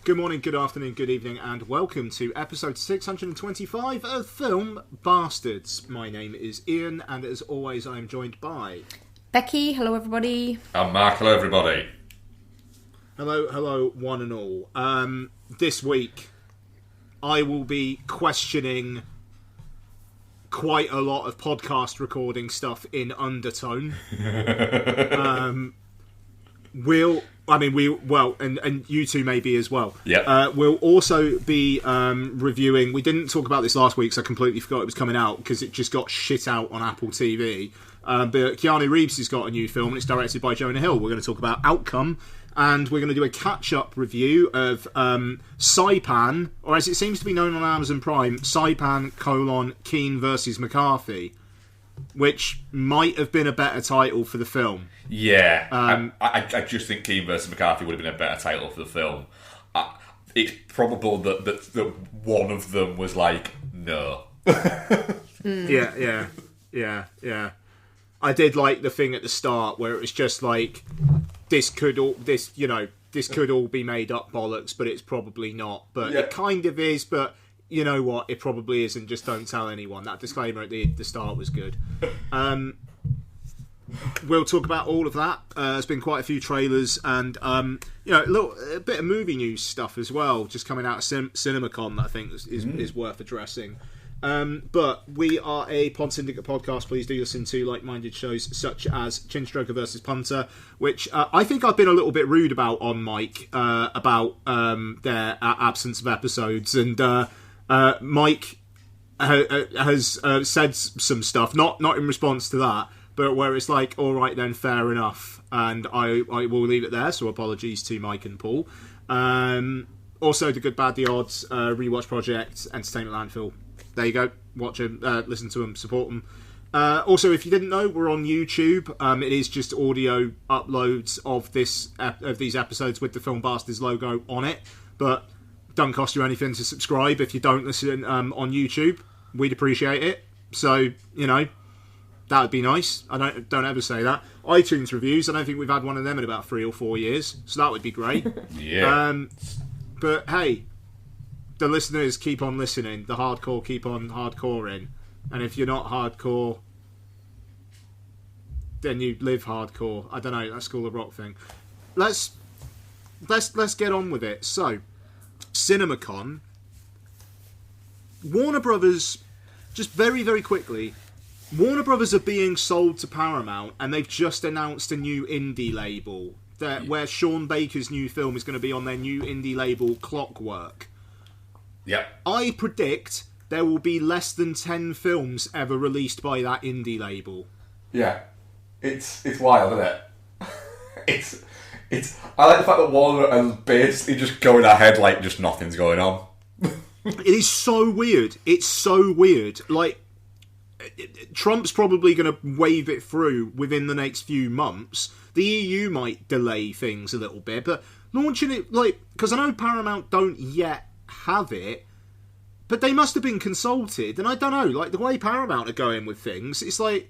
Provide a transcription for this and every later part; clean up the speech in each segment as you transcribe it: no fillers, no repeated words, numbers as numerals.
Good morning, good afternoon, good evening, and welcome to episode 625 of Film Bastards. My name is Ian, and as always, I am joined by... Becky, hello everybody. I'm Mark, hello everybody. Hello, one and all. This week, I will be questioning quite a lot of podcast recording stuff in Undertone. And you two maybe as well. Yeah. We'll also be reviewing... We didn't talk about this last week, so I completely forgot it was coming out, because it just got shit out on Apple TV. But Keanu Reeves has got a new film, and it's directed by Jonah Hill. We're going to talk about Outcome, and we're going to do a catch-up review of Saipan, or as it seems to be known on Amazon Prime, Saipan, Keane versus McCarthy, which might have been a better title for the film. Yeah, I just think Keane versus McCarthy would have been a better title for the film. It's probable that one of them was like, no. Yeah. I did like the thing at the start where it was just like, this could all be made up bollocks, but it's probably not. But It kind of is, but you know what? It probably isn't. Just don't tell anyone. That disclaimer at the start was good. We'll talk about all of that. There's been quite a few trailers and a bit of movie news stuff as well, just coming out of CinemaCon that I think is worth addressing. But we are a Pod Syndicate podcast. Please do listen to like-minded shows such as Chinstroker versus Punter, which I think I've been a little bit rude about on mic about their absence of episodes, and Mike has said some stuff, not in response to that, but where it's like, all right then, fair enough, and I will leave it there. So apologies to Mike and Paul. Also, The Good, Bad, The Odds, Rewatch Project, Entertainment Landfill. There you go. Watch them, listen to them, support them. Also, if you didn't know, we're on YouTube. It is just audio uploads of these episodes with the Film Bastards logo on it, but don't cost you anything to subscribe if you don't listen on YouTube. We'd appreciate it. So, that would be nice. I don't ever say that. iTunes reviews, I don't think we've had one of them in about 3 or 4 years, so that would be great. Yeah. But hey, the listeners keep on listening. The hardcore keep on hardcoring. And if you're not hardcore, then you live hardcore. I don't know, that School of Rock thing. Let's get on with it. So, CinemaCon. Warner Brothers, just very, very quickly, Warner Brothers are being sold to Paramount, and they've just announced a new indie label where Sean Baker's new film is going to be on their new indie label, Clockwork. Yeah. I predict there will be less than 10 films ever released by that indie label. Yeah. It's wild, isn't it? It's I like the fact that Warner are basically just going ahead like just nothing's going on. It is so weird. It's so weird. Like, Trump's probably going to wave it through within the next few months. The EU might delay things a little bit, but launching it, because I know Paramount don't yet have it, but they must have been consulted, and I don't know, the way Paramount are going with things, it's like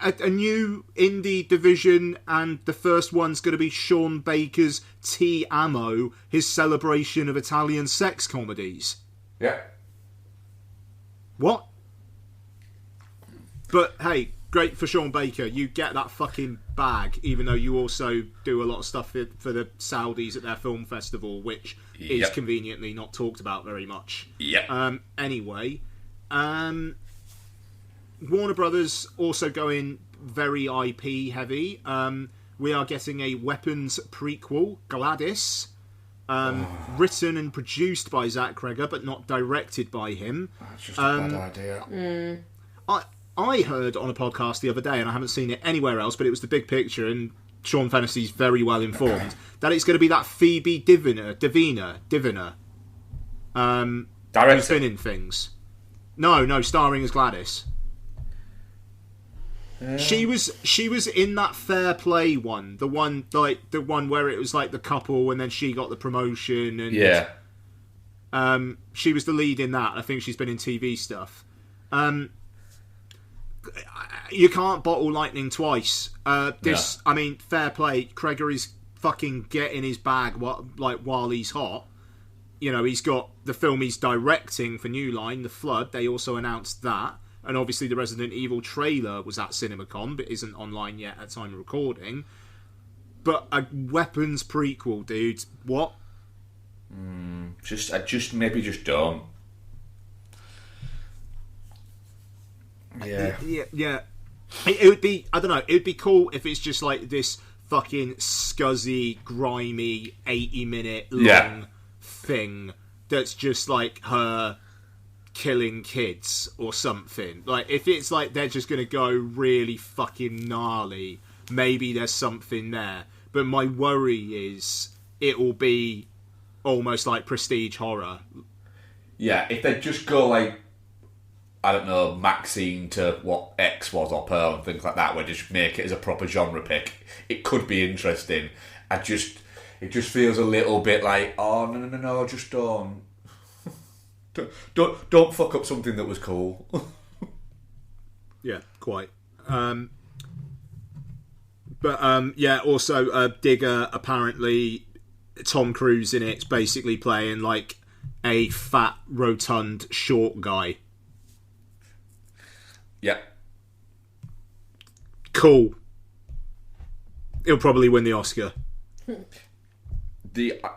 a new indie division, and the first one's going to be Sean Baker's T Amo, his celebration of Italian sex comedies. Yeah. What? But hey, great for Sean Baker. You get that fucking bag, even though you also do a lot of stuff for the Saudis at their film festival, which is conveniently not talked about very much. Yeah. Anyway, Warner Brothers also going very IP heavy. We are getting a Weapons prequel, Gladys, written and produced by Zach Cregger, but not directed by him. That's just a bad idea. I heard on a podcast the other day, and I haven't seen it anywhere else, but it was The Big Picture, and Sean Fennessy's very well informed, that it's going to be that Phoebe Diviner, who's been in things. No, starring as Gladys. She was in that Fair Play one, the one where it was like the couple, and then she got the promotion, and she was the lead in that. I think she's been in TV stuff. You can't bottle lightning twice. I mean, fair play. Cregger is fucking get in his bag while he's hot. You know, he's got the film he's directing for New Line, The Flood. They also announced that. And obviously the Resident Evil trailer was at CinemaCon, but isn't online yet at time of recording. But a Weapons prequel, dude. What? Maybe just don't. Yeah. Yeah. It would be, I don't know, it would be cool if it's just like this fucking scuzzy, grimy, 80-minute long thing that's just like her killing kids or something. Like, if it's like they're just going to go really fucking gnarly, maybe there's something there. But my worry is it will be almost like prestige horror. Yeah, if they just go like, I don't know, Maxine to what X was or Pearl and things like that, where just make it as a proper genre pick, it could be interesting. It just feels a little bit like, oh no, just don't fuck up something that was cool. Yeah, quite. Also Digger, apparently Tom Cruise in it's basically playing like a fat, rotund, short guy. Yeah. Cool. He'll probably win the Oscar.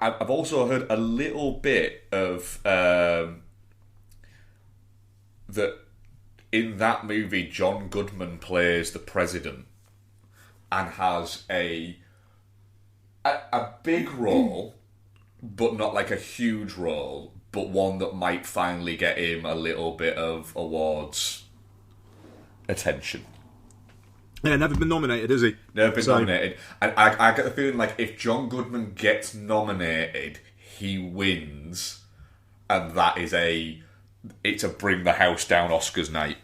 I've also heard a little bit of that in that movie John Goodman plays the president and has a big role, but not like a huge role, but one that might finally get him a little bit of awards attention. Yeah, never been nominated, has he? Never been nominated. And I get the feeling like if John Goodman gets nominated, he wins, and that is it's a bring the house down Oscars night.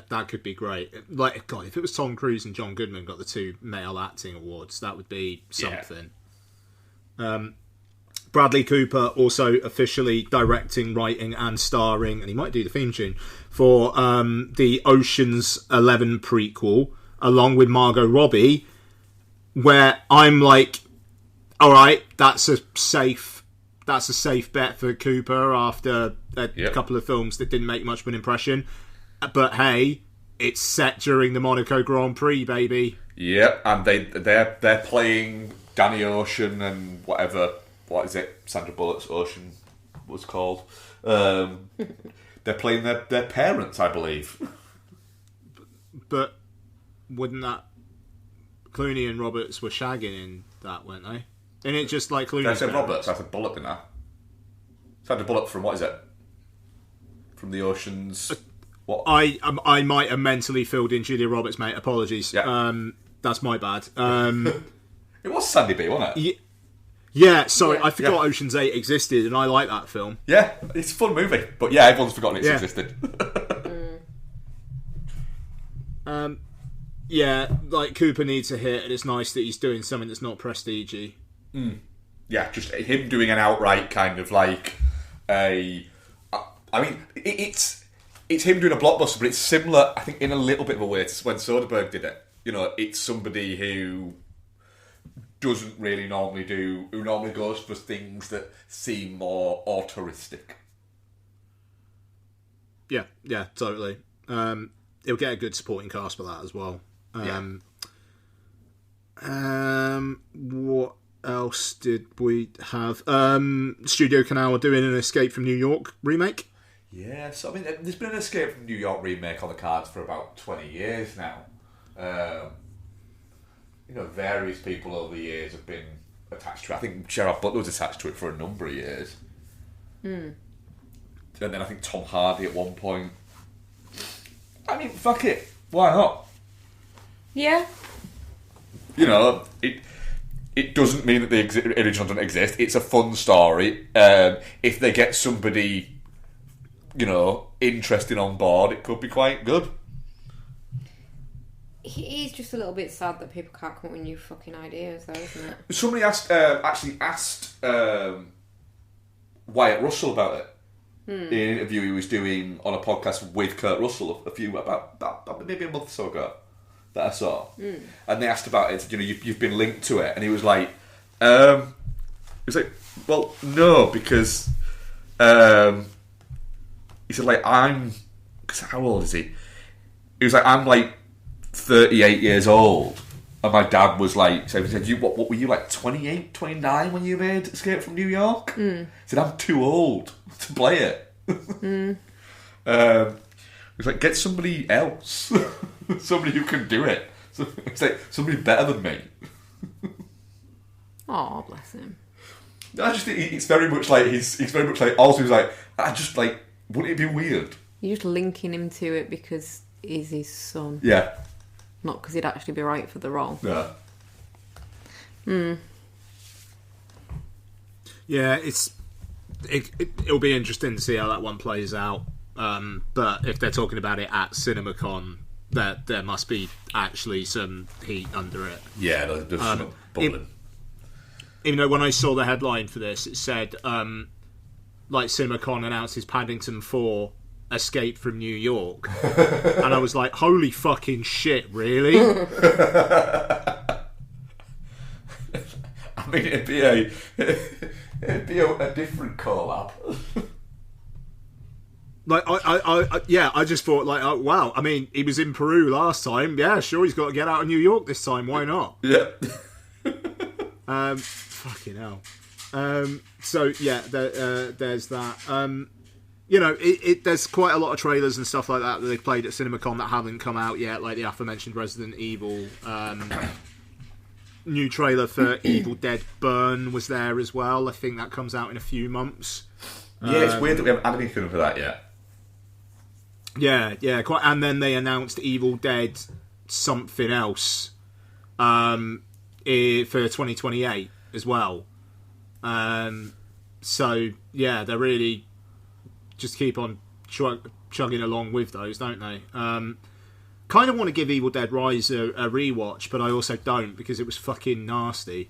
that could be great. Like, God, if it was Tom Cruise and John Goodman got the 2 male acting awards, that would be something. Yeah. Bradley Cooper also officially directing, writing, and starring, and he might do the theme tune for the Ocean's 11 prequel, along with Margot Robbie. Where I'm like, all right, that's a safe bet for Cooper after a couple of films that didn't make much of an impression. But hey, it's set during the Monaco Grand Prix, baby. Yep, and they're playing Danny Ocean and whatever. What is it? Sandra Bullock's Ocean was called. They're playing their parents, I believe. But wouldn't that... Clooney and Roberts were shagging in that, weren't they? And it just like Clooney. I said Roberts, I said Bullock, didn't I? Sandra Bullock from what is it? From the Oceans... What? I might have mentally filled in Julia Roberts, mate. Apologies. Yeah. That's my bad. It was Sandy B, wasn't it? Yeah, sorry, I forgot Ocean's 8 existed, and I like that film. Yeah, it's a fun movie, but yeah, everyone's forgotten it's existed. Like Cooper needs a hit, and it's nice that he's doing something that's not prestige-y. Yeah, just him doing an outright kind of like it's him doing a blockbuster, but it's similar, I think, in a little bit of a way to when Soderbergh did it. You know, it's somebody who doesn't really who normally goes for things that seem more auteuristic. Yeah, totally. He'll get a good supporting cast for that as well. What else did we have? Studio Canal are doing an Escape from New York remake. Yeah, so I mean, there's been an Escape from New York remake on the cards for about 20 years now. Various people over the years have been attached to it. I think Gerard Butler was attached to it for a number of years. And then I think Tom Hardy at one point. I mean, fuck it. Why not? Yeah. It doesn't mean that the original doesn't exist. It's a fun story. If they get somebody, interesting on board, it could be quite good. He's just a little bit sad that people can't come up with new fucking ideas, though, isn't it? Somebody asked Wyatt Russell about it. in an interview he was doing on a podcast with Kurt Russell about maybe a month or so ago that I saw, and they asked about it. You've been linked to it, and he was like, well, no, because he said like because how old is he? He was like, I'm like 38 years old. And my dad was like, so he said, what were you like 28, 29 when you made Escape from New York? He said, I'm too old to play it. He was like, get somebody else. Somebody who can do it. So it's like, somebody better than me. Oh, bless him. I just think it's very much like he's very much like, also he was like, I just like, wouldn't it be weird? You're just linking him to it because he's his son. Yeah. Not because he'd actually be right for the role. Yeah. Yeah, it'll be interesting to see how that one plays out. But if they're talking about it at CinemaCon, there must be actually some heat under it. Yeah, there's some bubbling. Even though when I saw the headline for this, it said, like, CinemaCon announces Paddington 4 Escape from New York. And I was like, holy fucking shit, really? I mean, it'd be a different collab. Like, I just thought, like, oh, wow. I mean, he was in Peru last time. Yeah, sure, he's got to get out of New York this time. Why not? Yeah. Fucking hell. So, yeah, there's that. There's quite a lot of trailers and stuff like that they've played at CinemaCon that haven't come out yet, like the aforementioned Resident Evil. New trailer for Evil Dead Burn was there as well. I think that comes out in a few months. Yeah, it's weird that we haven't had anything for that yet. Yeah, quite. And then they announced Evil Dead something else for 2028 as well. So, yeah, they're really just keep on chugging along with those, don't they? Kind of want to give Evil Dead Rise a rewatch, but I also don't because it was fucking nasty.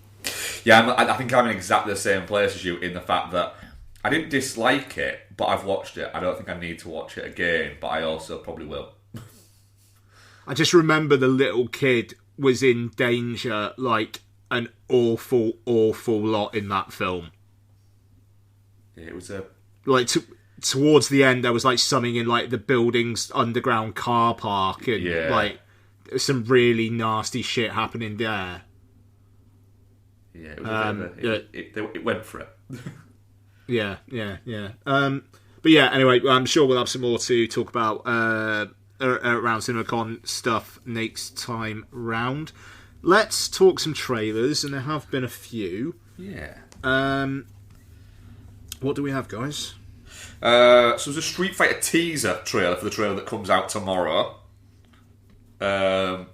Yeah, I think I'm in exactly the same place as you in the fact that I didn't dislike it, but I've watched it. I don't think I need to watch it again, but I also probably will. I just remember the little kid was in danger like an awful, awful lot in that film. Yeah, it was a... Like, towards the end, there was like something in like the building's underground car park, and like some really nasty shit happening there. Yeah, it was it went for it. Yeah. But yeah, anyway, I'm sure we'll have some more to talk about around CinemaCon stuff next time round. Let's talk some trailers, and there have been a few. Yeah. What do we have, guys? So there's a Street Fighter teaser trailer for the trailer that comes out tomorrow. I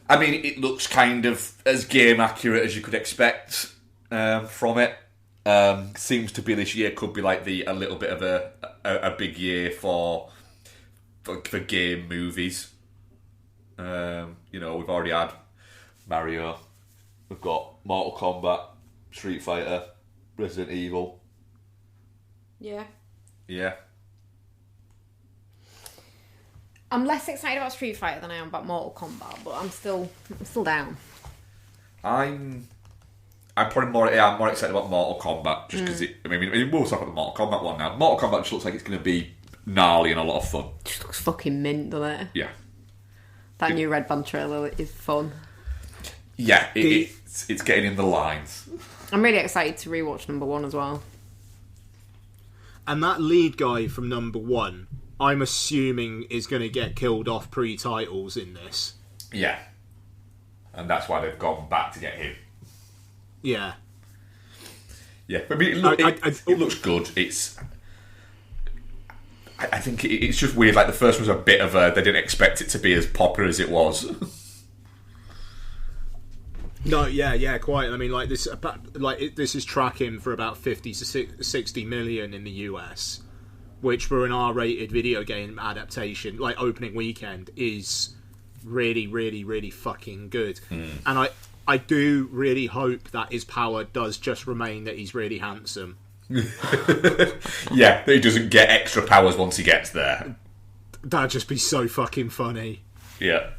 mean, it looks kind of as game accurate as you could expect from it. Seems to be this year could be like a little bit of a big year for game movies. We've already had Mario, we've got Mortal Kombat, Street Fighter, Resident Evil. Yeah. I'm less excited about Street Fighter than I am about Mortal Kombat, but I'm still down. I'm probably more excited about Mortal Kombat just because we'll talk about the Mortal Kombat one now. Mortal Kombat just looks like it's going to be gnarly and a lot of fun. It just looks fucking mint, doesn't it? Yeah. That new Red Band trailer is fun. Yeah, it's getting in the lines. I'm really excited to rewatch number 1 as well. And that lead guy from number 1, I'm assuming is going to get killed off pre-titles in this. Yeah. And that's why they've gone back to get him. Yeah. Yeah. I mean, it looks good. I think it's just weird. Like, the first was a bit of a... They didn't expect it to be as popular as it was. No, yeah, quite. I mean, like this is tracking for about 50 to 60 million in the US, which for an R-rated video game adaptation, like opening weekend, is really, really, really fucking good. And I do really hope that his power does just remain that he's really handsome. Yeah, he doesn't get extra powers once he gets there. That'd just be so fucking funny. Yeah.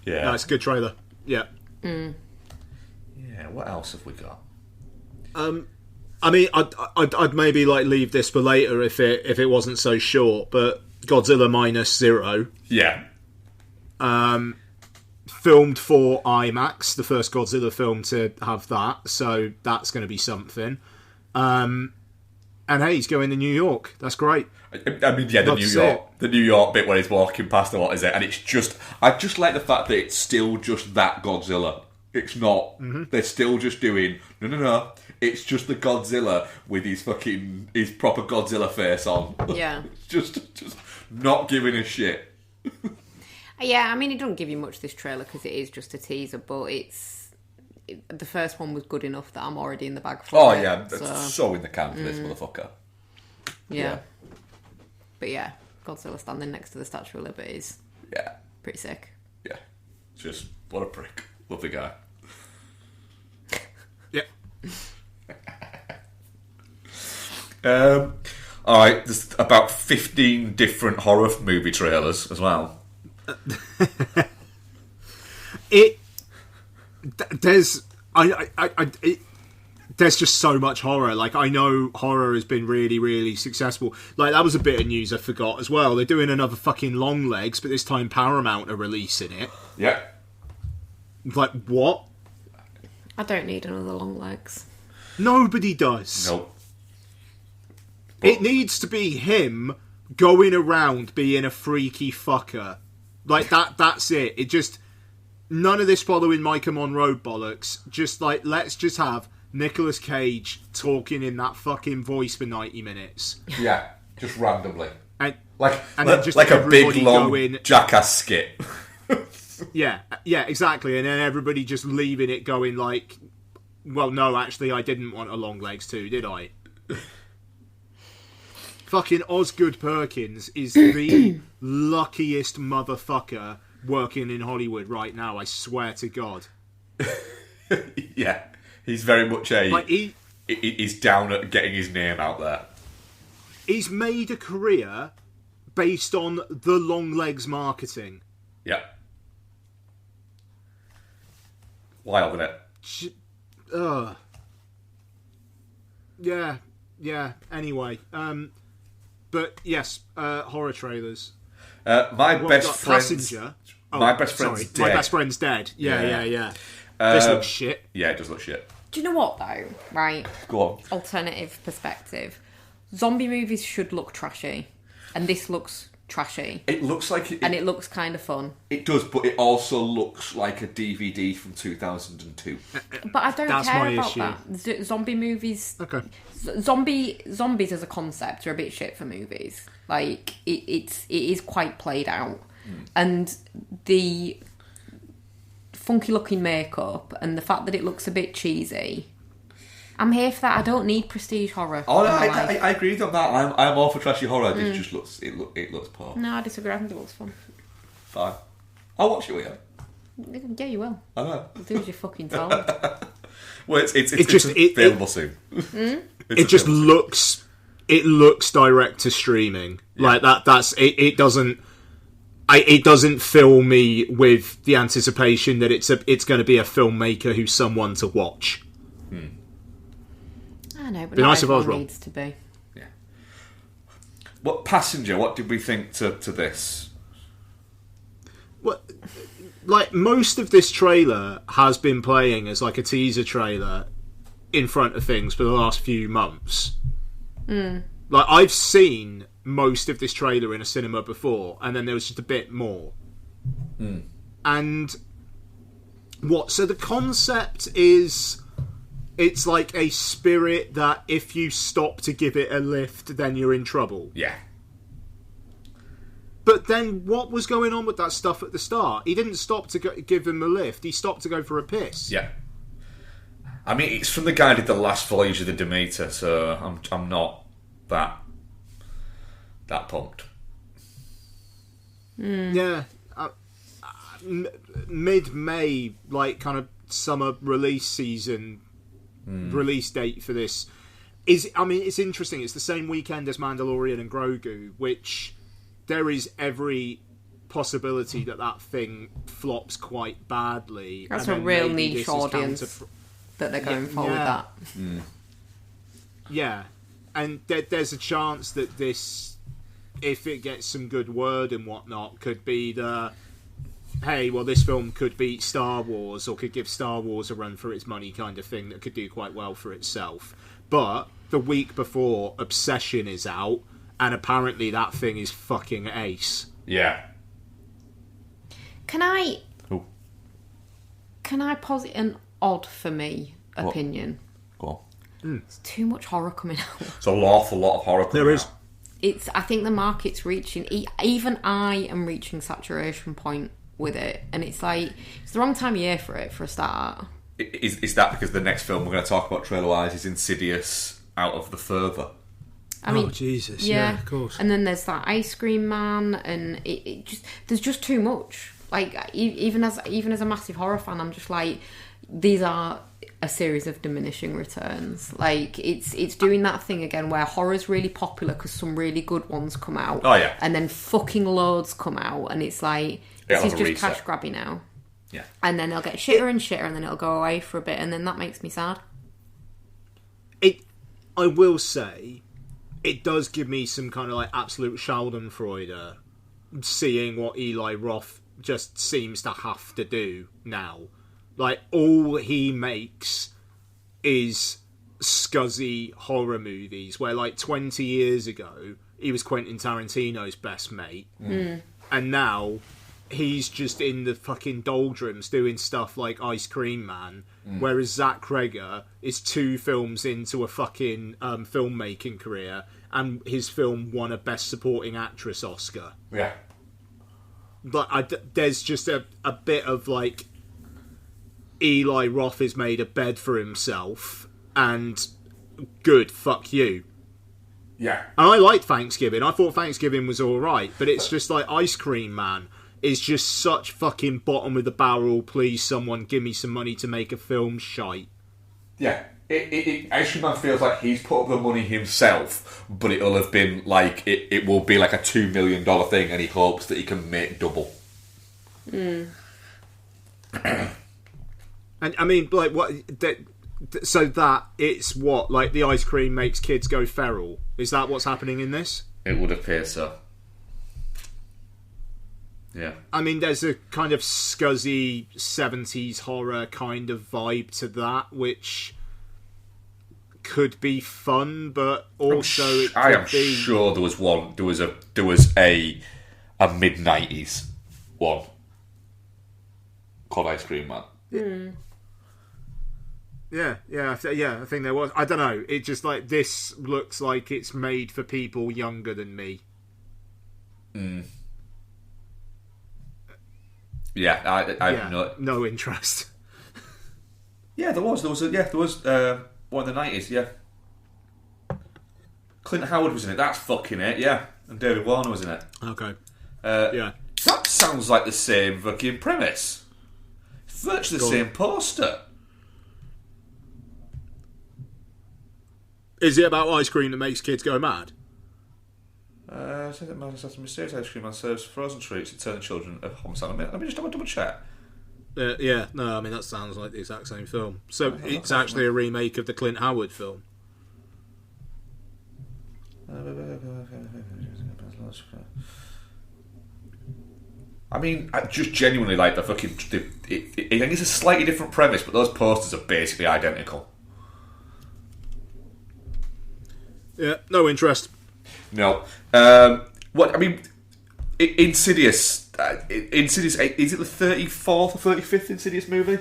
Yeah. No, it's a good trailer. Yeah. Yeah, what else have we got? I mean, I'd maybe like leave this for later if it wasn't so short. But Godzilla Minus Zero, Yeah. filmed for IMAX, the first Godzilla film to have that. So that's going to be something. And hey, he's going to New York. That's great. I mean, yeah, the New York bit where he's walking past a lot, is it? And it's just, I just like the fact that it's still just that Godzilla. It's not. They're still just doing no. It's just the Godzilla with his proper Godzilla face on. Yeah. just not giving a shit. Yeah, I mean, it doesn't give you much, this trailer, because it is just a teaser, but the first one was good enough that I'm already in the bag for it. Yeah, that's so in the can for this motherfucker. Yeah. But yeah, Godzilla standing next to the Statue of Liberty is pretty sick. Yeah. Just, what a prick. Lovely guy. Yep. Alright, there's about 15 different horror movie trailers as well. There's just so much horror. Like, I know horror has been really, really successful. Like, that was a bit of news I forgot as well. They're doing another fucking Long Legs, but this time Paramount are releasing it. Yeah. Like, what? I don't need another Long Legs. Nobody does. Nope. It needs to be him going around being a freaky fucker. Like, that's it. It just... None of this following Micah Monroe bollocks. Just, like, let's just have Nicolas Cage talking in that fucking voice for 90 minutes. Yeah, just randomly. And then just like a big, long going, jackass skit. yeah, exactly. And then everybody just leaving it going like, well, no, actually, I didn't want a Long Legs too, did I? Fucking Osgood Perkins is the luckiest motherfucker working in Hollywood right now, I swear to God. Yeah, he's very much he's down at getting his name out there. He's made a career based on the Long Legs marketing. Yeah. Wild, isn't it? Yeah, anyway. But yes, horror trailers. My best friend's Passenger. My best friend's dead. My best friend's dead. Yeah. Um, This looks shit. Yeah, it does look shit. Do you know what, though? Right. Go on. Alternative perspective. Zombie movies should look trashy. And this looks trashy. It looks like and it looks kind of fun. It does, but it also looks like a DVD from 2002. But I don't That's care my about issue. that. Zombie movies... Okay. Zombies as a concept are a bit shit for movies. Like, it is quite played out. And the funky looking makeup and the fact that it looks a bit cheesy, I'm here for that. I don't need prestige horror. Oh no, I agree with you on that. I'm all for trashy horror. This just looks it looks poor. No, I disagree. I think it looks fun. Fine. I'll watch it with you. Yeah, you will. I know. Do as you're fucking told. Well, it's available soon. It just looks direct to streaming. Yeah. Like that. That's it. It doesn't. It doesn't fill me with the anticipation that it's going to be a filmmaker who's someone to watch. I know, but be not nice if I was everyone wrong. needs to be. Yeah. What Passenger? What did we think to this? Well, like most of this trailer has been playing as like a teaser trailer in front of things for the last few months. Like I've seen most of this trailer in a cinema before, and then there was just a bit more. And so the concept is, it's like a spirit that if you stop to give it a lift, then you're in trouble. Yeah. But then what was going on with that stuff at the start? He didn't stop to give him a lift. He stopped to go for a piss. Yeah. I mean, it's from the guy who did the last voyage of the Demeter, so I'm not that pumped. Yeah. Mid-May, like kind of summer release season release date for this is, I mean, it's interesting. It's the same weekend as Mandalorian and Grogu, which there is every possibility that thing flops quite badly. That's a real niche audience that they're going for with that. Yeah, and there's a chance that this, if it gets some good word and whatnot, could be hey, well, this film could beat Star Wars or could give Star Wars a run for its money kind of thing that could do quite well for itself. But the week before, Obsession is out, and apparently that thing is fucking ace. Yeah. Can I posit an odd for me opinion? Go on. It's too much horror coming out. It's an awful lot of horror coming out. I think the market's reaching, even I am reaching saturation point with it, and it's like, it's the wrong time of year for it, for a start. Is that because the next film we're going to talk about trailer-wise is Insidious Out of the Further? I mean, Jesus, yeah, of course. And then there's that Ice Cream Man, and it just, there's just too much. Like, even as a massive horror fan, I'm just like, these are a series of diminishing returns. Like, it's doing that thing again where horror's really popular because some really good ones come out. Oh, yeah. And then fucking loads come out, and it's like, this is just cash grabby now. Yeah. And then it'll get shitter and shitter, and then it'll go away for a bit, and then that makes me sad. I will say, it does give me some kind of like absolute Schadenfreude seeing what Eli Roth just seems to have to do now. Like, all he makes is scuzzy horror movies where, like, 20 years ago he was Quentin Tarantino's best mate, and now he's just in the fucking doldrums doing stuff like Ice Cream Man, whereas Zach Cregger is 2 films into a fucking filmmaking career, and his film won a Best Supporting Actress Oscar. Yeah. But there's just a bit of, like, Eli Roth has made a bed for himself, and good, fuck you. Yeah. And I liked Thanksgiving. I thought Thanksgiving was alright, but it's just like Ice Cream Man is just such fucking bottom of the barrel, please someone give me some money to make a film shite. Yeah. Ice Cream Man feels like he's put up the money himself, but it'll have been like, it will be like a $2 million thing, and he hopes that he can make double. And I mean, like, what? So that it's what, like, the ice cream makes kids go feral? Is that what's happening in this? It would appear so. Yeah. I mean, there's a kind of scuzzy 70s horror kind of vibe to that, which could be fun, but also I am sure there was a mid-90s one called Ice Cream Man. Yeah, I think there was. I don't know. It just, like, this looks like it's made for people younger than me. Yeah, I have no interest. Yeah, there was one in the 90s. Yeah, Clint Howard was in it. That's fucking it. Yeah, and David Warner was in it. Okay. Yeah, that sounds like the same fucking premise. It's virtually the same poster. Is it about ice cream that makes kids go mad? Says that man has mysterious ice cream man serves frozen treats to turn children of homicide. Let me just have a double check. Yeah, no, I mean, that sounds like the exact same film. So it's actually a remake of the Clint Howard film. I mean, I just genuinely like the fucking... I think it's a slightly different premise, but those posters are basically identical. Yeah, no interest. No. What I mean, Insidious. Insidious. Is it the 34th or 35th Insidious movie?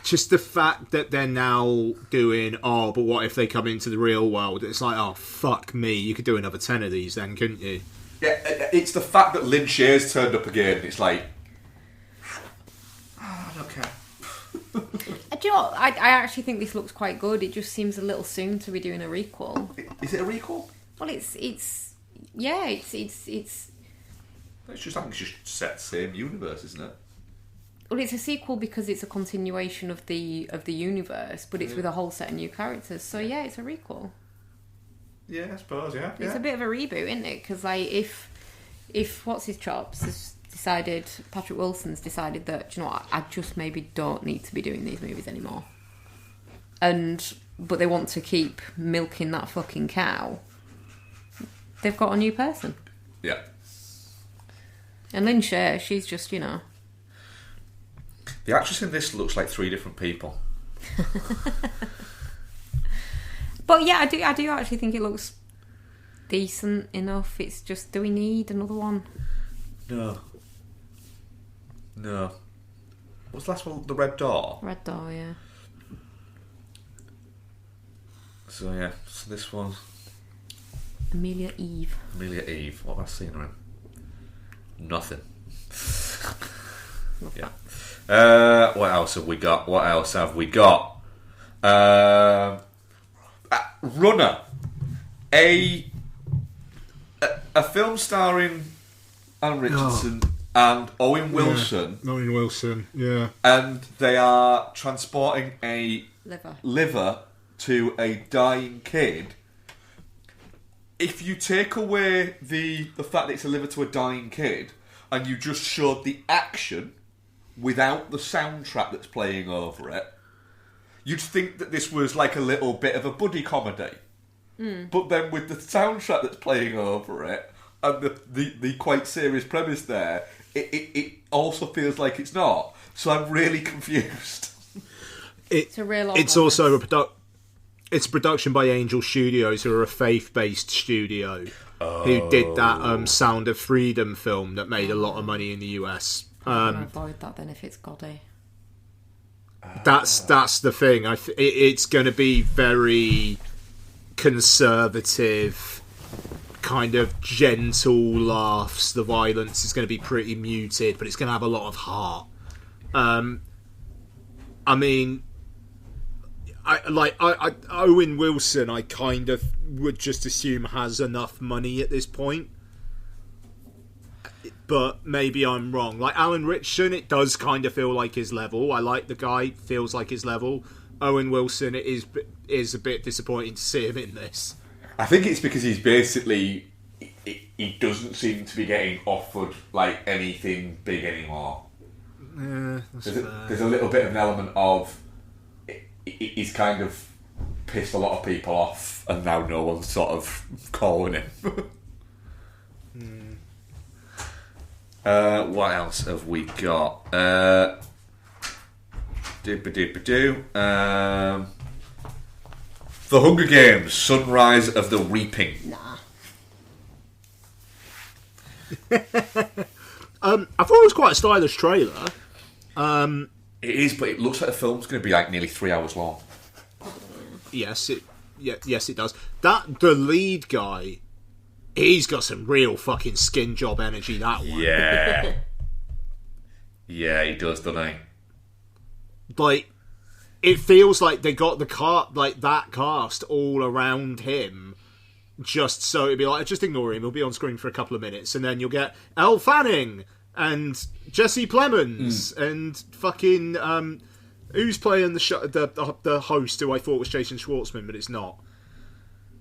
Just the fact that they're now doing, but what if they come into the real world? It's like, oh, fuck me. You could do another 10 of these then, couldn't you? Yeah, it's the fact that Lynn Shear's turned up again. It's like, I don't care. Do you know what? I actually think this looks quite good. It just seems a little soon to be doing a requel. Is it a requel? Well, it's just I think it's just set the same universe, isn't it? Well, it's a sequel because it's a continuation of the universe, but it's with a whole set of new characters. So yeah, it's a requel. Yeah, I suppose. Yeah, It's a bit of a reboot, isn't it? Because like if what's his chops has decided, Patrick Wilson's decided that, do you know what, I just maybe don't need to be doing these movies anymore, but they want to keep milking that fucking cow. They've got a new person. Yeah. And Lynn Sher, she's just, you know. The actress in this looks like 3 different people. But yeah, I do actually think it looks decent enough. It's just, do we need another one? No. What's the last one? The Red Door? Red Door, yeah. So yeah, so this one... Amelia Eve. What have I seen her in? Nothing. Yeah. What else have we got? Runner. A film starring Alan Richardson and Owen Wilson. Yeah, Owen Wilson, yeah. And they are transporting a liver to a dying kid. If you take away the fact that it's a liver to a dying kid, and you just showed the action without the soundtrack that's playing over it, you'd think that this was like a little bit of a buddy comedy. But then with the soundtrack that's playing over it, and the quite serious premise there, it also feels like it's not. So I'm really confused. It's a real. It's also it's a production by Angel Studios, who are a faith-based studio who did that Sound of Freedom film that made a lot of money in the US. I'm going to avoid that then if it's Gotti. That's the thing. It's going to be very conservative, kind of gentle laughs. The violence is going to be pretty muted, but it's going to have a lot of heart. I mean, Owen Wilson, I kind of would just assume has enough money at this point. But maybe I'm wrong. Like Alan Richardson, it does kind of feel like his level. I like the guy, feels like his level. Owen Wilson, it is a bit disappointing to see him in this. I think it's because he's basically... He doesn't seem to be getting offered like anything big anymore. Yeah, there's a little bit of an element of... He's kind of pissed a lot of people off, and now no one's sort of calling him. What else have we got? The Hunger Games: Sunrise of the Reaping. Nah. I thought it was quite a stylish trailer. It is, but it looks like the film's going to be like nearly 3 hours long. Yes, it does. The lead guy, he's got some real fucking skin job energy. That one, yeah, yeah, he does, doesn't he? Like, it feels like they got that cast all around him, just so it'd be like, just ignore him. He'll be on screen for a couple of minutes, and then you'll get Elle Fanning and Jesse Plemons and fucking who's playing the host, who I thought was Jason Schwartzman, but it's not.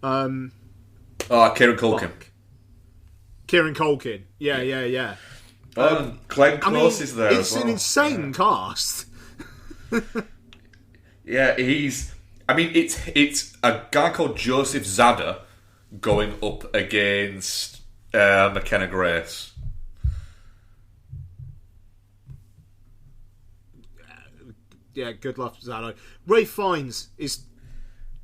Kieran Culkin. Kieran Culkin. Yeah. Glenn Close is there. It's an insane cast. Yeah, he's... I mean, it's a guy called Joseph Zadar going up against McKenna Grace. Yeah, good luck, Zadar. Ray Fiennes is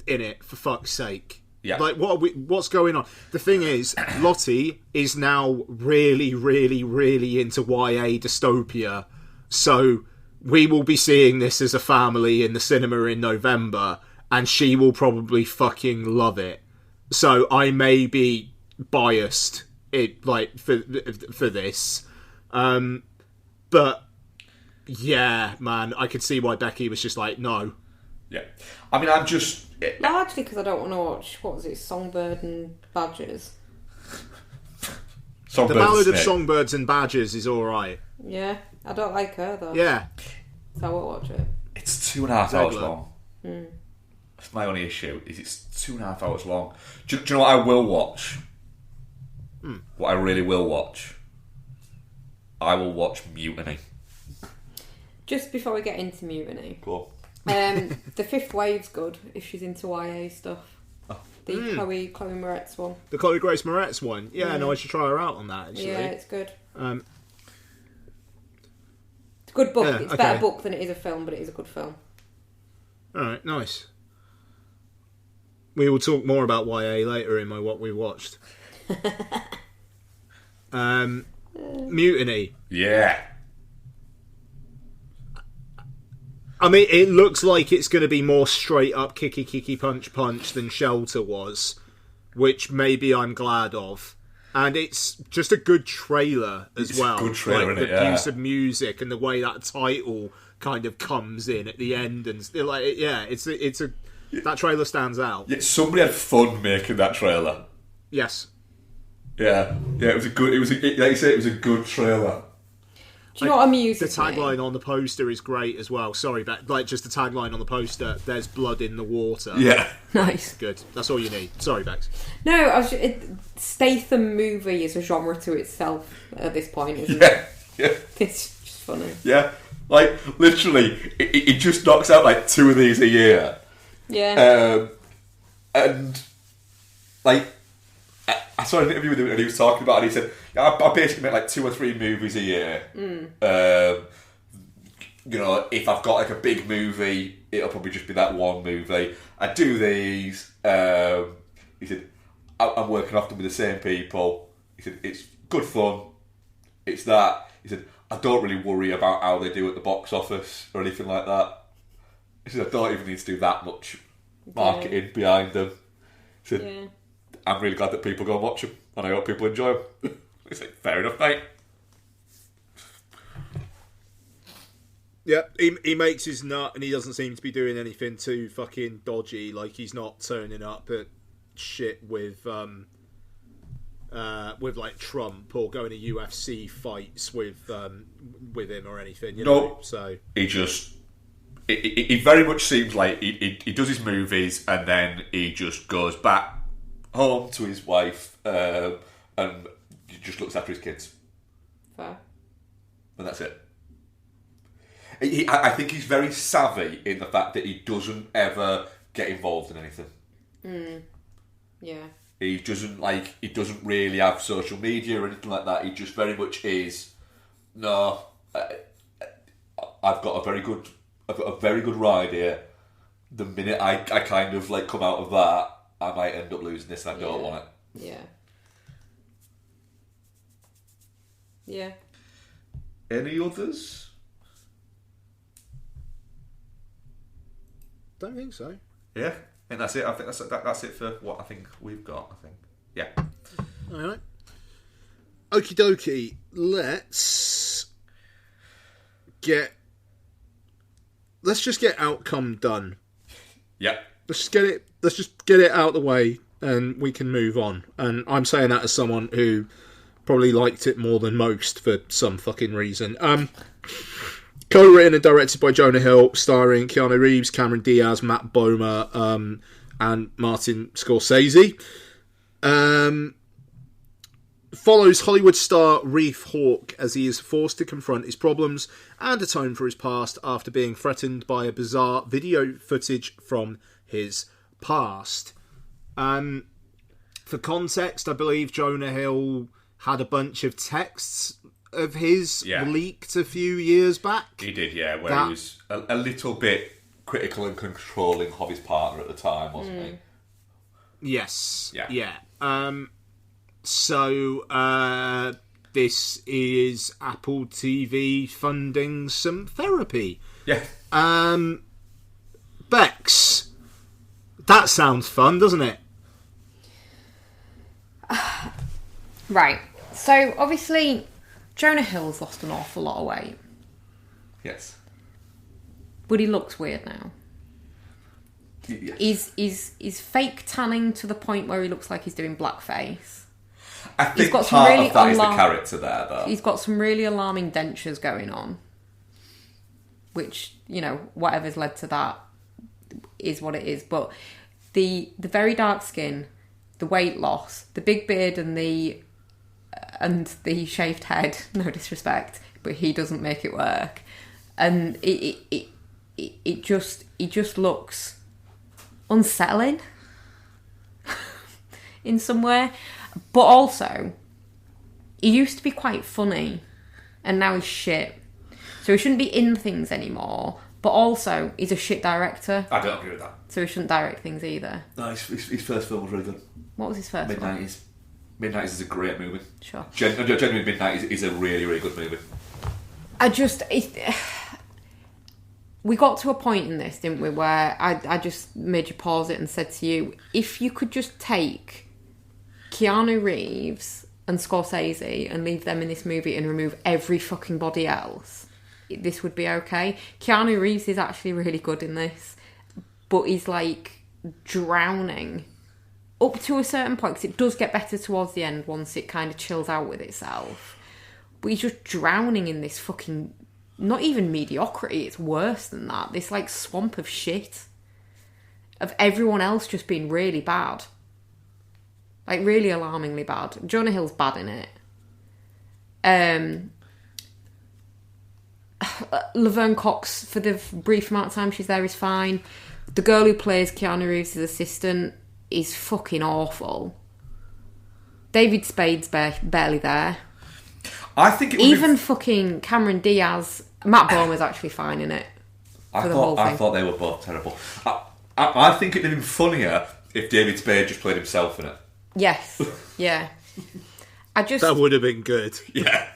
in it, for fuck's sake. Yeah. Like, what's going on? The thing is, Lottie is now really, really, really into YA dystopia, so we will be seeing this as a family in the cinema in November, and she will probably fucking love it. So I may be biased for this, but yeah, man, I could see why Becky was just like, no. Yeah, I mean, I'm just... Largely because I don't want to watch, what was it, Songbird and Badgers. The Ballad of Songbirds and Badgers is alright. Yeah, I don't like her though. Yeah. So I won't watch it. It's 2.5 hours Regular. long. That's my only issue. Is it's 2.5 hours long. Do you know what I will watch? What I really will watch? I will watch Mutiny. Just before we get into Mutiny, Cool. The Fifth Wave's good if she's into YA stuff. The Chloe Moretz one. The Chloe Grace Moretz one. Yeah, no, I should try her out on that, actually. Yeah, it's good. It's a good book. Yeah, It's a better book than it is a film, but it is a good film. Alright, nice. We will talk more about YA later in my What We Watched. Mutiny. Yeah. I mean, it looks like it's going to be more straight up kicky punch than Shelter was, which maybe I'm glad of. And it's just a good trailer as well. It's a good trailer, like, isn't it? The use of music and the way that title kind of comes in at the end, and that trailer stands out. Yeah, somebody had fun making that trailer. Yes. Yeah, it was a good. Like you say, it was a good trailer. Do you know what amuses The me? tagline on the poster is great as well. Sorry, Bex. Just the tagline on the poster. There's blood in the water. Yeah. Nice. Good. That's all you need. Sorry, Bex. No, Statham movie is a genre to itself at this point, isn't it? Yeah. It's just funny. Yeah. Like, literally, he just knocks out like 2 of these a year. Yeah. And, like, I saw an interview with him and he was talking about it, and he said, I basically make like 2 or 3 movies a year. If I've got like a big movie, it'll probably just be that one movie. I do these. He said, I'm working often with the same people. He said, it's good fun. It's that. He said, I don't really worry about how they do at the box office or anything like that. He said, I don't even need to do that much marketing behind them. He said, I'm really glad that people go and watch them, and I hope people enjoy them. It's like, fair enough, mate. Yeah, he makes his nut, and he doesn't seem to be doing anything too fucking dodgy. Like, he's not turning up at shit with like Trump or going to UFC fights with him or anything. You know? So he just he very much seems like he does his movies and then he just goes back home to his wife and he just looks after his kids. Fair. And that's it. I think he's very savvy in the fact that he doesn't ever get involved in anything. Yeah. He doesn't really have social media or anything like that. He just very much is. No, I've got a very good ride here. The minute I kind of like come out of that, I might end up losing this, and I don't want it. Yeah. Yeah. Any others? don't think so. Yeah, I think that's it. I think that's it for what I think we've got. I think. Yeah. All right. Okie dokie. Let's just get outcome done. Yeah. Let's just get it out of the way, and we can move on. And I'm saying that as someone who probably liked it more than most for some fucking reason. Co-written and directed by Jonah Hill, starring Keanu Reeves, Cameron Diaz, Matt Bomer, and Martin Scorsese. Follows Hollywood star Reef Hawke as he is forced to confront his problems and atone for his past after being threatened by a bizarre video footage from his past. For context, I believe Jonah Hill had a bunch of texts of his leaked a few years back. He did, yeah, where he was a little bit critical and controlling of his partner at the time, wasn't he? Yes. Yeah. So, this is Apple TV funding some therapy. Yeah. Bex, that sounds fun, doesn't it? Right. So, obviously, Jonah Hill's lost an awful lot of weight. Yes. But he looks weird now. Yes. Is fake tanning to the point where he looks like he's doing blackface? I think he's got some part really of that is the character there, though. He's got some really alarming dentures going on, which, you know, whatever's led to that is what it is. But the very dark skin, the weight loss, the big beard, and the shaved head. No disrespect, but he doesn't make it work, and it just looks unsettling in some way. But also, he used to be quite funny, and now he's shit. So he shouldn't be in things anymore. But also, he's a shit director. I don't agree with that. So he shouldn't direct things either. No, his first film was really good. What was his first one? Mid-90s. Mid-90s is a great movie. Sure. Genuinely, Mid-90s is a really, really good movie. We got to a point in this, didn't we, where I just made you pause it and said to you, if you could just take Keanu Reeves and Scorsese and leave them in this movie and remove every fucking body else, this would be okay. Keanu Reeves is actually really good in this, but he's like drowning up to a certain point, because it does get better towards the end once it kind of chills out with itself. But he's just drowning in this fucking, not even mediocrity, it's worse than that. This like swamp of shit. Of everyone else just being really bad. Like really alarmingly bad. Jonah Hill's bad in it. Laverne Cox, for the brief amount of time she's there, is fine. The girl who plays Keanu Reeves' assistant is fucking awful. David Spade's barely there. I think it even fucking Cameron Diaz, Matt Bomer's actually fine in it. I thought they were both terrible. I think it'd have been funnier if David Spade just played himself in it. Yes, yeah. That would have been good. Yeah.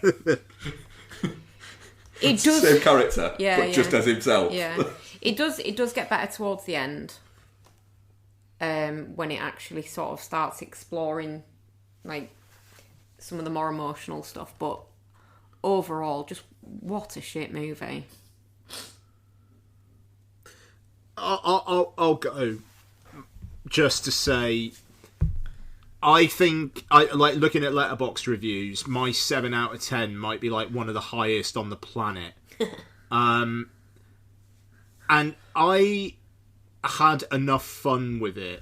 It does, same character, but yeah. just as himself. Yeah, it does get better towards the end, when it actually sort of starts exploring like some of the more emotional stuff. But overall, just what a shit movie. I'll go just to say, I think I like looking at Letterboxd reviews. My 7 out of 10 might be like one of the highest on the planet. And I had enough fun with it.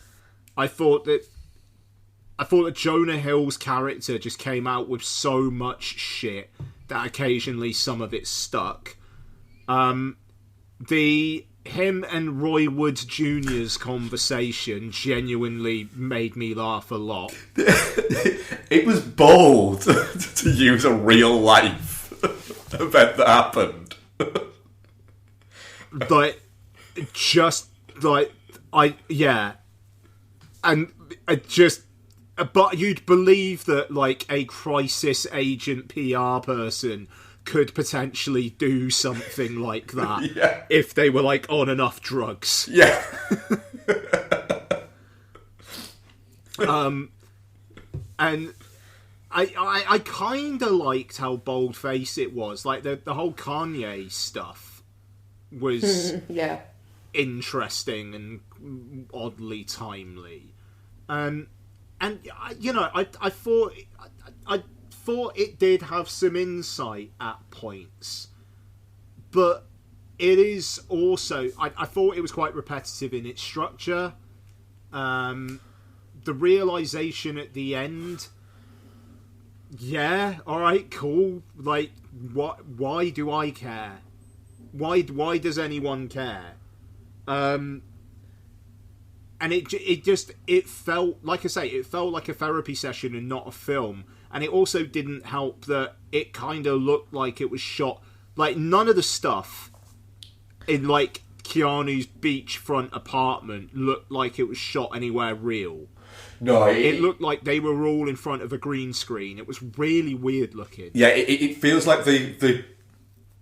I thought that Jonah Hill's character just came out with so much shit that occasionally some of it stuck. Him and Roy Wood Jr.'s conversation genuinely made me laugh a lot. It was bold to use a real life event that happened. Like, just like and just. But you'd believe that like a crisis agent PR person could potentially do something like that if they were like on enough drugs. Yeah. And I kind of liked how bold-faced it was. Like the whole Kanye stuff was interesting and oddly timely. And you know, I thought it did have some insight at points, but it is also I thought it was quite repetitive in its structure. The realization at the end, all right, cool. Like, what? Why do I care? Why does anyone care? And it felt, like I say, it felt like a therapy session and not a film. And it also didn't help that it kind of looked like it was shot, like none of the stuff in like Keanu's beachfront apartment looked like it was shot anywhere real. No, it looked like they were all in front of a green screen. It was really weird looking. Yeah, it feels like the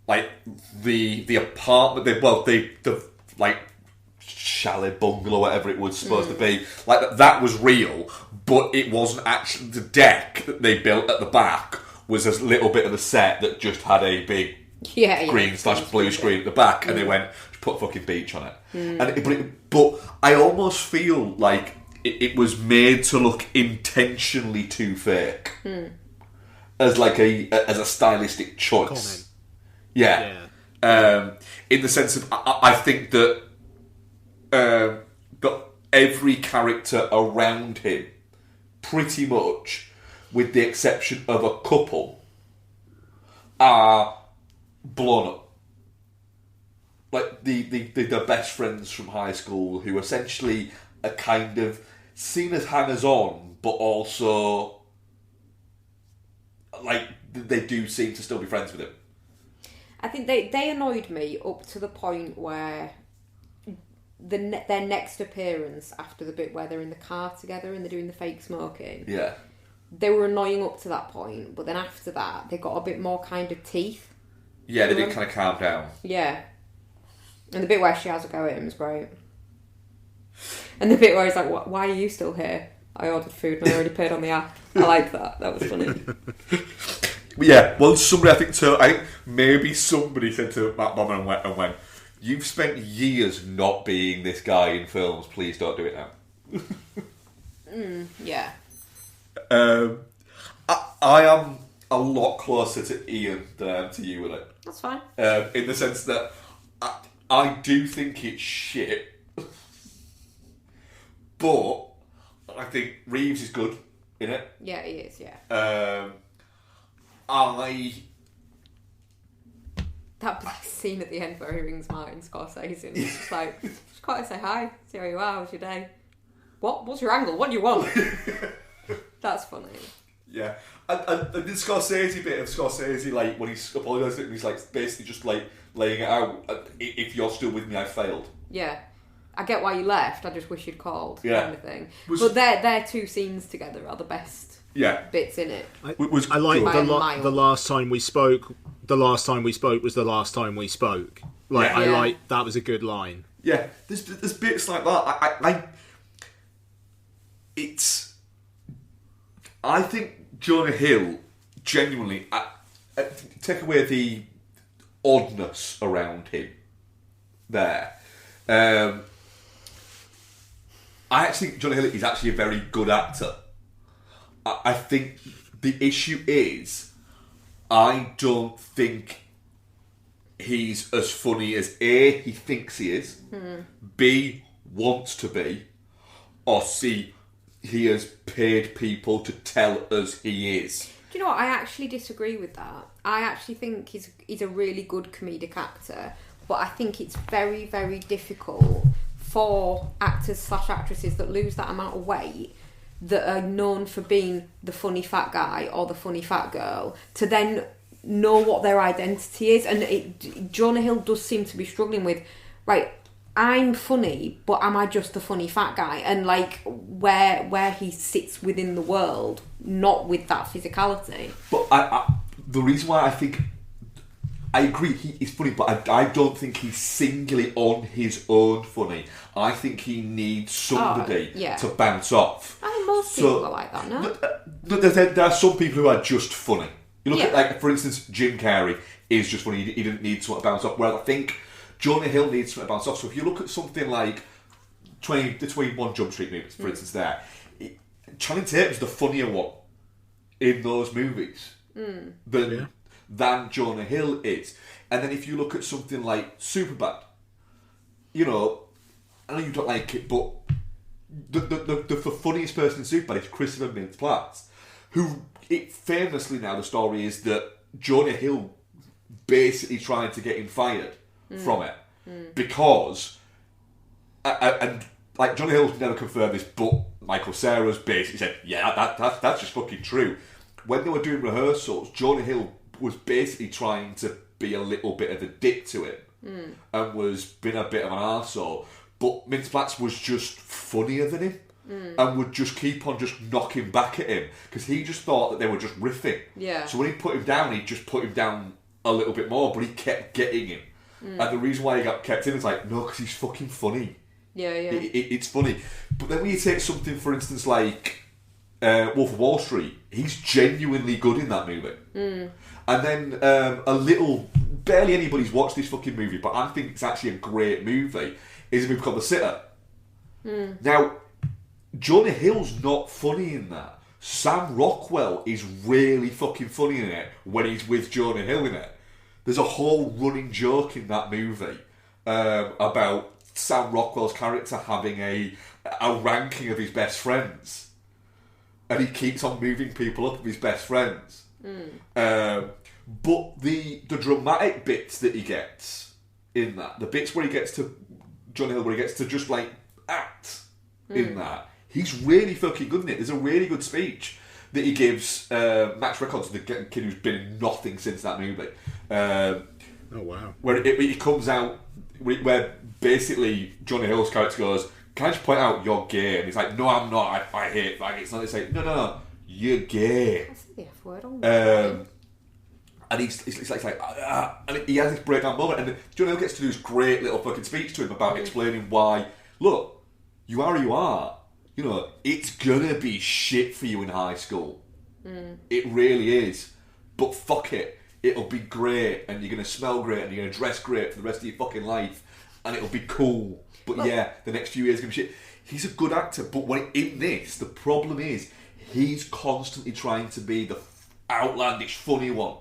apartment, the like chalet bungalow, whatever it was supposed to be, like that was real, but it wasn't actually. The deck that they built at the back was a little bit of a set that just had a big green/blue screen at the back, and they went, just put a fucking beach on it. And but I almost feel like it was made to look intentionally too fake, as like a stylistic choice. Comment. Yeah. In the sense of, I think that every character around him, pretty much, with the exception of a couple, are blown up. Like the best friends from high school, who essentially are kind of seen as hangers-on, but also like they do seem to still be friends with him. I think they annoyed me up to the point where their next appearance, after the bit where they're in the car together and they're doing the fake smoking. Yeah. They were annoying up to that point, but then after that, they got a bit more kind of teeth. Yeah, they did kind of calm down. Yeah. And the bit where she has a go at him is great. And the bit where he's like, why are you still here? I ordered food and I already paid on the app. I like that. That was funny. Yeah, well, maybe somebody said to Matt Bowman and went, "You've spent years not being this guy in films. Please don't do it now." Yeah. I am a lot closer to Ian than I am to you with it. That's fine. In the sense that I do think it's shit, but I think Reeves is good in it. Yeah, he is, yeah. That scene at the end where he rings Martin Scorsese and he's just like, just got to say hi, see how you are, how's your day? What's your angle? What do you want? That's funny. Yeah. And the Scorsese bit of Scorsese, like, when he's apologising and he's like basically just like laying it out, if you're still with me, I failed. Yeah. I get why you left, I just wish you'd called, kind of thing. But their two scenes together are the best bits in it. I like the last time we spoke. The last time we spoke was the last time we spoke. Like, I like that was a good line. Yeah, there's bits like that. I think Jonah Hill genuinely take away the oddness around him there. I actually think Jonah Hill is actually a very good actor. I think the issue is I don't think he's as funny as A, he thinks he is, B, wants to be, or C, he has paid people to tell us he is. Do you know what? I actually disagree with that. I actually think he's a really good comedic actor, but I think it's very, very difficult for actors/actresses that lose that amount of weight, that are known for being the funny fat guy or the funny fat girl, to then know what their identity is. And Jonah Hill does seem to be struggling with, right, I'm funny, but am I just the funny fat guy? And like where he sits within the world, not with that physicality. But the reason why I think I agree he is funny, but I don't think he's singly on his own funny. I think he needs somebody to bounce off. I think most people are like that, no? There are some people who are just funny. You look at, like, for instance, Jim Carrey is just funny. He didn't need someone to bounce off. Well, I think Jonah Hill needs someone to bounce off. So if you look at something like the 21 Jump Street movies, for instance, Channing Tatum's the funnier one in those movies than Jonah Hill is. And then if you look at something like Superbad, you know, I know you don't like it, but the funniest person in Superbad is Christopher Mintz-Plasse, who, famously now, the story is that Jonah Hill basically tried to get him fired from it because, and like Jonah Hill's never confirmed this, but Michael Cera's basically said, yeah, that's just fucking true. When they were doing rehearsals, Jonah Hill was basically trying to be a little bit of a dick to him and was being a bit of an arsehole, but Mintz-Plasse was just funnier than him and would just keep on just knocking back at him because he just thought that they were just riffing. Yeah. So when he put him down, he just put him down a little bit more, but he kept getting him. And the reason why he got kept in is like, no, because he's fucking funny. Yeah. It's funny. But then when you take something, for instance, like Wolf of Wall Street, he's genuinely good in that movie. And then barely anybody's watched this fucking movie, but I think it's actually a great movie, is a movie called The Sitter. Now, Jonah Hill's not funny in that. Sam Rockwell is really fucking funny in it when he's with Jonah Hill in it. There's a whole running joke in that movie about Sam Rockwell's character having a ranking of his best friends, and he keeps on moving people up of his best friends. But the dramatic bits that he gets in that, the bits where he gets to Jonah Hill, where he gets to just like act in that, he's really fucking good in it. There's a really good speech that he gives Max Records, the kid who's been in nothing since that movie. Oh wow! Where he comes out, where basically Jonah Hill's character goes, "Can I just point out you're gay?" And he's like, "No, I'm not. I hate faggots." And they say, "No, you're gay." That's the F word. And he's like and he has this breakdown moment, and Jonah Hill gets to do this great little fucking speech to him about explaining why. Look, you are who you are. You know, it's gonna be shit for you in high school. It really is. But fuck it. It'll be great, and you're gonna smell great, and you're gonna dress great for the rest of your fucking life, and it'll be cool. But yeah, the next few years are gonna be shit. He's a good actor, but in this, the problem is he's constantly trying to be the outlandish, funny one.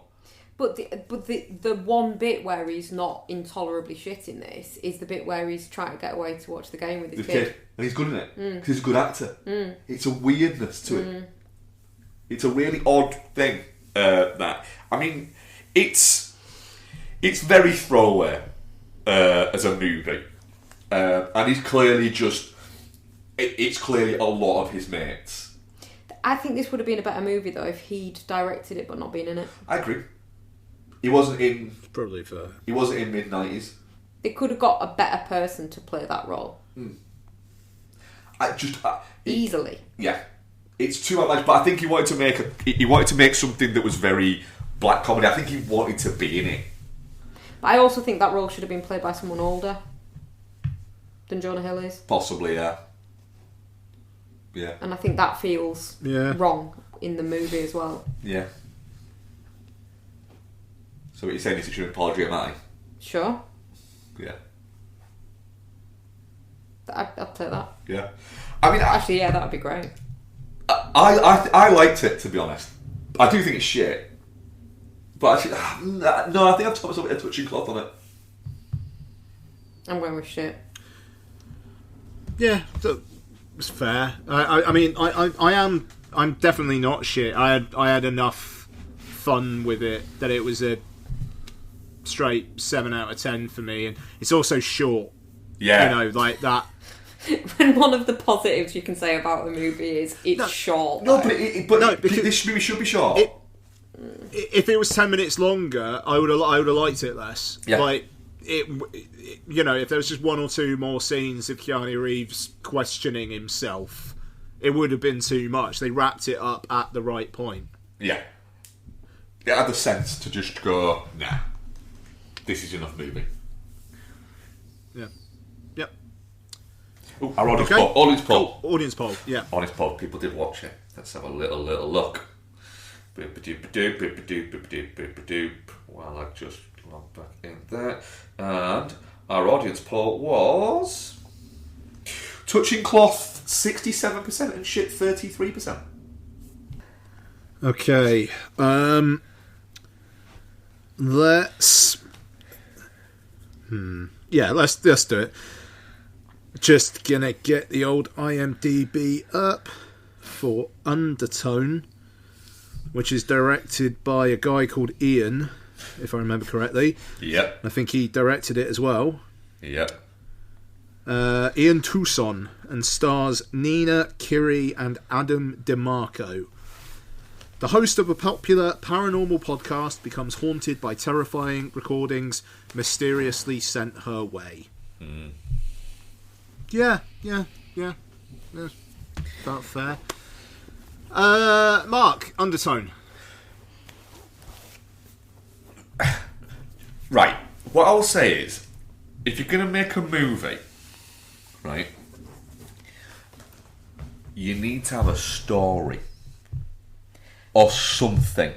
But the one bit where he's not intolerably shit in this is the bit where he's trying to get away to watch the game with his kid. And he's good in it because he's a good actor. It's a weirdness to it. It's a really odd thing. That I mean, it's very throwaway as a movie, and he's clearly just. It's clearly a lot of his mates. I think this would have been a better movie though if he'd directed it but not been in it. I agree. He wasn't in. Probably fair. He wasn't in mid-90s. They could have got a better person to play that role. Easily. Yeah, it's too outlandish. But I think he wanted to make something that was very black comedy. I think he wanted to be in it. But I also think that role should have been played by someone older than Jonah Hill is. Possibly, yeah. Yeah. And I think that feels wrong in the movie as well. Yeah. So what you're saying is it should have been Paul Giamatti? Sure. Yeah. I'd take that. Yeah. I mean, actually, yeah, that would be great. I liked it, to be honest. I do think it's shit. But actually, no, I think I've topped myself a touching cloth on it. I'm going with shit. Yeah, it's fair. I mean, I'm definitely not shit. I had enough fun with it that it was a straight 7 out of 10 for me, and it's also short. Yeah, you know, like that. When one of the positives you can say about the movie is it's short. No, but because this movie should be short. If it was 10 minutes longer, I would have liked it less. Yeah. Like it, you know, if there was just 1 or 2 more scenes of Keanu Reeves questioning himself, it would have been too much. They wrapped it up at the right point. Yeah. It had the sense to just go, nah, this is enough movie. Yeah. Yep. Ooh, our audience poll. Audience poll. Oh, audience poll, yeah. Audience poll. People did watch it. Let's have a little look. Well, I just log back in there. And our audience poll was touching cloth 67% and shit 33%. Okay. Let's do it. Just gonna get the old IMDb up for Undertone, which is directed by a guy called Ian, if I remember correctly. Yep. I think he directed it as well. Yep. Ian Tucson, and stars Nina Kiri and Adam DeMarco. The host of a popular paranormal podcast becomes haunted by terrifying recordings mysteriously sent her way. Yeah. About fair. Mark, Undertone. Right. What I'll say is, if you're going to make a movie, right, you need to have a story. Or something.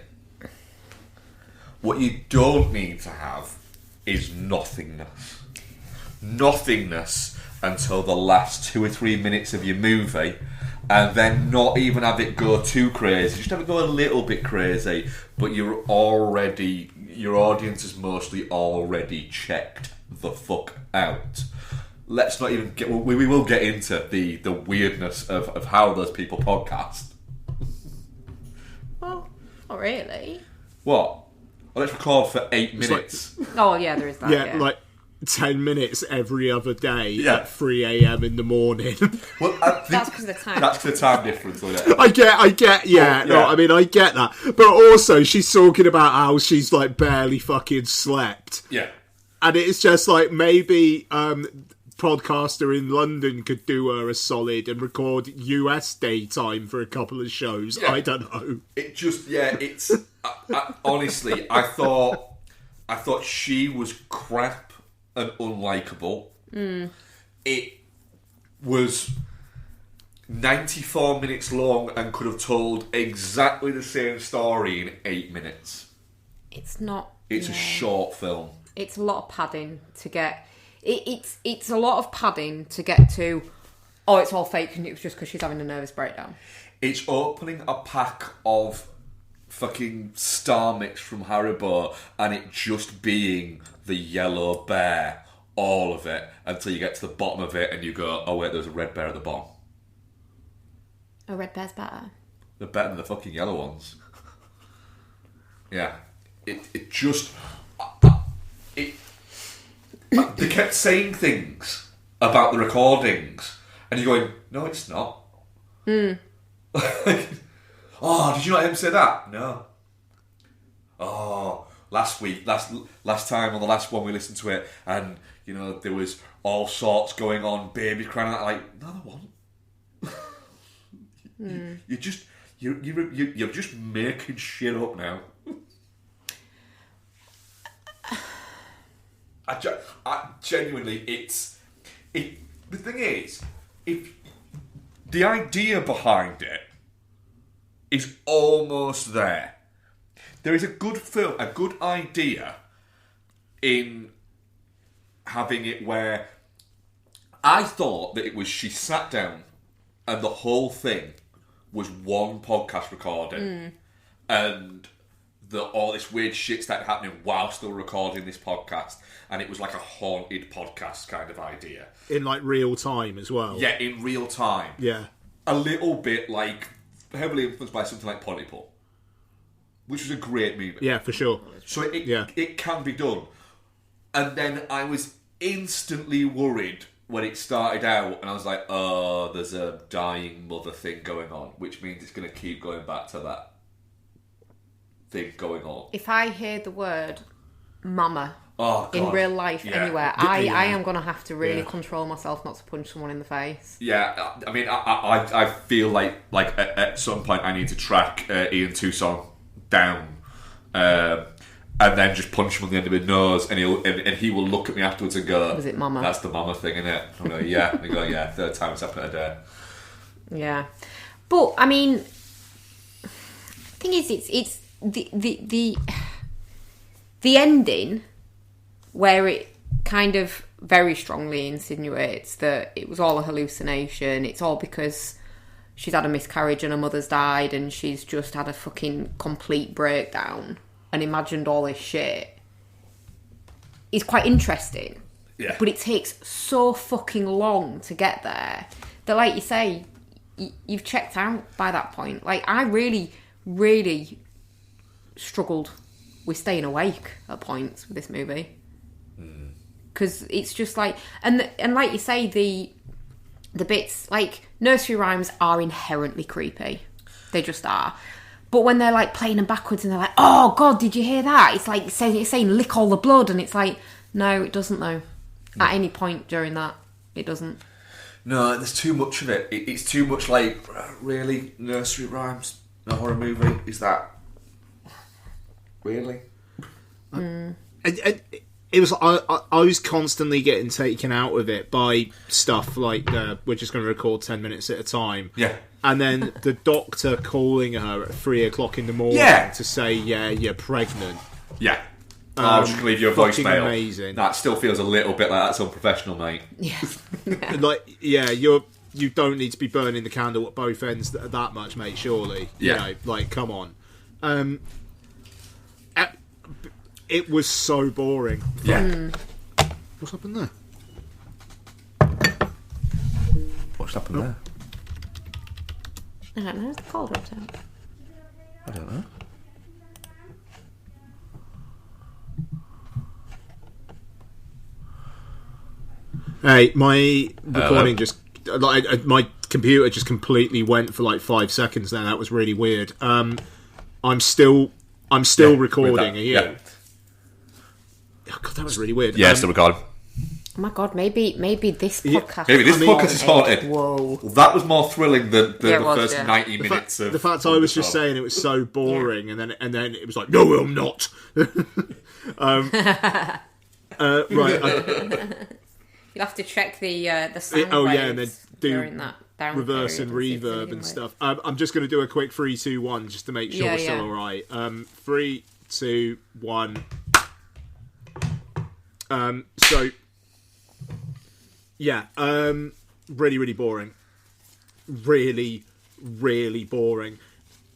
What you don't need to have is nothingness. Nothingness until the last 2 or 3 minutes of your movie, and then not even have it go too crazy. Just have it go a little bit crazy, but your audience is mostly already checked the fuck out. Let's not even get... We will get into the weirdness of how those people podcast. Well, not really. What? Well, let's record for 8 minutes. Oh, yeah, there is that. Yeah, like 10 minutes every other day Yeah. at 3 a.m. in the morning. Well, I think That's because of the time. that's the time difference, isn't it? I get, yeah. No, I mean, I get that. But also, she's talking about how she's, like, barely fucking slept. Yeah. And it's just like, maybe podcaster in London could do her a solid and record US daytime for a couple of shows. Yeah. I don't know. It just, it's... honestly, I thought she was crap and unlikable. It was 94 minutes long and could have told exactly the same story in 8 minutes. It's not... It's a short film. It's a lot of padding to get... It's a lot of padding to get to... Oh, it's all fake and it was just because she's having a nervous breakdown. It's opening a pack of fucking Star Mix from Haribo and it just being the yellow bear, all of it, until you get to the bottom of it and you go, oh wait, there's a red bear at the bottom. Oh, red bear's better. They're better than the fucking yellow ones. Yeah. It just... they kept saying things about the recordings and you're going, no it's not. Like, oh, did you not hear him say that? No. Oh, last time on the last one we listened to it, and you know there was all sorts going on, babies crying out. Like, no, there wasn't. You're just making shit up now. I genuinely, the thing is, if the idea behind it is almost there. There is a good film, a good idea in having it where I thought that it was she sat down and the whole thing was one podcast recording and all this weird shit started happening while still recording this podcast, and it was like a haunted podcast kind of idea. In, like, real time as well. Yeah, in real time. Yeah. A little bit like... heavily influenced by something like Pontypool, which was a great movie. Yeah, for sure. So it can be done. And then I was instantly worried when it started out, and I was like, oh, there's a dying mother thing going on, which means it's going to keep going back to that thing going on. If I hear the word mama in real life anywhere, I am going to have to really control myself not to punch someone in the face. Yeah, I mean, I feel like at some point I need to track Ian Tucson down and then just punch him on the end of his nose, and he will look at me afterwards and go, was it mama? That's the mama thing, innit? I'm like, yeah. And he go, yeah, third time it's happened a day. Yeah. But, I mean, the thing is, it's the ending where it kind of very strongly insinuates that it was all a hallucination. It's all because she's had a miscarriage and her mother's died and she's just had a fucking complete breakdown and imagined all this shit. It's quite interesting. Yeah. But it takes so fucking long to get there that, like you say, you've checked out by that point. Like, I really, really struggled with staying awake at points with this movie. Because it's just like... And like you say, the bits... Like, nursery rhymes are inherently creepy. They just are. But when they're, like, playing them backwards and they're like, oh, God, did you hear that? It's like it's saying lick all the blood. And it's like, no, it doesn't, though. No. At any point during that, it doesn't. No, there's too much of it. It's too much like, really? Nursery rhymes in a horror movie? Is that... Really? It was. I was constantly getting taken out of it by stuff like we're just going to record 10 minutes at a time. Yeah. And then the doctor calling her at 3 o'clock in the morning to say, yeah, you're pregnant. Yeah. I'll just leave you a voicemail. Amazing. That still feels a little bit like that's unprofessional, mate. Yeah. Like, yeah, you're you don't need to be burning the candle at both ends that much, mate. Surely, Yeah. You know, like, come on. It was so boring. Yeah. What's happened there? What's happened there? I don't know. Is the cold up down? I don't know. Hey, my recording my computer just completely went for like 5 seconds. Then that was really weird. I'm still recording. Are you? Yeah. Oh, God, that was really weird. Yeah, still recording. Oh my God, maybe this podcast. Maybe this podcast is haunted. Whoa. Well, that was more thrilling than Yeah, the it was, first yeah. 90 minutes of... The fact I was just saying it was so boring, and then it was like, no, I'm not. Right. You'll have to check the sound Oh waves yeah, and then do during that down reverse and period see if reverb it's and in stuff. I'm just going to do a quick 3, 2, 1 just to make sure Yeah, we're still yeah. all right. 3, 2, 1. So yeah, really, really boring. Really, really boring.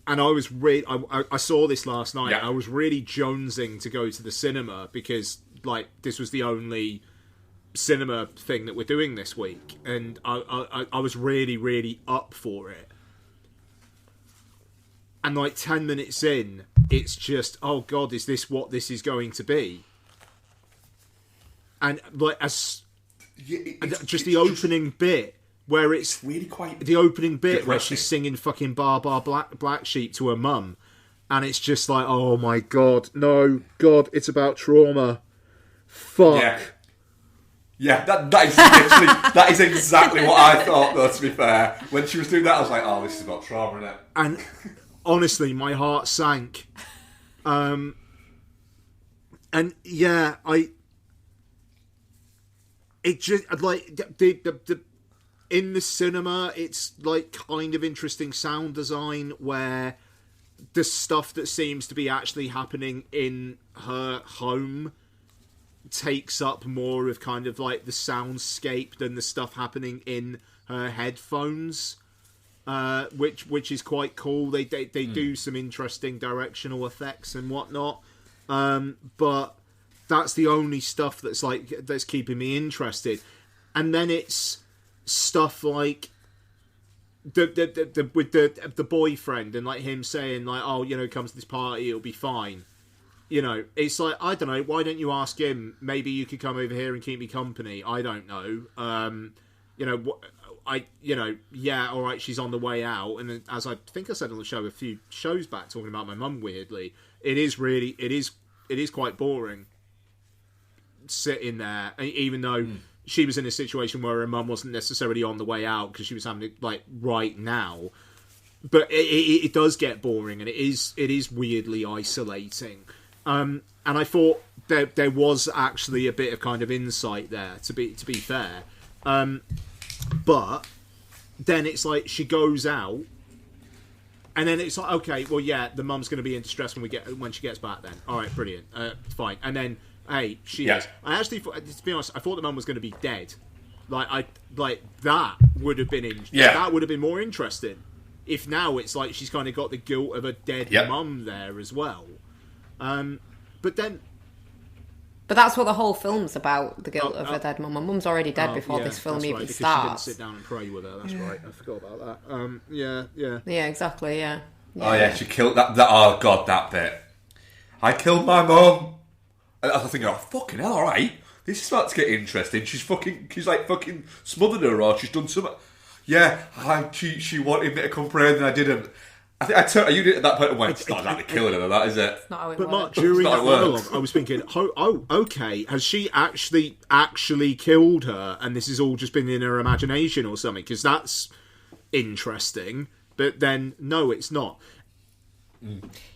And I was I saw this last night. Yeah. And I was really jonesing to go to the cinema because like this was the only cinema thing that we're doing this week, and I was really, really up for it. And like 10 minutes in, it's just, oh God, is this what this is going to be? And like the opening bit where it's really quite the opening bit depressing. where she's singing fucking Bar Bar Black Sheep to her mum, and it's just like, oh my God, no, God, it's about trauma. Fuck. Yeah, that is literally, that is exactly what I thought, though, to be fair. When she was doing that, I was like, oh, this is about trauma, isn't it? And honestly, my heart sank. And yeah, it just, like, the in the cinema, it's like kind of interesting sound design where the stuff that seems to be actually happening in her home takes up more of kind of like the soundscape than the stuff happening in her headphones, which is quite cool. They do some interesting directional effects and whatnot, but that's the only stuff that's keeping me interested. And then it's stuff like with the boyfriend and like him saying like, oh, you know, come to this party, it'll be fine. You know, it's like, I don't know, why don't you ask him? Maybe you could come over here and keep me company. I don't know. Yeah, all right, she's on the way out. And then, as I think I said on the show a few shows back, talking about my mum weirdly, it is quite boring sitting there, even though she was in a situation where her mum wasn't necessarily on the way out because she was having it like right now. But it does get boring, and it is weirdly isolating. And I thought there was actually a bit of kind of insight there, to be fair. But then it's like she goes out, and then it's like, okay, well, yeah, the mum's going to be in distress when she gets back. Then, all right, brilliant, fine. And then, hey, she is. I actually, to be honest, I thought the mum was going to be dead. Like that would have been that would have been more interesting. If now it's like she's kind of got the guilt of a dead mum there as well. But that's what the whole film's about, the guilt of a dead mum. My mum's already dead before this film even because starts. She didn't sit down and pray with her. That's right. I forgot about that. Yeah. Yeah, exactly, yeah. Oh, yeah, she killed that. Oh, God, that bit. I killed my mum. And I was thinking, oh, fucking hell, all right. This is about to get interesting. She's like fucking smothered her or she's done something. Yeah, she wanted me to come pray and I didn't. I think I turned you at that point and went, it's not exactly killing her, that is it? It's not how it But works. Mark, during that monologue, I was thinking, oh, okay, has she actually killed her, and this has all just been in her imagination or something? Because that's interesting. But then, no, it's not.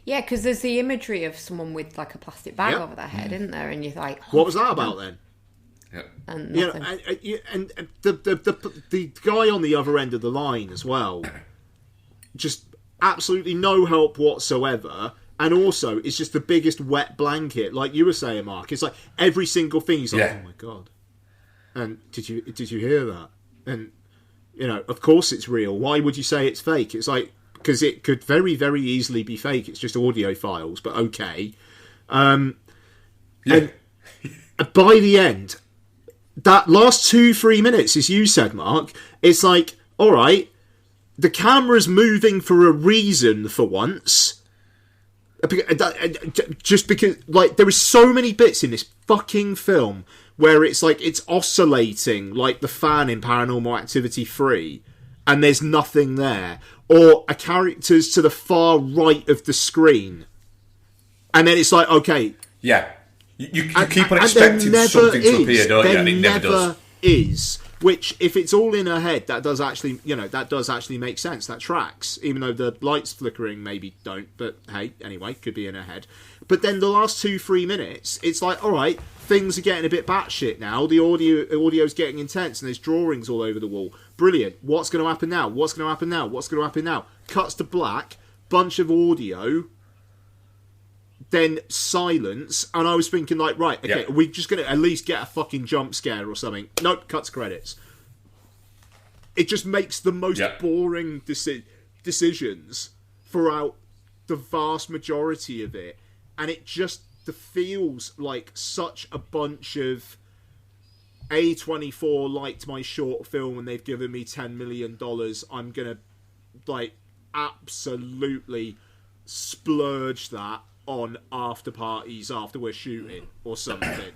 Yeah, because there's the imagery of someone with like a plastic bag over their head, isn't there? And you're like, what was that about then? Yeah. And You know, nothing. and the guy on the other end of the line as well, just absolutely no help whatsoever, and also it's just the biggest wet blanket, like you were saying, Mark. It's like every single thing he's like, oh my God, and did you hear that? And You know, of course it's real. Why would you say it's fake? It's like, because it could very, very easily be fake. It's just audio files, but okay. And by the end, that last 2-3 minutes, as you said, Mark, it's like, all right, the camera's moving for a reason for once. Just because, like, there is so many bits in this fucking film where it's like, it's oscillating like the fan in Paranormal Activity 3, and there's nothing there. Or a character's to the far right of the screen. And then it's like, okay. Yeah. You keep on expecting something to appear, don't you? And it never does. Is. Which, if it's all in her head, that does actually, that does actually make sense. That tracks. Even though the lights flickering maybe don't. But hey, anyway, could be in her head. But then the last 2-3 minutes, it's like, all right, things are getting a bit batshit now. The audio's getting intense, and there's drawings all over the wall. Brilliant. What's going to happen now? What's going to happen now? What's going to happen now? Cuts to black, bunch of audio, then silence, and I was thinking, like, right, okay, are we just going to at least get a fucking jump scare or something? Nope, cuts credits. It just makes the most boring decisions throughout the vast majority of it, and it just feels like such a bunch of A24 liked my short film and they've given me $10 million. I'm going to, like, absolutely splurge that on after parties after we're shooting or something.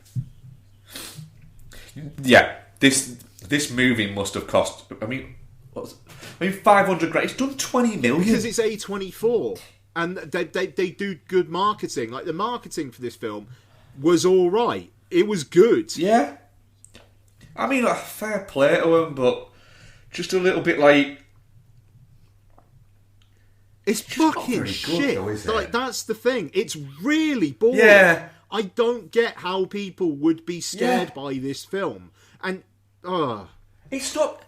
Yeah, this movie must have cost. I mean, $500,000. It's done $20 million because it's A24, and they do good marketing. Like, the marketing for this film was all right. It was good. Yeah, I mean, fair play to them, but just a little bit like. It's fucking shit. Though, like, that's the thing. It's really boring. Yeah. I don't get how people would be scared by this film. And it's not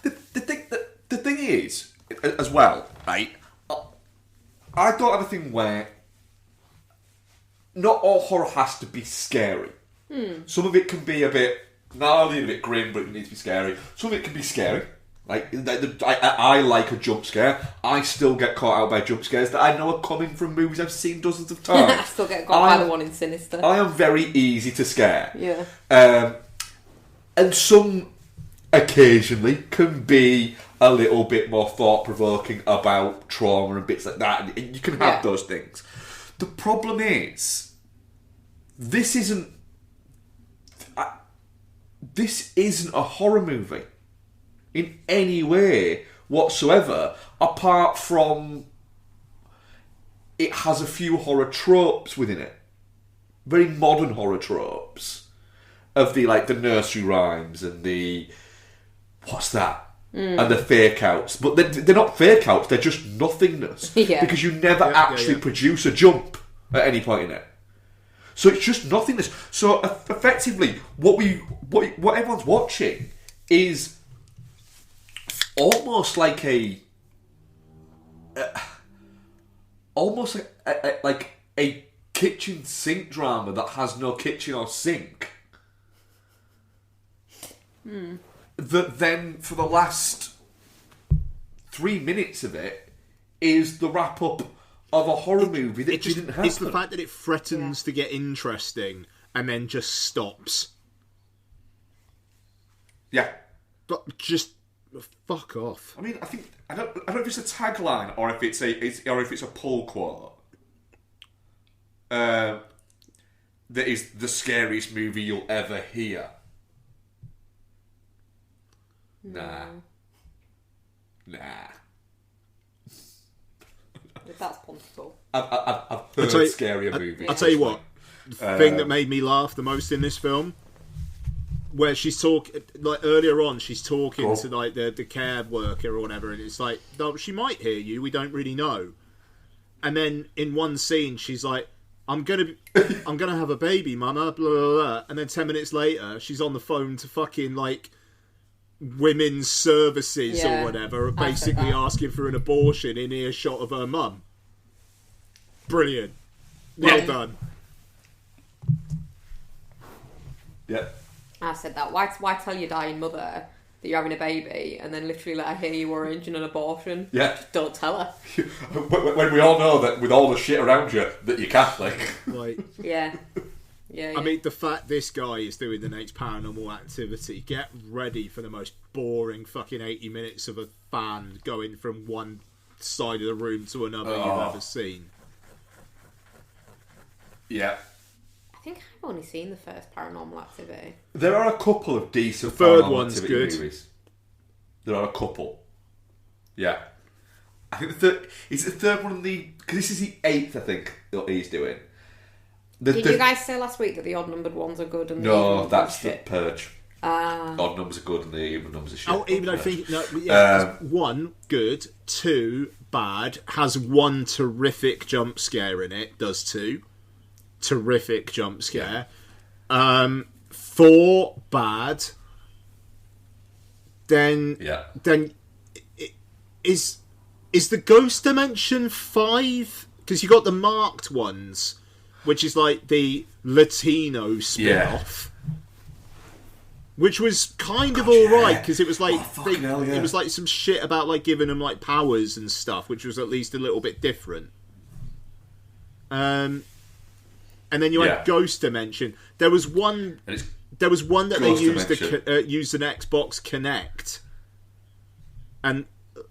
the thing is as well, right? I don't have a thing where not all horror has to be scary. Some of it can be a bit gnarly, a bit grim, but it needs to be scary. Some of it can be scary. Like, I like a jump scare. I still get caught out by jump scares that I know are coming from movies I've seen dozens of times. I still get caught by the one in Sinister. I am very easy to scare. Yeah. And some occasionally can be a little bit more thought-provoking about trauma and bits like that. And you can have those things. The problem is, this isn't a horror movie in any way whatsoever, apart from it has a few horror tropes within it. Very modern horror tropes of the nursery rhymes and the what's that? And the fake outs. But they're not fake outs, they're just nothingness. Because you never actually produce a jump at any point in it. So it's just nothingness. So effectively, what everyone's watching is almost like a kitchen sink drama that has no kitchen or sink. That then, for the last 3 minutes of it, is the wrap up of a horror movie that didn't happen. It's the fact that it threatens to get interesting and then just stops. Yeah, but just fuck off. I mean, I don't know if it's a tagline or if it's a pull quote. That is the scariest movie you'll ever hear. Nah. That's possible. I've heard scarier movies. I'll tell you what. The thing that made me laugh the most in this film, where she's talking, like, earlier on, she's talking to, like, the care worker or whatever, and it's like, no, she might hear you, we don't really know. And then in one scene, she's like, I'm gonna have a baby, mama, blah, blah, blah. And then 10 minutes later, she's on the phone to fucking, like, women's services or whatever, basically asking for an abortion in earshot of her mum. Brilliant. Well done. Yeah. I said that. Why tell your dying mother that you're having a baby, and then literally like, I hear you were arranging an abortion. Yeah. Just don't tell her. When we all know that with all the shit around you, that you're Catholic. Like, Yeah. Yeah. I mean, the fact this guy is doing the next Paranormal Activity, get ready for the most boring fucking 80 minutes of a fan going from one side of the room to another you've ever seen. Yeah. I think I've only seen the first Paranormal Activity. There are a couple of decent The third Paranormal one's Activity good. movies. There are a couple. Yeah. I think the third... Is the third one the... Because this is the 8th, I think, that he's doing. Did you guys say last week that the odd-numbered ones are good and the even No, numbers that's are the shit? Purge. Odd numbers are good and the even numbers are shit. Oh, even I think... No, yeah, 1, good. 2, bad. Has 1 terrific jump scare in it. Does 2. Terrific jump scare. 4, bad. Then is the Ghost Dimension 5? Because you got the marked ones, which is like the Latino spin-off. Which was kind of alright, because it was like it was like some shit about like giving them like powers and stuff, which was at least a little bit different. And then you had Ghost Dimension. There was one that they used an Xbox Kinect, and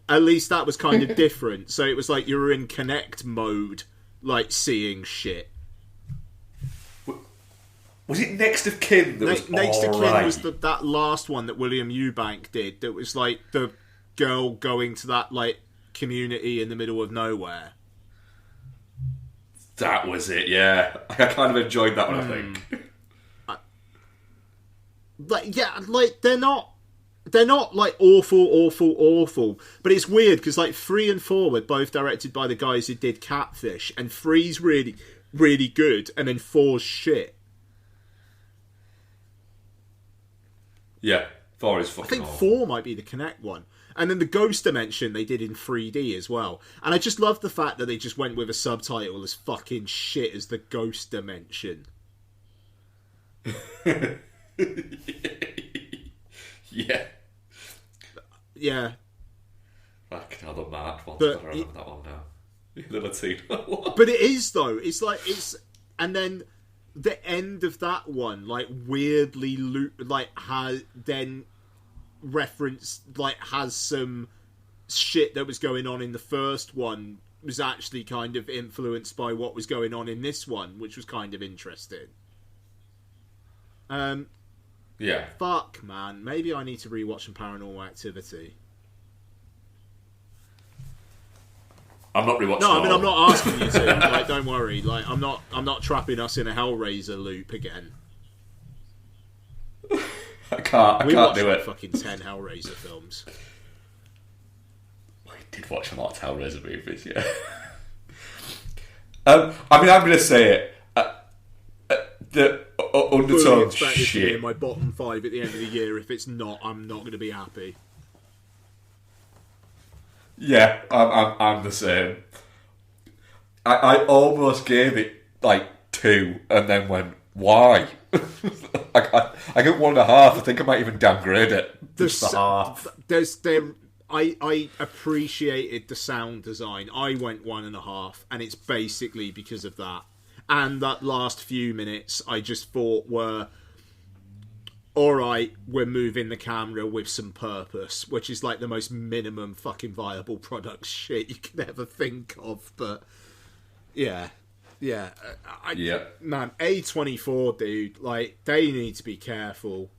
at least that was kind of different. So it was like you were in Kinect mode, like seeing shit. Was it Next of Kin that was Next to alright? Kin was that last one that William Eubank did. That was like the girl going to that like community in the middle of nowhere. That was it, yeah. I kind of enjoyed that one, I think. They're not like awful, but it's weird because like 3 and 4 were both directed by the guys who did Catfish, and 3's really, really good, and then 4's shit. Yeah, 4 is fucking I think awful. 4 might be the Kinect one. And then the Ghost Dimension they did in 3D as well. And I just love the fact that they just went with a subtitle as fucking shit as the Ghost Dimension. Yeah. Yeah. Fucking hell, the March one. But I remember that one now. The Latino one. But it is, though. It's... And then the end of that one, like, weirdly, has then referenced, like, has some shit that was going on in the first one was actually kind of influenced by what was going on in this one, which was kind of interesting. Yeah. Fuck, man. Maybe I need to rewatch some Paranormal Activity. I'm not rewatching. No, I mean I'm not asking you to. Like, don't worry. Like, I'm not trapping us in a Hellraiser loop again. I can't do it. Fucking 10 Hellraiser films. We did watch a lot of Hellraiser movies, yeah. I mean, I'm going to say it. The Undertone expect this to be shit. in my bottom 5 at the end of the year. If it's not, I'm not going to be happy. Yeah, I'm the same. I almost gave it like 2 and then went, why? I get 1.5. I think I might even downgrade it. Just the half. I appreciated the sound design. I went 1.5, and it's basically because of that. And that last few minutes, I just thought were, alright, we're moving the camera with some purpose, which is like the most minimum fucking viable product shit you can ever think of. But, yeah. Man, A24, dude, like, they need to be careful.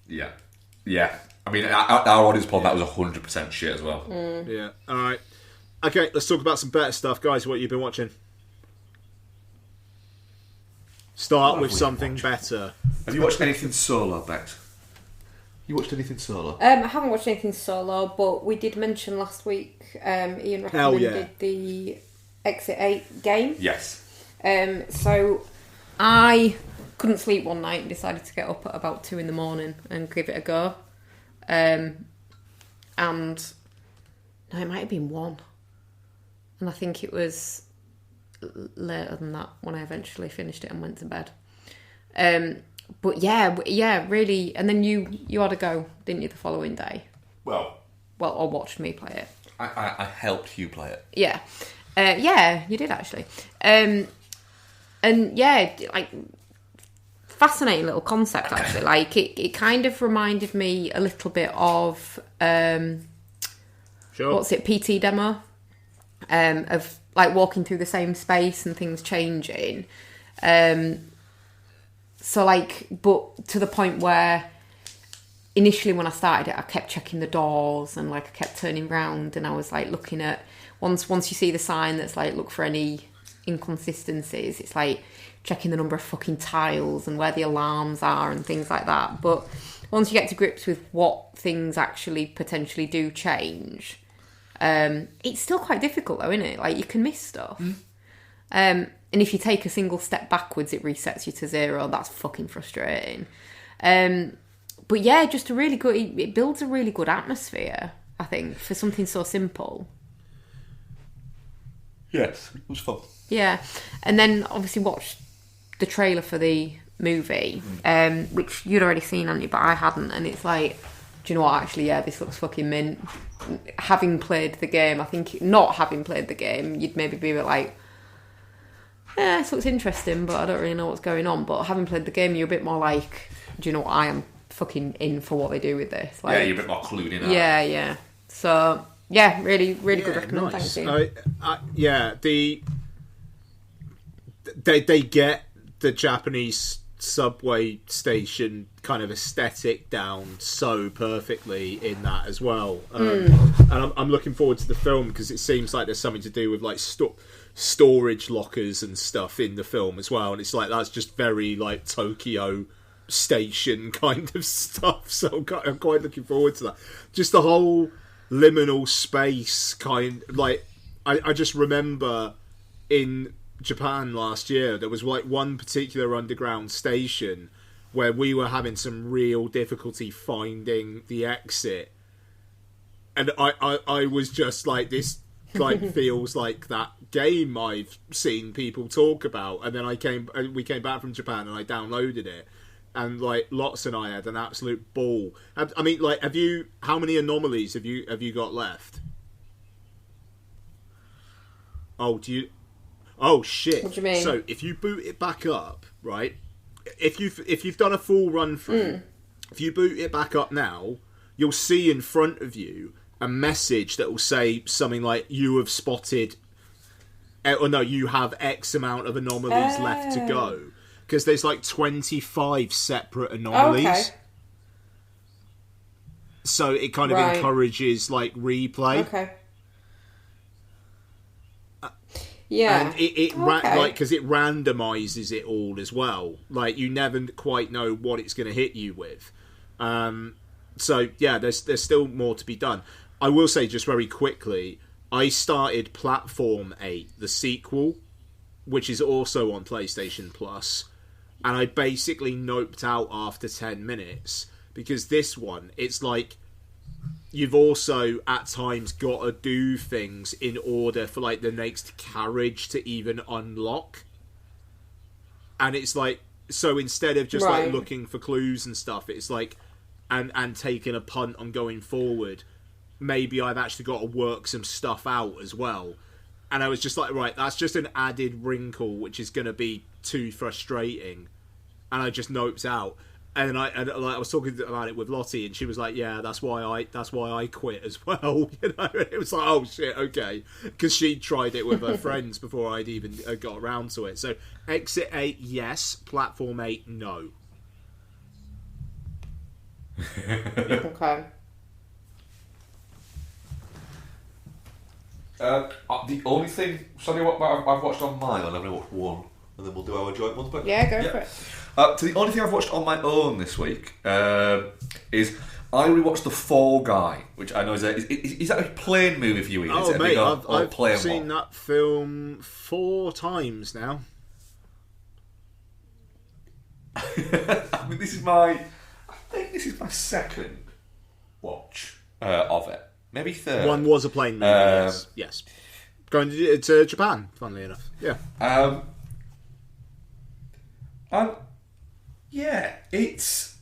Yeah. I mean, our audience poll, that was 100% shit as well. Yeah, alright. Okay, let's talk about some better stuff. Guys, what you've been watching? Start with something better. Have you watched anything solo, Bex? You watched anything solo? I haven't watched anything solo, but we did mention last week Ian recommended the Exit 8 game. Yes. So I couldn't sleep one night and decided to get up at about 2 in the morning and give it a go. And no, it might have been 1. And I think it was later than that when I eventually finished it and went to bed. But yeah, really. And then you had to go, didn't you, the following day? Well, or watched me play it. I helped you play it. Yeah. Yeah, you did actually. And yeah, like, fascinating little concept actually. Like, it kind of reminded me a little bit of what's it, PT demo, of like walking through the same space and things changing. So like, but to the point where initially when I started it, I kept checking the doors and like I kept turning round and I was like looking at once you see the sign that's like look for any inconsistencies, it's like checking the number of fucking tiles and where the alarms are and things like that. But once you get to grips with what things actually potentially do change, it's still quite difficult though, isn't it? Like, you can miss stuff. And if you take a single step backwards, it resets you to 0. That's fucking frustrating. But yeah, just it builds a really good atmosphere, I think, for something so simple. Yes, it was fun. Yeah. And then obviously watched the trailer for the movie, which you'd already seen, hadn't you? But I hadn't. And it's like, do you know what, actually, yeah, this looks fucking mint. Having played the game, I think not having played the game, you'd maybe be a bit like, yeah, this looks interesting, but I don't really know what's going on. But having played the game, you're a bit more like, do you know what, I am fucking in for what they do with this. Like, yeah, you're a bit more clued in. Yeah. So, yeah, really good recommend. Nice. Thank you. They get the Japanese subway station kind of aesthetic down so perfectly in that as well. And I'm looking forward to the film because it seems like there's something to do with like storage lockers and stuff in the film as well, and it's like that's just very like Tokyo station kind of stuff, so I'm quite looking forward to that. Just the whole liminal space kind, like I just remember in Japan last year there was like one particular underground station where we were having some real difficulty finding the exit, and I was just like, this like feels like that game I've seen people talk about. And then we came back from Japan and I downloaded it, and like Lots and I had an absolute ball. I mean, like, how many anomalies have you got left? Oh shit. What do you mean? So if you boot it back up, right, if you've done a full run through, if you boot it back up now, you'll see in front of you a message that will say something like, you have spotted, or no, you have X amount of anomalies left to go, because there's like 25 separate anomalies. Okay. So it kind of encourages like replay. Okay. Yeah. And because it randomizes it all as well. Like, you never quite know what it's going to hit you with. So yeah, there's still more to be done. I will say just very quickly, I started Platform 8, the sequel, which is also on PlayStation Plus, and I basically noped out after 10 minutes, because this one, it's like, you've also at times got to do things in order for like the next carriage to even unlock. And it's like, so instead of just like looking for clues and stuff, it's like, and taking a punt on going forward, maybe I've actually got to work some stuff out as well. And I was just like, right, that's just an added wrinkle which is going to be too frustrating. And I just noped out. And I was talking about it with Lottie, and she was like, "Yeah, that's why I quit as well." You know, it was like, "Oh shit, okay," because she tried it with her friends before I'd even got around to it. So, Exit 8, yes. Platform 8, no. Okay. The only thing, sorry, what I've watched on mine, I've only watched one, and then we'll do our joint ones. But yeah, go for it. So the only thing I've watched on my own this week is I rewatched The Fall Guy, which I know is that a plane movie for you, Ian? Oh, mate, I've seen that film 4 times now. I mean, I think this is my second watch of it. Maybe third. One was a plane movie, yes. Going to Japan, funnily enough. Yeah. Yeah, it's...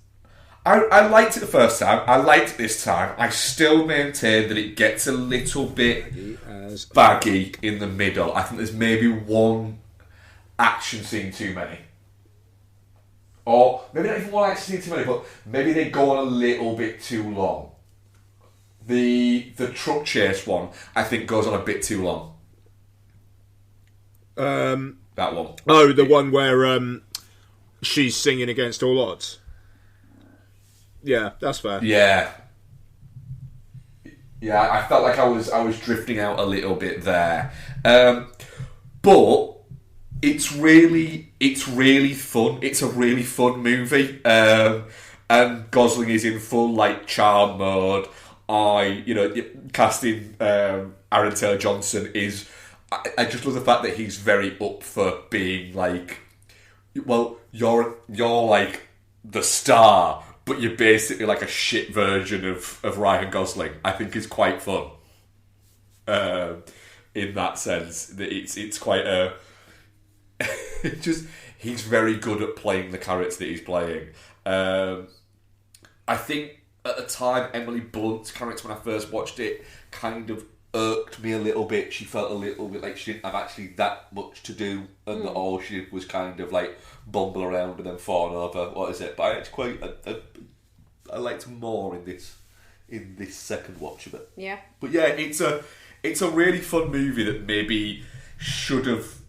I liked it the first time. I liked it this time. I still maintain that it gets a little bit baggy in the middle. I think there's maybe one action scene too many. Or maybe not even one action scene too many, but maybe they go on a little bit too long. The truck chase one, I think, goes on a bit too long. That one. Oh, the one where she's singing against all odds. Yeah, that's fair. Yeah, I felt like I was drifting out a little bit there, but it's really fun. It's a really fun movie, and Gosling is in full like charm mode. Casting Aaron Taylor Johnson is. I just love the fact that he's very up for being like, well, you're like the star, but you're basically like a shit version of Ryan Gosling. I think is quite fun. In that sense, that it's quite a. He's very good at playing the character that he's playing. I think at the time Emily Blunt's character, when I first watched it, kind of irked me a little bit. She felt a little bit like she didn't have actually that much to do, and that all she did was kind of like bumble around and then fall over. What is it? But I liked more in this second watch of it. Yeah. But yeah, it's a really fun movie that maybe should have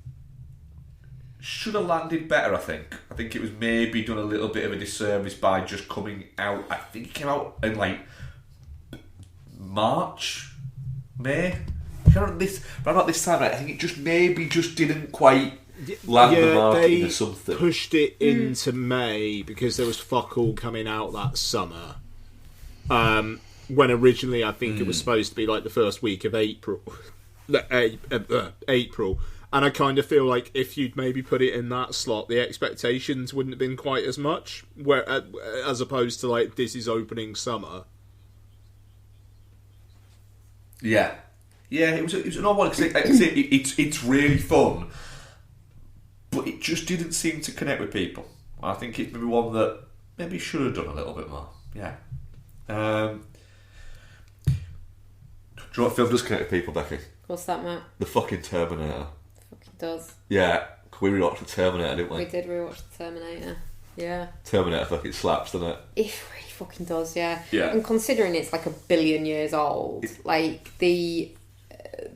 landed better. I think it was maybe done a little bit of a disservice by just coming out. I think it came out in like May. Around this time, I think it just maybe just didn't quite land the market or something. Pushed it into May because there was fuck all coming out that summer. When originally I think it was supposed to be like the first week of April. April. And I kind of feel like if you'd maybe put it in that slot, the expectations wouldn't have been quite as much, as opposed to like this is opening summer. Yeah, it was an odd one because it's really fun, but it just didn't seem to connect with people. I think it's maybe one that maybe should have done a little bit more. Yeah. Do you know what film does connect with people, Becky? What's that, Matt? The fucking Terminator. Fucking does. Yeah, we rewatched the Terminator, didn't we? We did rewatch the Terminator. Yeah. Terminator fucking slaps, doesn't it? It really fucking does, yeah. Yeah. And considering it's like 1 billion years old, like the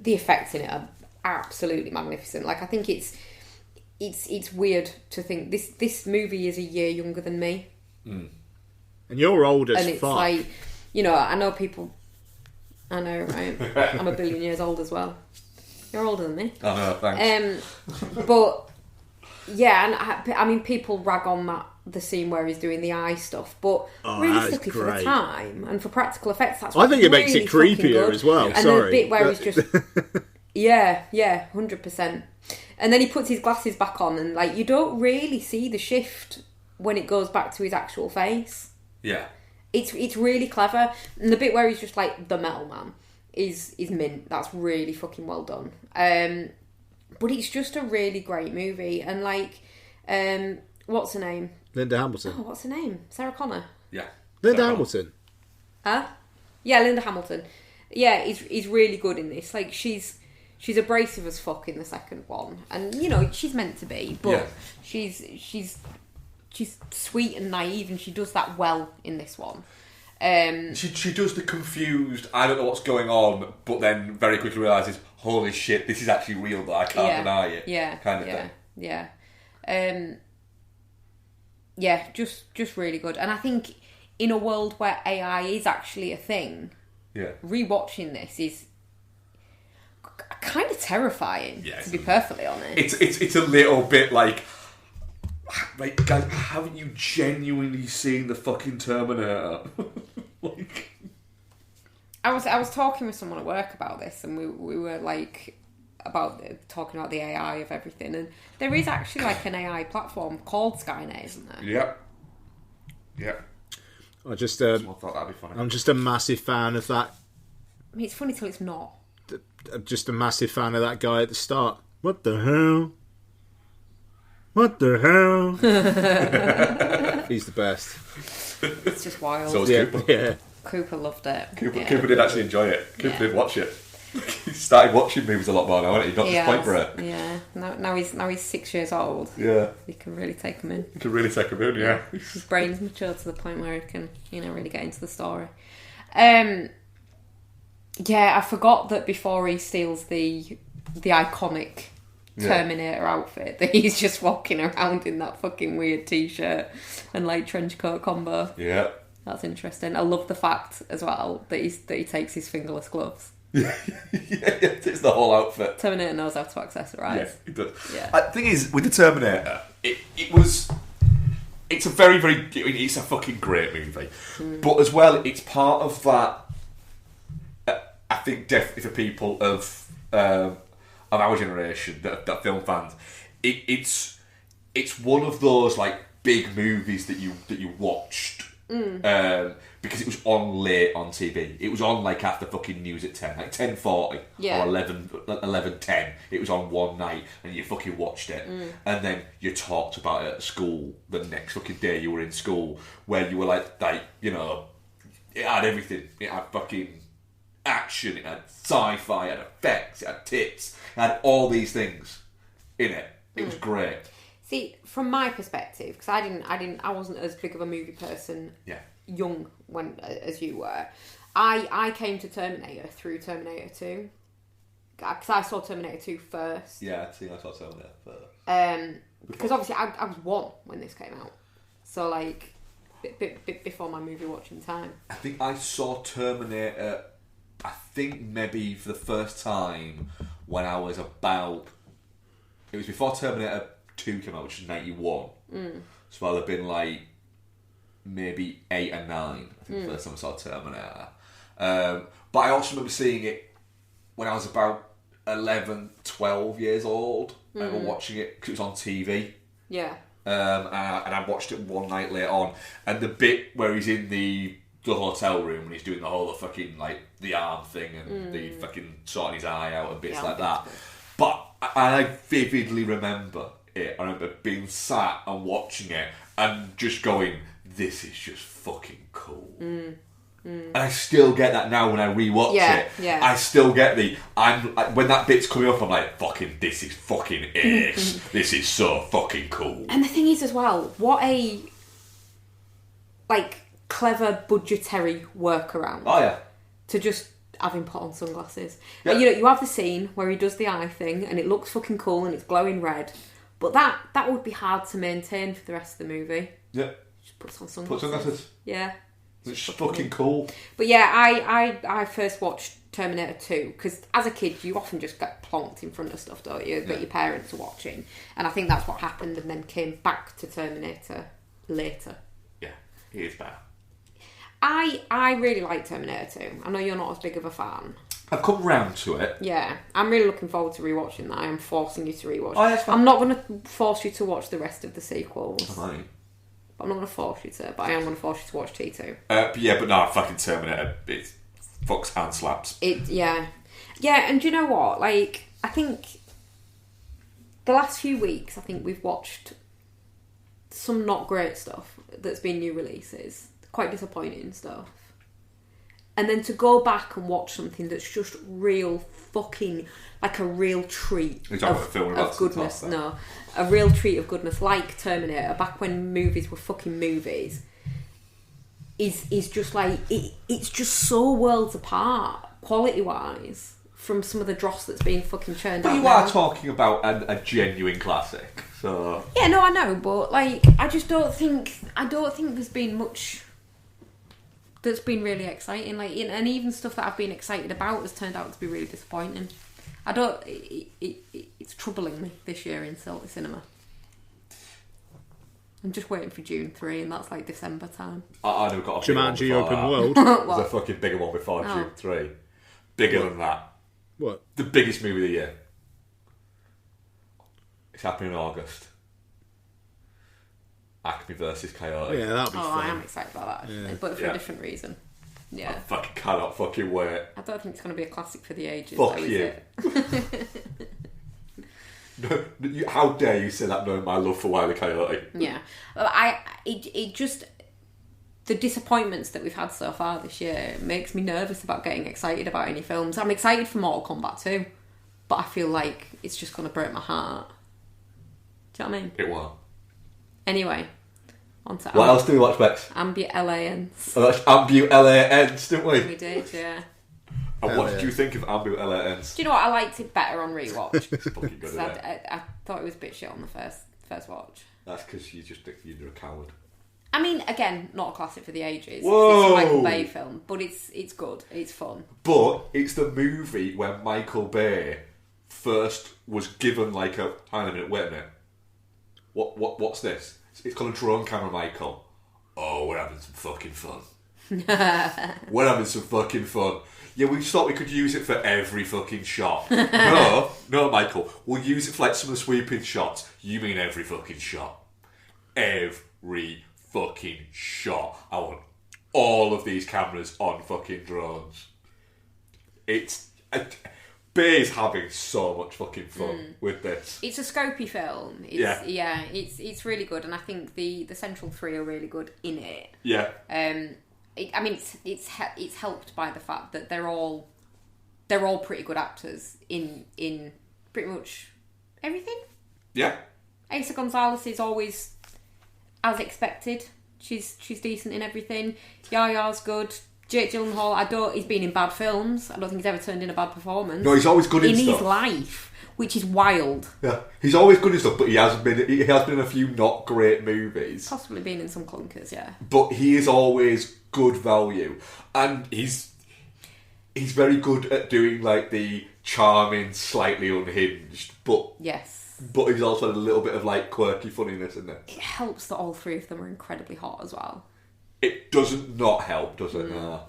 effects in it are absolutely magnificent. Like I think it's weird to think this movie is a year younger than me. And you're old as fuck. And it's like, I know people. I know, right? I'm 1 billion years old as well. You're older than me. I know, thanks. But yeah, and I mean, people rag on the scene where he's doing the eye stuff, but realistically, for the time and for practical effects, that's. I think it really makes it creepier as well. And Sorry, the bit where he's just, yeah, 100%. And then he puts his glasses back on, and like you don't really see the shift when it goes back to his actual face. Yeah. It's really clever, and the bit where he's just like the metal man is mint. That's really fucking well done. But it's just a really great movie, and like, what's her name? Linda Hamilton. Oh, what's her name? Sarah Connor. Yeah. Linda Hamilton. Huh? Yeah, Linda Hamilton. Yeah, is really good in this. Like she's abrasive as fuck in the second one, and she's meant to be, but she's sweet and naive, and she does that well in this one. She does the confused, I don't know what's going on, but then very quickly realises, holy shit, this is actually real, but I can't deny it. Yeah, kind of thing. Yeah, just really good. And I think in a world where AI is actually a thing, rewatching this is kind of terrifying. To be perfectly honest, it's a little bit like. Like, guys, haven't you genuinely seen the fucking Terminator? Like, I was talking with someone at work about this, and we were like talking about the AI of everything, and there is actually like an AI platform called Skynet, isn't there? Yeah. I just thought that'd be funny. I'm just a massive fan of that. I mean, it's funny till it's not. I'm just a massive fan of that guy at the start. What the hell? What the hell? He's the best. It's just wild. So was Yeah, Cooper. yeah. Cooper loved it. Cooper did actually enjoy it. Cooper did watch it. He started watching movies a lot more now, hasn't he? Not just Point Break. Yeah. Now he's 6 years old. Yeah. You can really take him in. You can really take him in, yeah. His brain's matured to the point where he can, really get into the story. Yeah, I forgot that before he steals the iconic Terminator outfit, that he's just walking around in that fucking weird t-shirt and like trench coat combo. Yeah. That's interesting. I love the fact as well that he takes his fingerless gloves. Yeah, it's the whole outfit. Terminator knows how to accessorise. Yeah, he does. Yeah. The thing is, with the Terminator, it's a very, very, it's a fucking great movie. But as well, it's part of that, I think definitely for people of our generation, that film fans, it's one of those like big movies that you watched because it was on late on TV. It was on like after fucking news at 10, like 10:40 or 11:10. It was on one night and you fucking watched it, and then you talked about it at school the next fucking day you were in school, where you were like it had everything. It had fucking action, it had sci-fi, it had effects, it had tits, it had all these things in it. It was great. See, from my perspective, because I wasn't as big of a movie person young as you were. I came to Terminator through Terminator 2. Because I saw Terminator 2 first. Yeah, I saw Terminator first. Because obviously I was 1 when this came out. So like, bit before my movie watching time. I think I saw Terminator, maybe for the first time when I was about... It was before Terminator 2 came out, which was 91. So I'd have been like maybe 8 or 9. I think the first time I saw Terminator. But I also remember seeing it when I was about 11, 12 years old. I remember watching it because it was on TV. Yeah. And I watched it one night later on. And the bit where he's in the hotel room and he's doing the whole fucking like the arm thing and the fucking sorting his eye out and bits like that. But I vividly remember it. I remember being sat and watching it and just going, this is just fucking cool. And I still get that now when I rewatch it. Yeah. I still get when that bit's coming up, I'm like, fucking, this is fucking ace. This is so fucking cool. And the thing is as well, what a like clever budgetary workaround. Oh yeah. To just have him put on sunglasses. Yeah. You have the scene where he does the eye thing and it looks fucking cool and it's glowing red. But that would be hard to maintain for the rest of the movie. Yeah. Just puts on sunglasses. Yeah. It's fucking cool. But yeah, I first watched Terminator 2 because as a kid you often just get plonked in front of stuff, don't you, that your parents are watching. And I think that's what happened, and then came back to Terminator later. Yeah, he is better. I really like Terminator 2. I know you're not as big of a fan. I've come round to it. Yeah, I'm really looking forward to rewatching that. I am forcing you to rewatch. Oh, that's fine. I'm not going to force you to watch the rest of the sequels. Right. I'm not going to force you to, but I am going to force you to watch T2. But no, fucking Terminator. It fucks hand slaps. Yeah, and do you know what? Like, I think the last few weeks, I think we've watched some not great stuff that's been new releases. Quite disappointing stuff. And then to go back and watch something that's just real fucking, like a real treat of goodness. No, a real treat of goodness, like Terminator, back when movies were fucking movies, is just like, it's just so worlds apart, quality-wise, from some of the dross that's being fucking churned out. But you are talking about a genuine classic, so... Yeah, no, I know, but, like, I don't think there's been much... that's been really exciting, like, and even stuff that I've been excited about has turned out to be really disappointing. It's troubling me this year in cinema. I'm just waiting for June 3, and that's like December time. I never got a Jumanji Open World. There's a fucking bigger one before June 3. Bigger than that. What? The biggest movie of the year. It's happening in August. Acme versus Coyote. Yeah, that'll be fun. I am excited about that, actually, but for a different reason. Yeah. I fucking cannot fucking wait. I don't think it's going to be a classic for the ages. Fuck though, you. Is it? How dare you say that knowing my love for Wile E. Coyote? Yeah. It just... The disappointments that we've had so far this year makes me nervous about getting excited about any films. I'm excited for Mortal Kombat 2, but I feel like it's just going to break my heart. Do you know what I mean? It won't. Anyway, on to what else do we watch, Bex? Ambulance. I watched Ambulance, didn't we? We did, yeah. And what did you think of Ambulance? Do you know what? I liked it better on rewatch. It's fucking good, isn't it? I thought it was a bit shit on the first watch. That's because you just think you're a coward. I mean, again, not a classic for the ages. Whoa. It's a Michael Bay film, but it's good. It's fun. But it's the movie where Michael Bay first was given like a... Hang on a minute, wait a minute. What's this? It's called a drone camera, Michael. Oh, we're having some fucking fun. We're having some fucking fun. Yeah, we just thought we could use it for every fucking shot. No, Michael. We'll use it for like some of the sweeping shots. You mean every fucking shot. Every fucking shot. I want all of these cameras on fucking drones. Bay's having so much fucking fun with this. It's a scopy film. It's really good, and I think the central three are really good in it. Yeah. It's helped by the fact that they're all pretty good actors in pretty much everything. Yeah. Asa Gonzalez is always as expected. She's decent in everything. Yaya's good. Jake Gyllenhaal, he's been in bad films. I don't think he's ever turned in a bad performance. No, he's always good in stuff. In his life, which is wild. Yeah, he's always good in stuff, but he has been in a few not great movies. Possibly been in some clunkers, yeah. But he is always good value, and he's very good at doing like the charming, slightly unhinged, but yes. But he's also had a little bit of like quirky funniness in it. It helps that all three of them are incredibly hot as well. It doesn't not help, does it? No.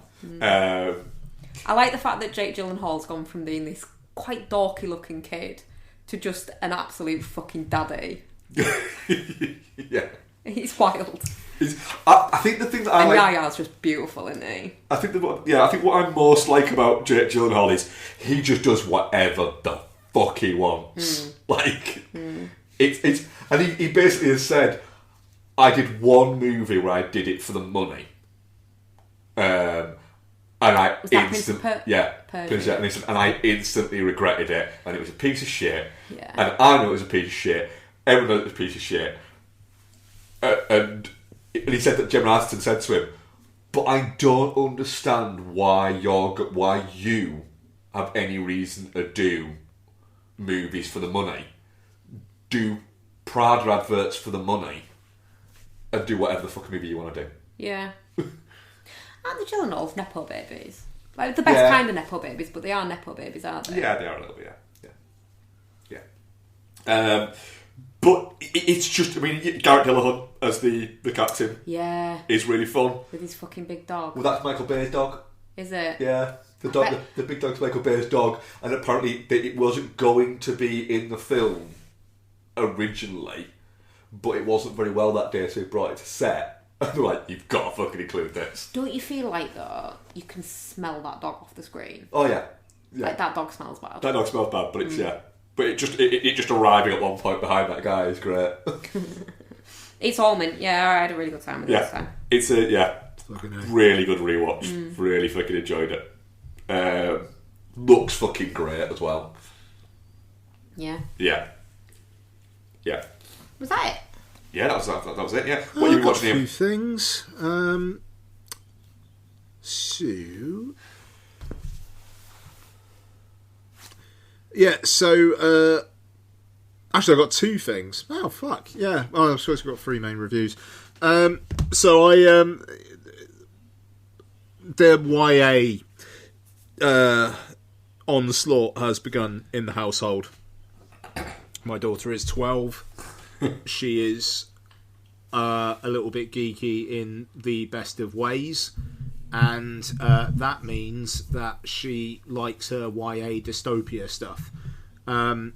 I like the fact that Jake Gyllenhaal's gone from being this quite dorky looking kid to just an absolute fucking daddy. Yeah. He's wild. I think the thing that I like... And Yaya's just beautiful, isn't he? I think what I most like about Jake Gyllenhaal is he just does whatever the fuck he wants. It's and he basically has said, I did one movie where I did it for the money, and I instantly regretted it, and it was a piece of shit. Yeah. And I know it was a piece of shit. Everyone knows it was a piece of shit. And he said that Gemma Arterton said to him, "But I don't understand why you have any reason to do movies for the money. Do Prada adverts for the money." And do whatever the fucking movie you want to do. Yeah. Aren't the Gyllenhaals Nepo babies? Like the best kind of Nepo babies, but they are Nepo babies, aren't they? Yeah, they are a little bit, yeah. But it's just, I mean, Garrett Dillahunt as the captain is really fun. With his fucking big dog. Well, that's Michael Bay's dog. Is it? Yeah. The big dog's Michael Bay's dog. And apparently it wasn't going to be in the film originally. But it wasn't very well that day, so he brought it to set. And they're like, you've got to fucking include this. Don't you feel like, though, you can smell that dog off the screen? Oh, yeah. Like, that dog smells bad. That dog smells bad, but it's, But it just arriving at one point behind that guy is great. It's Allman. Yeah, I had a really good time with it this time. It's really good rewatch. Really fucking enjoyed it. Looks fucking great as well. Yeah. Yeah. Yeah. Was that it? Yeah, that was it. Yeah. What are you watching? A few things. Actually, I got two things. Oh fuck, yeah. Oh, I'm supposed to have got three main reviews. The YA onslaught has begun in the household. My daughter is 12. She is a little bit geeky in the best of ways, and that means that she likes her YA dystopia stuff. There's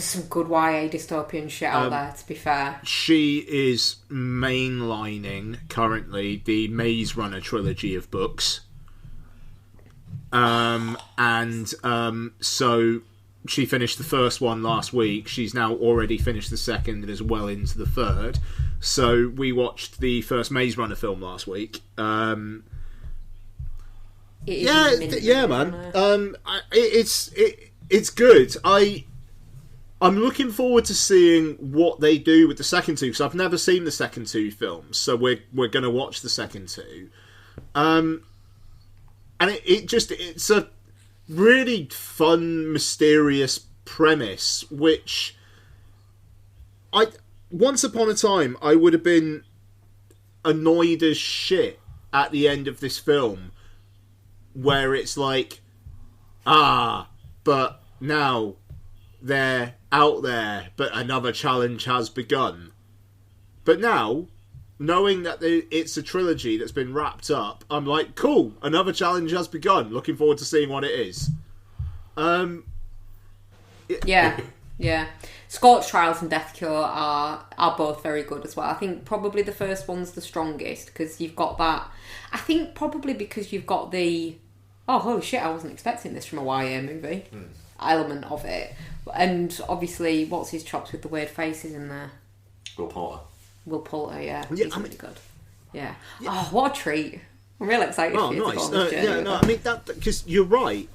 some good YA dystopian shit out there, to be fair. She is mainlining currently the Maze Runner trilogy of books. So she finished the first one last week. She's now already finished the second and is well into the third. So we watched the first Maze Runner film last week. Man. It's good. I'm looking forward to seeing what they do with the second two, because I've never seen the second two films, so we're going to watch the second two. And it's a really fun, mysterious premise, which once upon a time I would have been annoyed as shit at the end of this film, where it's like, but now they're out there, but another challenge has begun. But now, knowing that it's a trilogy that's been wrapped up, I'm like, cool, another challenge has begun. Looking forward to seeing what it is. Yeah. Scorch Trials and Death Cure are both very good as well. I think probably the first one's the strongest, because you've got that. I think probably because you've got the, oh, holy shit, I wasn't expecting this from a YA movie element of it. And obviously, what's his chops with the weird faces in there? Will Poulter, yeah. He's really good. Yeah. Oh, what a treat. I'm real excited for you to go on this journey. I mean, that, because you're right.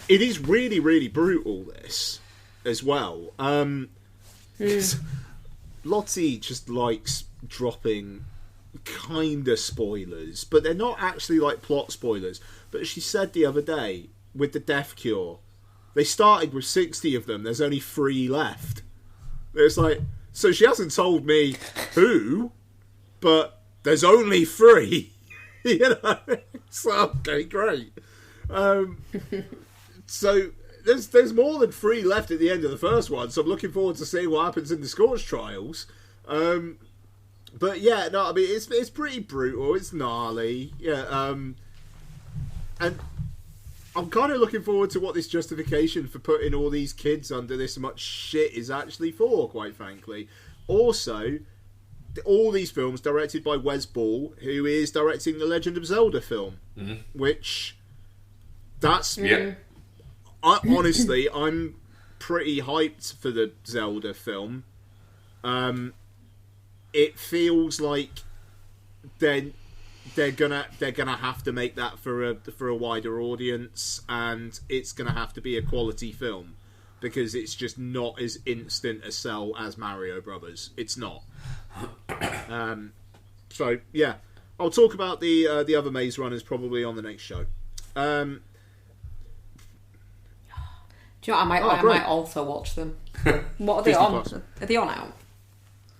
It is really, really brutal, this, as well. Lottie just likes dropping kind of spoilers, but they're not actually like plot spoilers. But she said the other day, with the Death Cure, they started with 60 of them, there's only 3 left. It's like, so she hasn't told me who, but there's only 3. You know? So, okay, great. So there's more than 3 left at the end of the first one, so I'm looking forward to seeing what happens in the Scorch Trials. But yeah, no, I mean, it's pretty brutal, it's gnarly, yeah, and I'm kind of looking forward to what this justification for putting all these kids under this much shit is actually for, quite frankly. Also, all these films directed by Wes Ball, who is directing the Legend of Zelda film, which, that's... Yeah. Honestly, I'm pretty hyped for the Zelda film. It feels like they're gonna have to make that for a wider audience, and it's gonna have to be a quality film, because it's just not as instant a sell as Mario Brothers. It's not. So yeah, I'll talk about the other Maze Runners probably on the next show. Do you know what, I might also watch them. What are they on? Plus. Are they on out?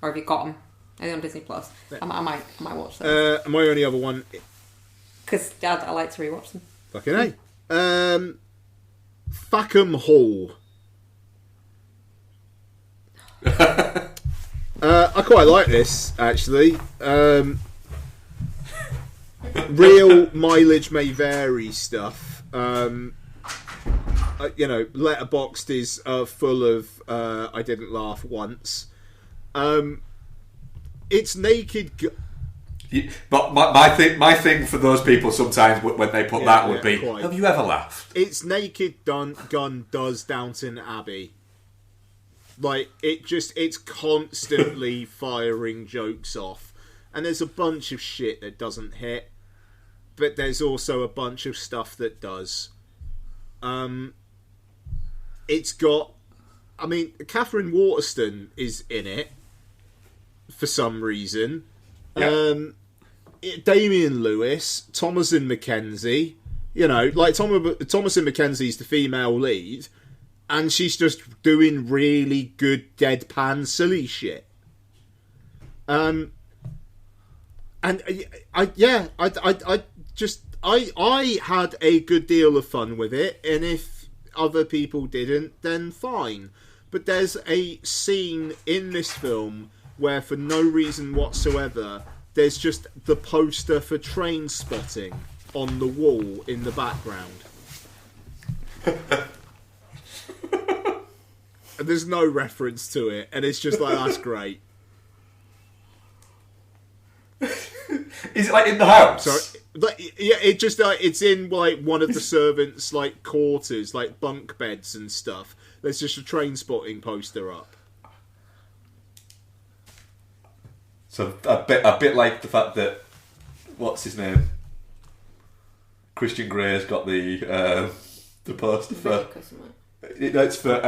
Or have you got them? Are they on Disney Plus? Yeah. I might watch them. My only other one, because I like to rewatch them. Fucking A. Fackham Hall. I quite like this, actually. Real mileage may vary stuff. Letterboxd is full of I didn't laugh once. It's naked. But my thing for those people sometimes when they put that would be, quite. Have you ever laughed? It's Naked Gun does Downton Abbey. Like, it's constantly firing jokes off. And there's a bunch of shit that doesn't hit. But there's also a bunch of stuff that does. It's got... I mean, Catherine Waterston is in it. For some reason. Yeah. Damian Lewis, Thomasin McKenzie. You know, like Thomasin McKenzie's the female lead. And she's just doing really good deadpan silly shit. I had a good deal of fun with it, and if other people didn't, then fine. But there's a scene in this film where, for no reason whatsoever, there's just the poster for Train Spotting on the wall in the background. And there's no reference to it, and it's just like, that's great. Is it like in the house? Sorry, but yeah, it just it's in like one of the servants' like quarters, like bunk beds and stuff. There's just a Train Spotting poster up. So a bit like the fact that what's his name? Christian Grey's got the poster for. It's for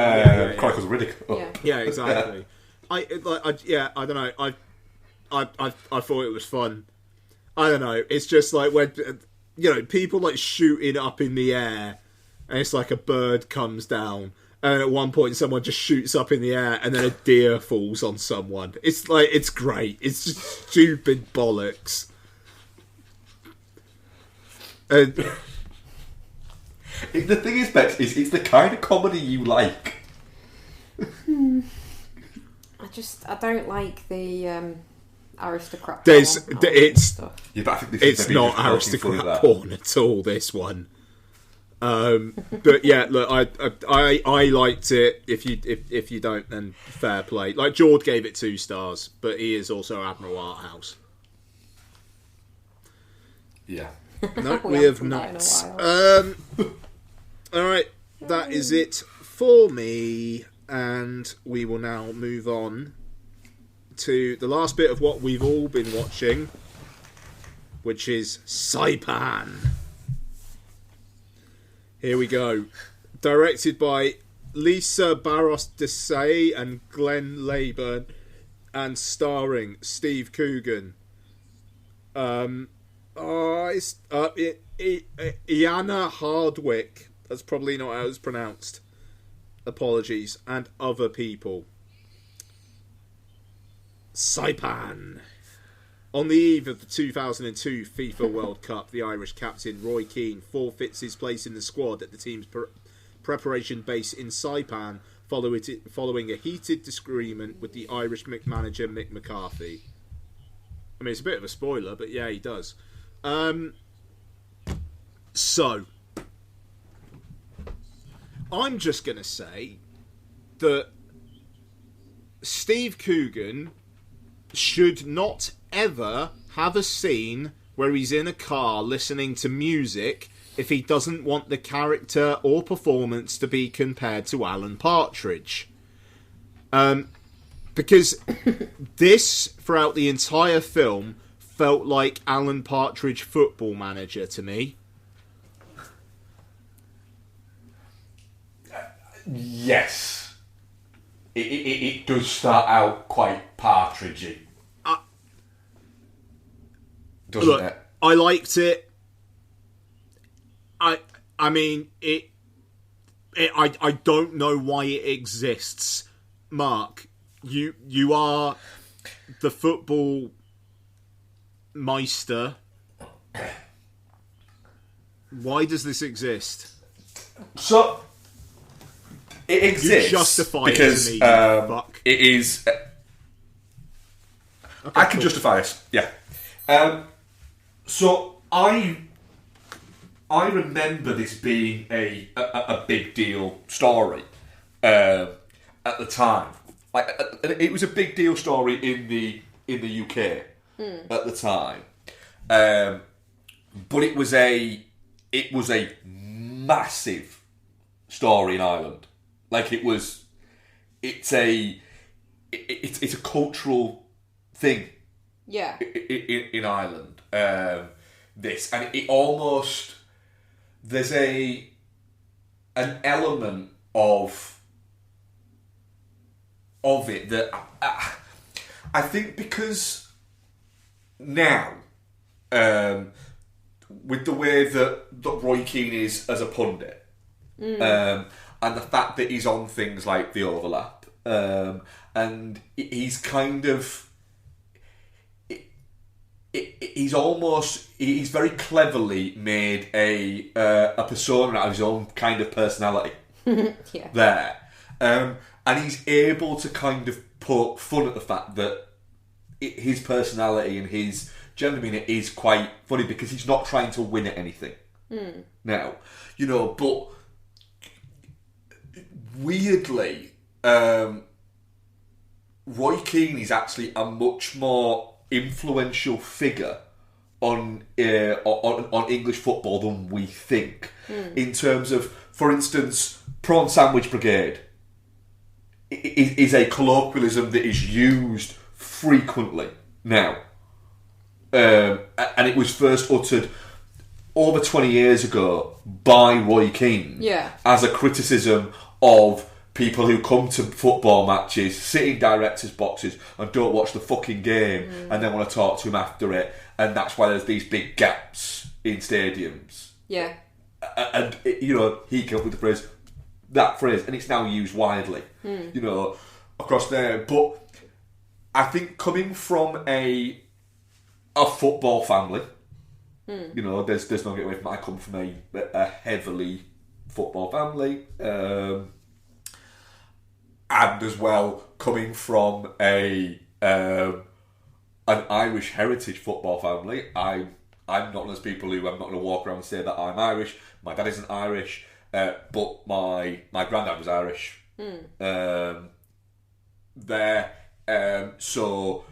Chronicles of Riddick. Yeah, exactly. I don't know. I thought it was fun. I don't know. It's just like when people like shooting up in the air, and it's like a bird comes down, and at one point someone just shoots up in the air, and then a deer falls on someone. It's like it's great. It's just stupid bollocks. And the thing is, Bex, it's the kind of comedy you like. I don't like the aristocrat. It's not aristocrat porn at all. This one, but yeah, look, I liked it. If you don't, then fair play. Like George gave it 2 stars, but he is also Admiral Arthouse. Yeah. No, we have not. Alright, that is it for me, and we will now move on to the last bit of what we've all been watching, which is Saipan. Here we go. Directed by Lisa Barros Desai and Glenn Leyburn, and starring Steve Coogan. Iana Hardwick. That's probably not how it's pronounced. Apologies. And other people. Saipan. On the eve of the 2002 FIFA World Cup, the Irish captain Roy Keane forfeits his place in the squad at the team's preparation base in Saipan following a heated disagreement with the Irish manager Mick McCarthy. I mean, it's a bit of a spoiler, but yeah, he does. So, I'm just going to say that Steve Coogan should not ever have a scene where he's in a car listening to music if he doesn't want the character or performance to be compared to Alan Partridge. Because this, throughout the entire film, felt like Alan Partridge Football Manager to me. Yes. It does start out quite Partridgey. Doesn't it? I liked it. I mean, I don't know why it exists. Mark, you are the football meister. Why does this exist? So it exists. You justify because it to me, fuck. It is. Okay, I can justify this. Yeah. So I remember this being a big deal story at the time. Like it was a big deal story in the UK at the time, but it was a massive story in Ireland. Like it's a cultural thing. Yeah. In Ireland, this, and it almost, there's an element of it that I think, because now, with the way that Roy Keane is as a pundit, and the fact that he's on things like The Overlap, and he's kind of, he's very cleverly made a persona out of his own kind of personality. Yeah. There. And he's able to kind of poke fun at the fact that his personality and his gender demeanour is quite funny, because he's not trying to win at anything. Now, but weirdly, Roy Keane is actually a much more influential figure on English football than we think. In terms of, for instance, Prawn Sandwich Brigade. is a colloquialism that is used frequently now. And it was first uttered over 20 years ago by Roy Keane as a criticism of people who come to football matches, sit in directors' boxes and don't watch the fucking game and then want to talk to him after it. And that's why there's these big gaps in stadiums. Yeah. And, he came up with that phrase, and it's now used widely, across there. But I think coming from a football family, there's no getting away from it. I come from a heavily football family, and as well coming from an Irish heritage football family. I'm not one of those people who I'm not going to walk around and say that I'm Irish. My dad isn't Irish, but my granddad was Irish. So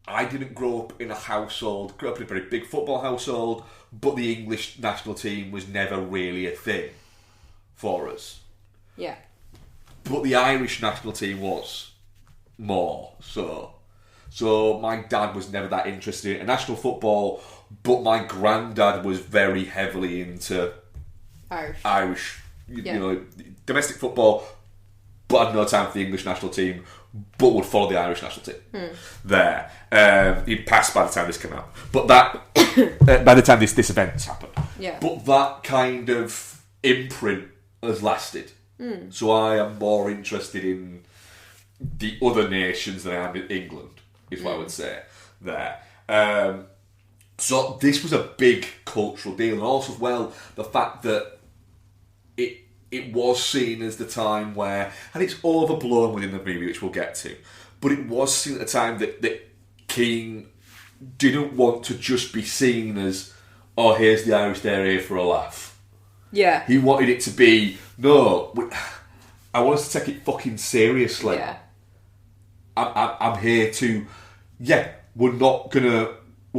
I didn't grew up in a very big football household, but the English national team was never really a thing for us. Yeah. But the Irish national team was more so. So my dad was never that interested in national football, but my granddad was very heavily into Irish, domestic football, but had no time for the English national team, but would follow the Irish national team. He'd passed by the time this came out, but that by the time this event's happened. Yeah. But that kind of imprint has lasted. So I am more interested in the other nations than I am in England, is what I would say there. So this was a big cultural deal, and also, well, the fact that it was seen as the time where, and it's overblown within the movie, which we'll get to, but it was seen at the time that Keane didn't want to just be seen as, oh, here's the Irish, they're here for a laugh. Yeah. He wanted it to be, I want us to take it fucking seriously. Yeah. I'm here to, we're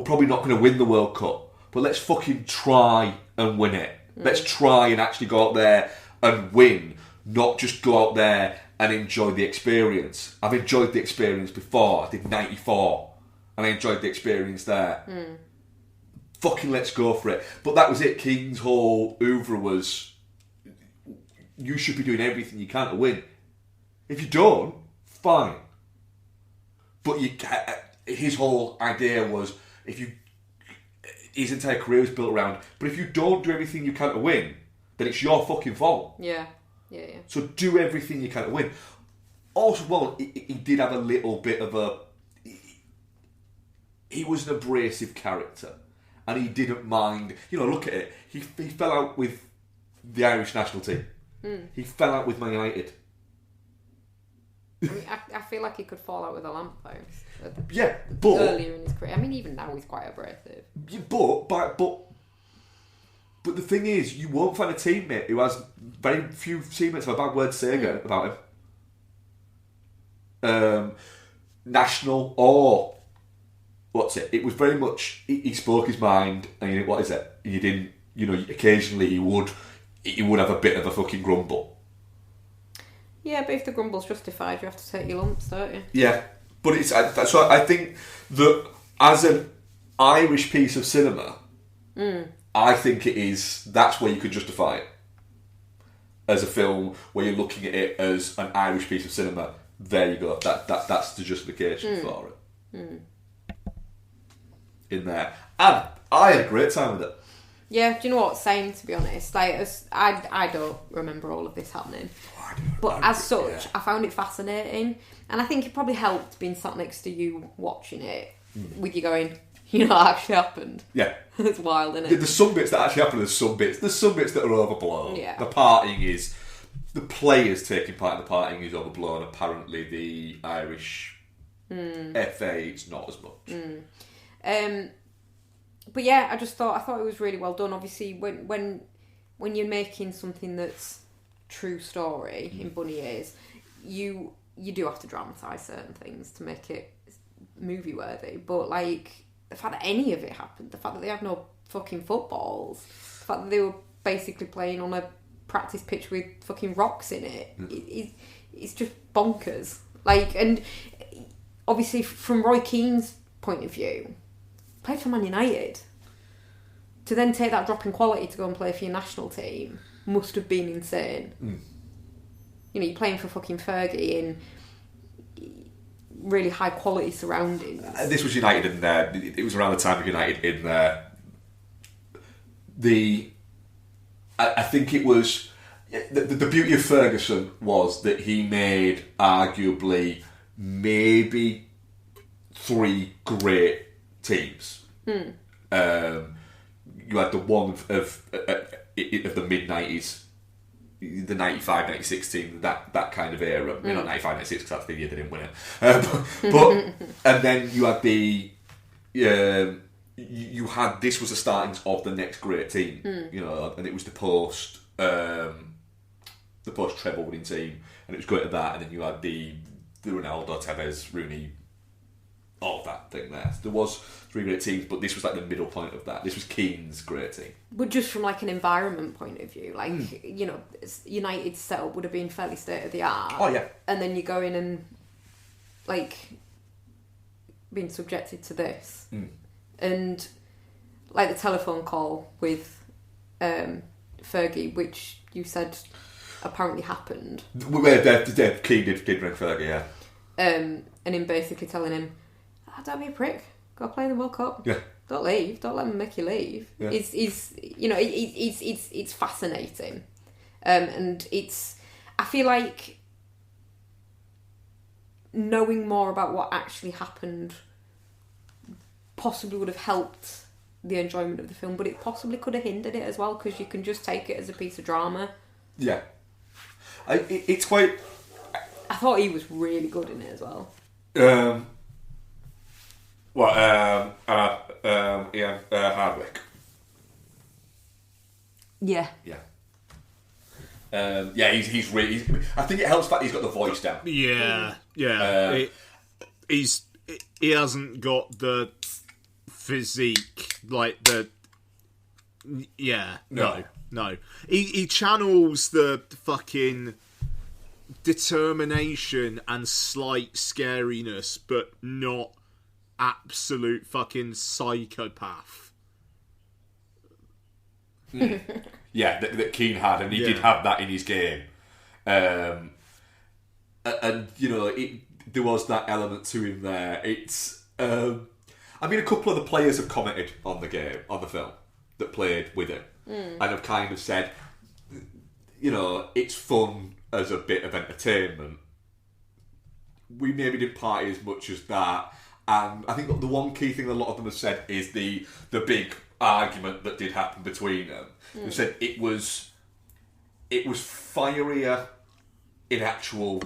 probably not gonna win the World Cup, but let's fucking try and win it. Let's try and actually go out there and win, not just go out there and enjoy the experience. I've enjoyed the experience before. I did 94 and I enjoyed the experience there. Fucking let's go for it. But that was it. Keane's whole oeuvre was, you should be doing everything you can to win. If you don't, fine. But his whole idea was, his entire career was built around, but if you don't do everything you can to win, then it's your fucking fault. Yeah. So do everything you can to win. Also, well, he did have a little bit of he was an abrasive character, and he didn't mind. Look at it. He fell out with the Irish national team. He fell out with Man United. I mean, I feel like he could fall out with a lamppost. But earlier in his career. I mean, even now he's quite abrasive. But the thing is, you won't find a teammate who has very few teammates have a bad word to say about him. National or what's it? It was very much he spoke his mind, and what is it? You didn't. Occasionally he would have a bit of a fucking grumble. Yeah, but if the grumble's justified, you have to take your lumps, don't you? Yeah, but so I think that as an Irish piece of cinema, I think it is. That's where you could justify it as a film where you're looking at it as an Irish piece of cinema. There you go. That's the justification for it. In there, and I had a great time with it. Yeah, do you know what? Same, to be honest. I don't remember all of this happening. But as such, I found it fascinating. And I think it probably helped being sat next to you watching it, with you going, that actually happened. Yeah. It's wild, isn't it? There's some bits that actually happen, there's some bits that are overblown. Yeah. The players taking part in the partying is overblown. Apparently the Irish FA, it's not as much. But yeah, I thought it was really well done. Obviously, when you're making something that's true story in bunny ears, you do have to dramatise certain things to make it movie worthy. But the fact that any of it happened, the fact that they had no fucking footballs, the fact that they were basically playing on a practice pitch with fucking rocks in it. It's just bonkers. Like, and obviously from Roy Keane's point of view, played for Man United. To then take that drop in quality to go and play for your national team must have been insane. You know, you're playing for fucking Fergie in really high quality surroundings. This was United in there. It was around the time of United in there. I think it was the beauty of Ferguson was that he made arguably maybe 3 great teams. You had the one of the mid-90s, the 95, 96 team, that kind of era. Not 95, 96 because that's the year they didn't win it. But and then you had you had, this was the startings of the next great team, you know, and it was the post treble winning team, and it was great at that. And then you had the Ronaldo, Tevez, Rooney, all of that thing there. There was 3 great teams, but this was like the middle point of that. This was Keane's great team. But just from like an environment point of view, like you know, United's setup would have been fairly state of the art. Oh yeah. And then you go in and like being subjected to this, and like the telephone call with Fergie, which you said apparently happened. Keane did ring Fergie, yeah. And him basically telling him, don't be a prick. Go play in the World Cup. Yeah. Don't leave. Don't let them make you leave. Yeah. It's fascinating, and it's. I feel like knowing more about what actually happened possibly would have helped the enjoyment of the film, but it possibly could have hindered it as well, because you can just take it as a piece of drama. Yeah. It's quite. I thought he was really good in it as well. Ian Hardwick. Yeah. Yeah. He's really. I think it helps that he's got the voice down. Yeah. He hasn't got the physique like the. Yeah. No. He channels the fucking determination and slight scariness, but not absolute fucking psychopath. Yeah, that Keane had, and he did have that in his game. And you know, there was that element to him there. It's, I mean, a couple of the players have commented on the game, on the film, that played with him, and have kind of said, you know, it's fun as a bit of entertainment. We maybe didn't party as much as that. And I think the one key thing a lot of them have said is the big argument that did happen between them. They said it was fierier in the actual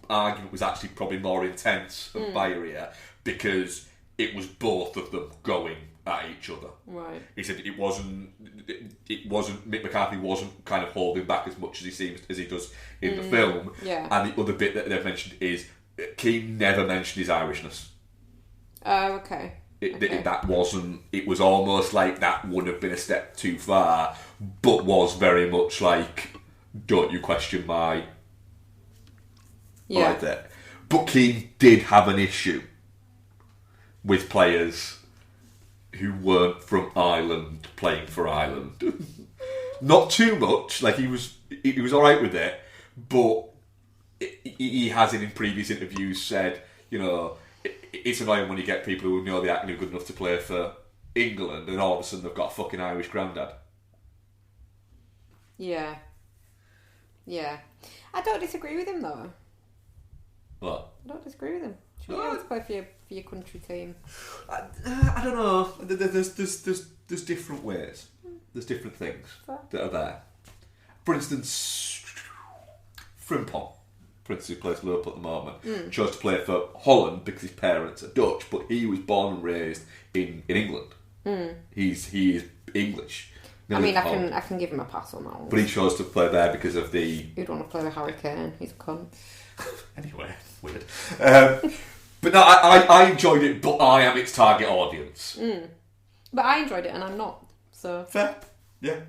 argument was actually probably more intense and fierier because it was both of them going at each other. Right. He said it wasn't Mick McCarthy wasn't kind of holding back as much as he does in the film. Yeah. And the other bit that they've mentioned is Keane never mentioned his Irishness. Oh, okay. That wasn't. It was almost like that would have been a step too far, but was very much like, don't you question my. Yeah. Like that. But Keane did have an issue with players who weren't from Ireland playing for Ireland. Not too much. Like he was all right with it, but he has in previous interviews said, you know, it's annoying when you get people who know they're actually good enough to play for England and all of a sudden they've got a fucking Irish granddad. Yeah. I don't disagree with him though. What? I don't disagree with him. Should be able to play for your country team. I don't know. There's different ways. There's different things that are there. For instance, Frimpong, who plays for Liverpool at the moment, chose to play for Holland because his parents are Dutch, but he was born and raised in England. He is English. I mean, I can give him a pass on that one. But he chose to play there because of the. Who'd want to play with Harry Kane? He's a cunt. Anyway, weird. But no, I enjoyed it, but I am its target audience. But I enjoyed it, and I'm not. So fair, yeah.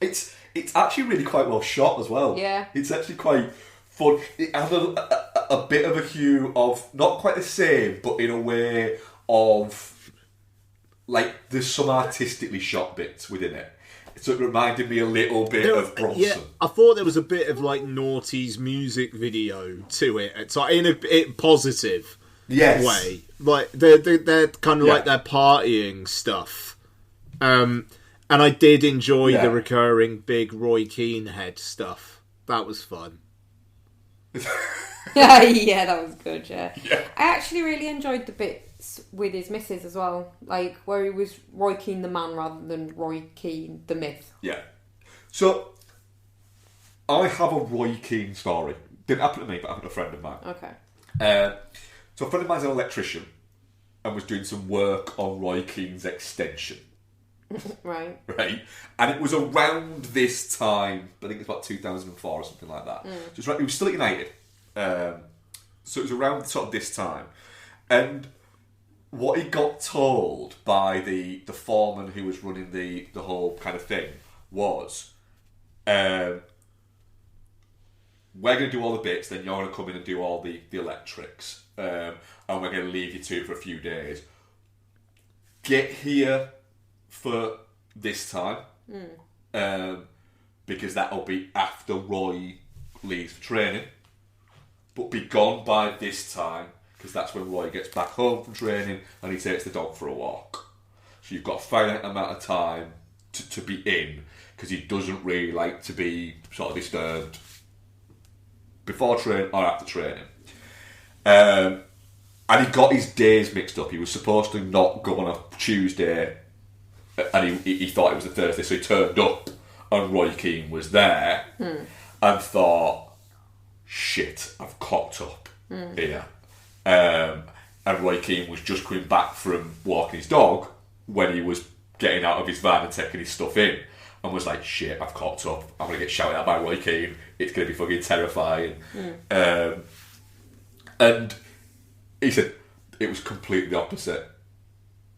It's actually really quite well shot as well. Yeah. It's actually quite fun. It has a bit of a hue of, not quite the same, but in a way of, like, there's some artistically shot bits within it. So it reminded me a little bit of Bronson. Yeah, I thought there was a bit of, like, Naughty's music video to it. It's like, in a positive way. Like, they're kind of like their partying stuff. And I did enjoy the recurring big Roy Keane head stuff. That was fun. Yeah, that was good, yeah. I actually really enjoyed the bits with his missus as well. Like, where he was Roy Keane the man rather than Roy Keane the myth. Yeah. So, I have a Roy Keane story. Didn't happen to me, but happened to a friend of mine. Okay. So a friend of mine's an electrician and was doing some work on Roy Keane's extension. Right. And it was around this time, I think it was about 2004 or something like that. So it was still at United. So it was around sort of this time. And what he got told by the foreman who was running the whole kind of thing was, we're going to do all the bits, then you're going to come in and do all the electrics. And we're going to leave you to it for a few days. Get here for this time, because that'll be after Roy leaves for training, but be gone by this time, because that's when Roy gets back home from training and he takes the dog for a walk. So you've got a finite amount of time to be in, because he doesn't really like to be sort of disturbed before training or after training. And he got his days mixed up. He was supposed to not go on a Tuesday, and he thought it was a Thursday, so he turned up and Roy Keane was there and thought, shit, I've cocked up here. And Roy Keane was just coming back from walking his dog when he was getting out of his van and taking his stuff in, and was like, shit, I've cocked up, I'm going to get shouted at by Roy Keane, it's going to be fucking terrifying. And he said it was completely the opposite.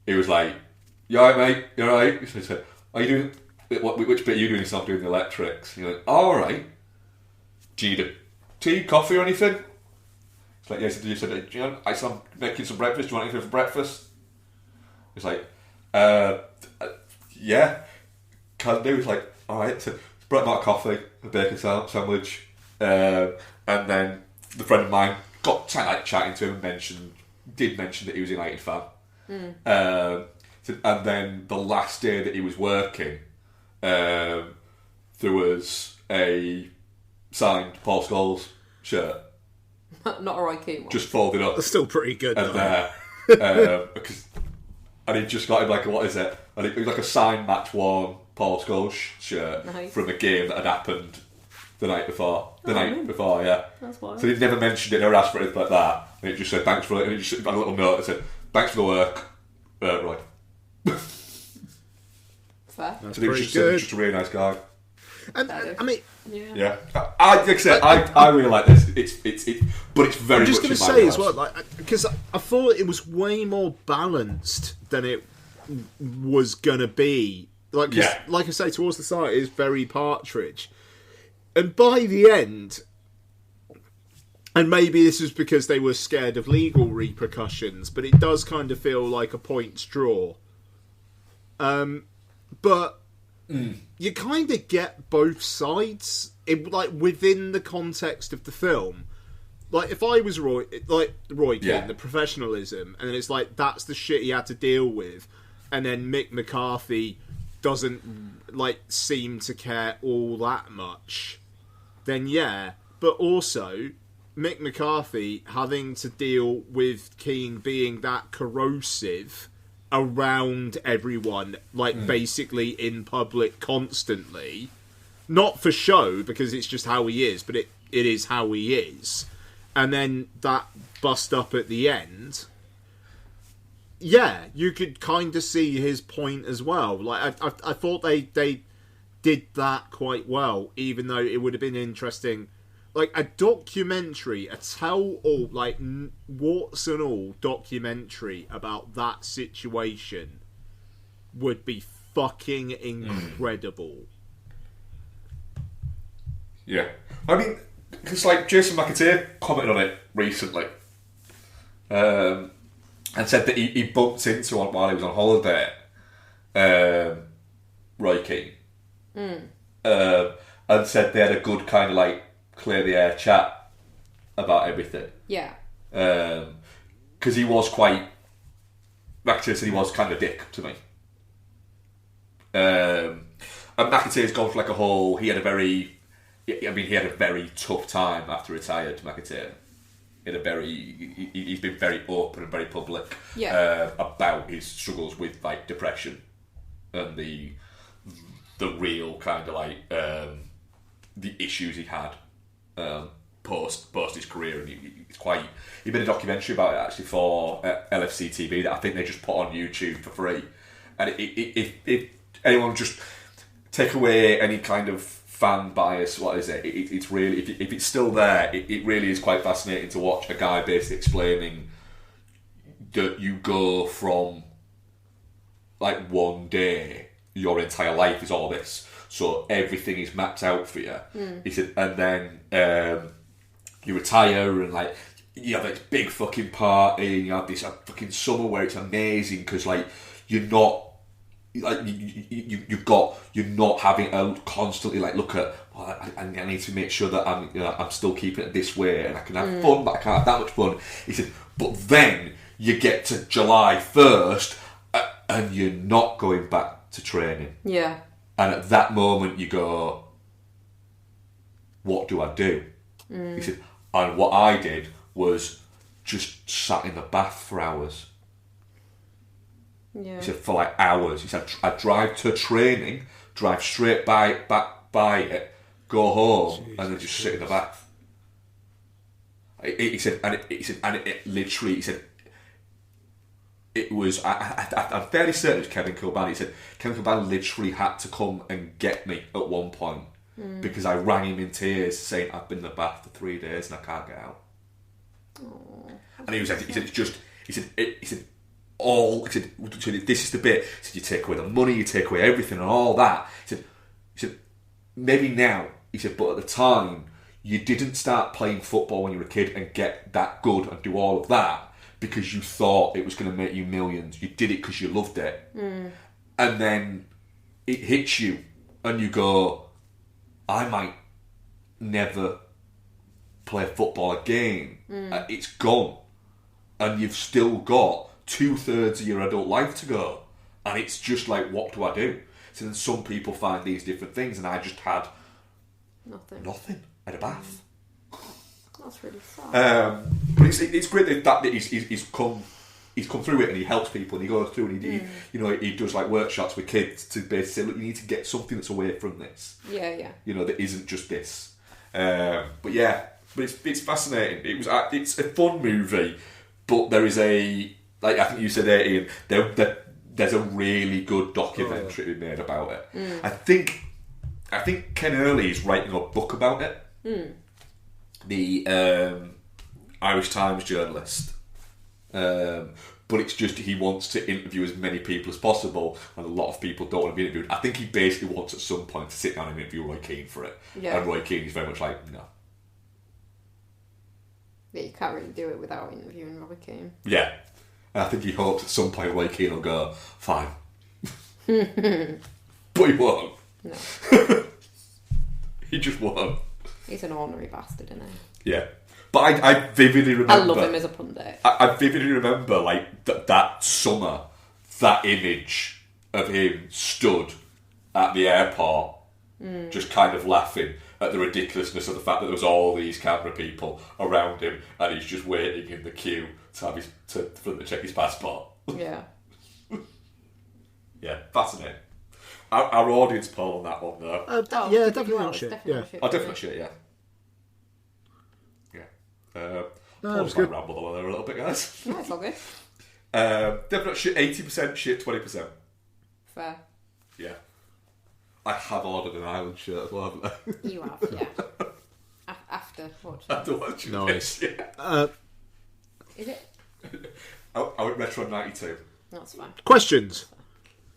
He was like, you alright, mate? You alright? He said, are you doing, which bit are you doing? He's not doing the electrics. And you're like, alright. Do you need a tea, coffee or anything? It's like, yeah, he said, you know, I'm making some breakfast, do you want anything for breakfast? He's like, yeah, can do. He's like, alright. So brought him out coffee, a bacon sandwich, and then the friend of mine got chatting to him and did mention that he was a United fan. And then the last day that he was working, there was a signed Paul Scholes shirt. Not a Roy Keane one. Just folded up. That's still pretty good, and and he just got him like, what is it? And it was like a signed match worn Paul Scholes shirt from a game that had happened the night before. Yeah. That's wild. So he never mentioned it or asked for anything like that. And it just said, thanks for it. And it just had a little note that said, thanks for the work, Roy. Fair. So he was just a really nice guy. And I mean, yeah. Like I said, I really like this. It's but it's very. I'm just going to say as well, like, because I thought it was way more balanced than it was going to be. Like, like I say, towards the start, it is very Partridge, and by the end, and maybe this was because they were scared of legal repercussions, but it does kind of feel like a points draw. But you kind of get both sides, like within the context of the film. Like if I was Roy Keane, the professionalism, and then it's like that's the shit he had to deal with, and then Mick McCarthy doesn't like seem to care all that much. Then yeah, but also Mick McCarthy having to deal with Keane being that corrosive around everyone, like basically in public constantly, not for show because it's just how he is, but it is how he is, and then that bust up at the end, you could kind of see his point as well. Like I thought they did that quite well, even though it would have been interesting. Like a documentary, a tell-all, like warts and all documentary about that situation would be fucking incredible. Yeah. I mean, because like Jason McCarthy commented on it recently, and said that he bumped into one while he was on holiday, Roy Keane, and said they had a good kind of like clear the air chat about everything. Yeah. Because he was quite. McAteer said he was kind of a dick to me. And McAteer's gone for like a whole. He had a very tough time after retired. McAteer, he's been very open and very public about his struggles with like depression and the real kind of like the issues he had post his career, and he made a documentary about it actually for LFC TV that I think they just put on YouTube for free. And if anyone just take away any kind of fan bias, what is it? It's really, if it's still there, it really is quite fascinating to watch a guy basically explaining that you go from like one day, your entire life is all this, so everything is mapped out for you. He said, and then you retire and like you have this big fucking party and you have this fucking summer where it's amazing because like you're not like you're not having to constantly like look at I need to make sure that I'm still keeping it this way and I can have fun but I can't have that much fun. He said, but then you get to July 1st and you're not going back to training. Yeah. And at that moment you go, what do I do? He said, and what I did was just sat in the bath for hours. Yeah. He said, for like hours. He said, I'd drive to training, drive straight back by it, go home, and then just sit in the bath. He said, it literally, he said, it was, I'm fairly certain it was Kevin Kilbane. He said, Kevin Kilbane literally had to come and get me at one point because I rang him in tears saying, I've been in the bath for 3 days and I can't get out. Aww. And he said, this is the bit. He said, you take away the money, you take away everything and all that. He said, maybe now. He said, but at the time, you didn't start playing football when you were a kid and get that good and do all of that because you thought it was going to make you millions. You did it because you loved it. And then it hits you and you go, I might never play football again. It's gone. And you've still got 2/3 of your adult life to go. And it's just like, what do I do? So then some people find these different things, and I just had nothing. I had a bath. That's really sad. But it's great that he's come through it and he helps people and he goes through and he does like workshops with kids to basically say, look, you need to get something that's away from this. Yeah. That isn't just this. But it's fascinating. It's a fun movie, but there is I think you said it, Ian, there's a really good documentary made about it. I think Ken Early is writing a book about it. The Irish Times journalist. But it's just he wants to interview as many people as possible, and a lot of people don't want to be interviewed. I think he basically wants at some point to sit down and interview Roy Keane for it. Yeah. And Roy Keane is very much like, no. Yeah, you can't really do it without interviewing Roy Keane. Yeah. And I think he hopes at some point Roy Keane will go, fine. But he won't. No. He just won't. He's an ornery bastard, isn't he? Yeah. But I vividly remember... I love him as a pundit. I vividly remember, like, that summer, that image of him stood at the airport, just kind of laughing at the ridiculousness of the fact that there was all these camera people around him, and he's just waiting in the queue for them to check his passport. Yeah. Yeah, fascinating. Our audience poll on that one, though. Definitely not shit. Definitely shit, yeah. That was good. Ramble on there a little bit, guys. No, it's all good. Definitely shit, 80% shit, 20%. Fair. Yeah. I have ordered an Island shirt as well, haven't I? You have, yeah. After watching. Nice. This, yeah. Is it? I went retro 92. That's fine. Questions?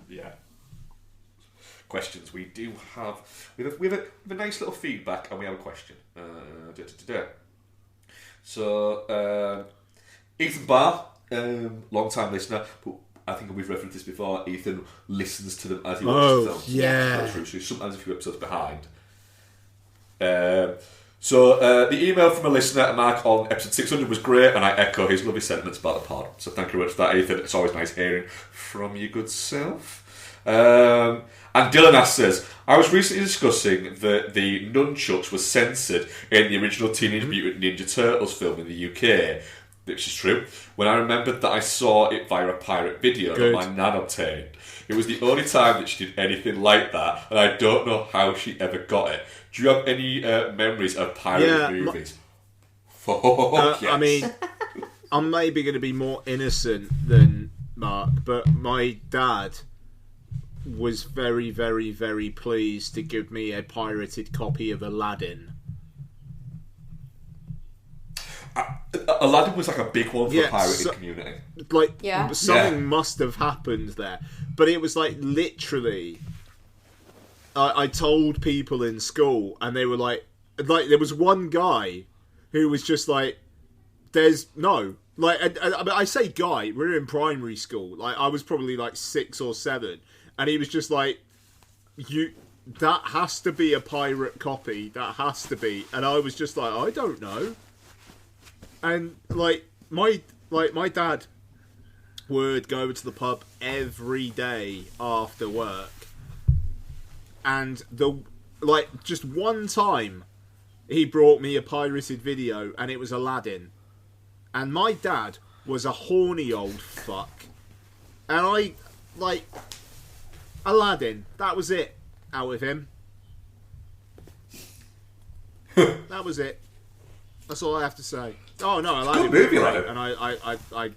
Yeah. questions. We have a nice little feedback, and we have a question. So, Ethan Barr, long-time listener, but I think we've referenced this before. Ethan listens to them as he watches them. Yeah. That's true. So he's sometimes a few episodes behind. So the email from a listener, Mark, on episode 600 was great, and I echo his lovely sentiments about the pod. So thank you very much for that, Ethan. It's always nice hearing from your good self. And Dylan says, I was recently discussing that the nunchucks were censored in the original Teenage Mutant Ninja Turtles film in the UK, which is true, when I remembered that I saw it via a pirate video that my nan obtained. It was the only time that she did anything like that, and I don't know how she ever got it. Do you have any memories of pirate movies? Yes. I mean, I'm maybe going to be more innocent than Mark, but my dad was very, very, very pleased to give me a pirated copy of Aladdin. Aladdin was like a big one for the pirated community. Like, something must have happened there. But it was like, literally, I told people in school, and they were like, there was one guy who was just like, there's no. Like, I say guy, we're in primary school. Like, I was probably like 6 or 7. And he was just like, that has to be a pirate copy. That has to be. And I was just like, I don't know. And my dad would go over to the pub every day after work, and just one time he brought me a pirated video, and it was Aladdin, and my dad was a horny old fuck, and Aladdin, that was it out of him. That was it. That's all I have to say. Oh no, Aladdin was great, and I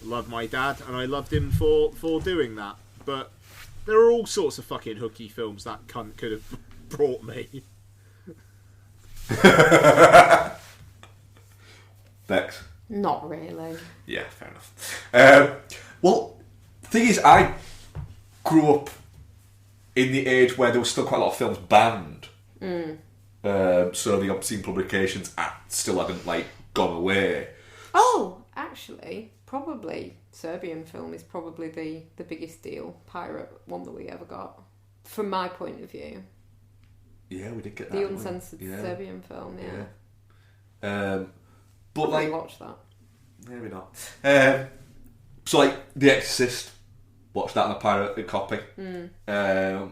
love my dad, and I loved him for doing that. But there are all sorts of fucking hooky films that cunt could have brought me. Bex? Not really. Yeah, fair enough. Well, the thing is, I grew up in the age where there was still quite a lot of films banned. So the obscene publications still hadn't gone away. Oh, actually, probably Serbian film is probably the biggest deal pirate one that we ever got, from my point of view. Yeah, we did get that. The uncensored Serbian film, but probably watch that. Maybe not. So The Exorcist, watched that on a pirate copy. I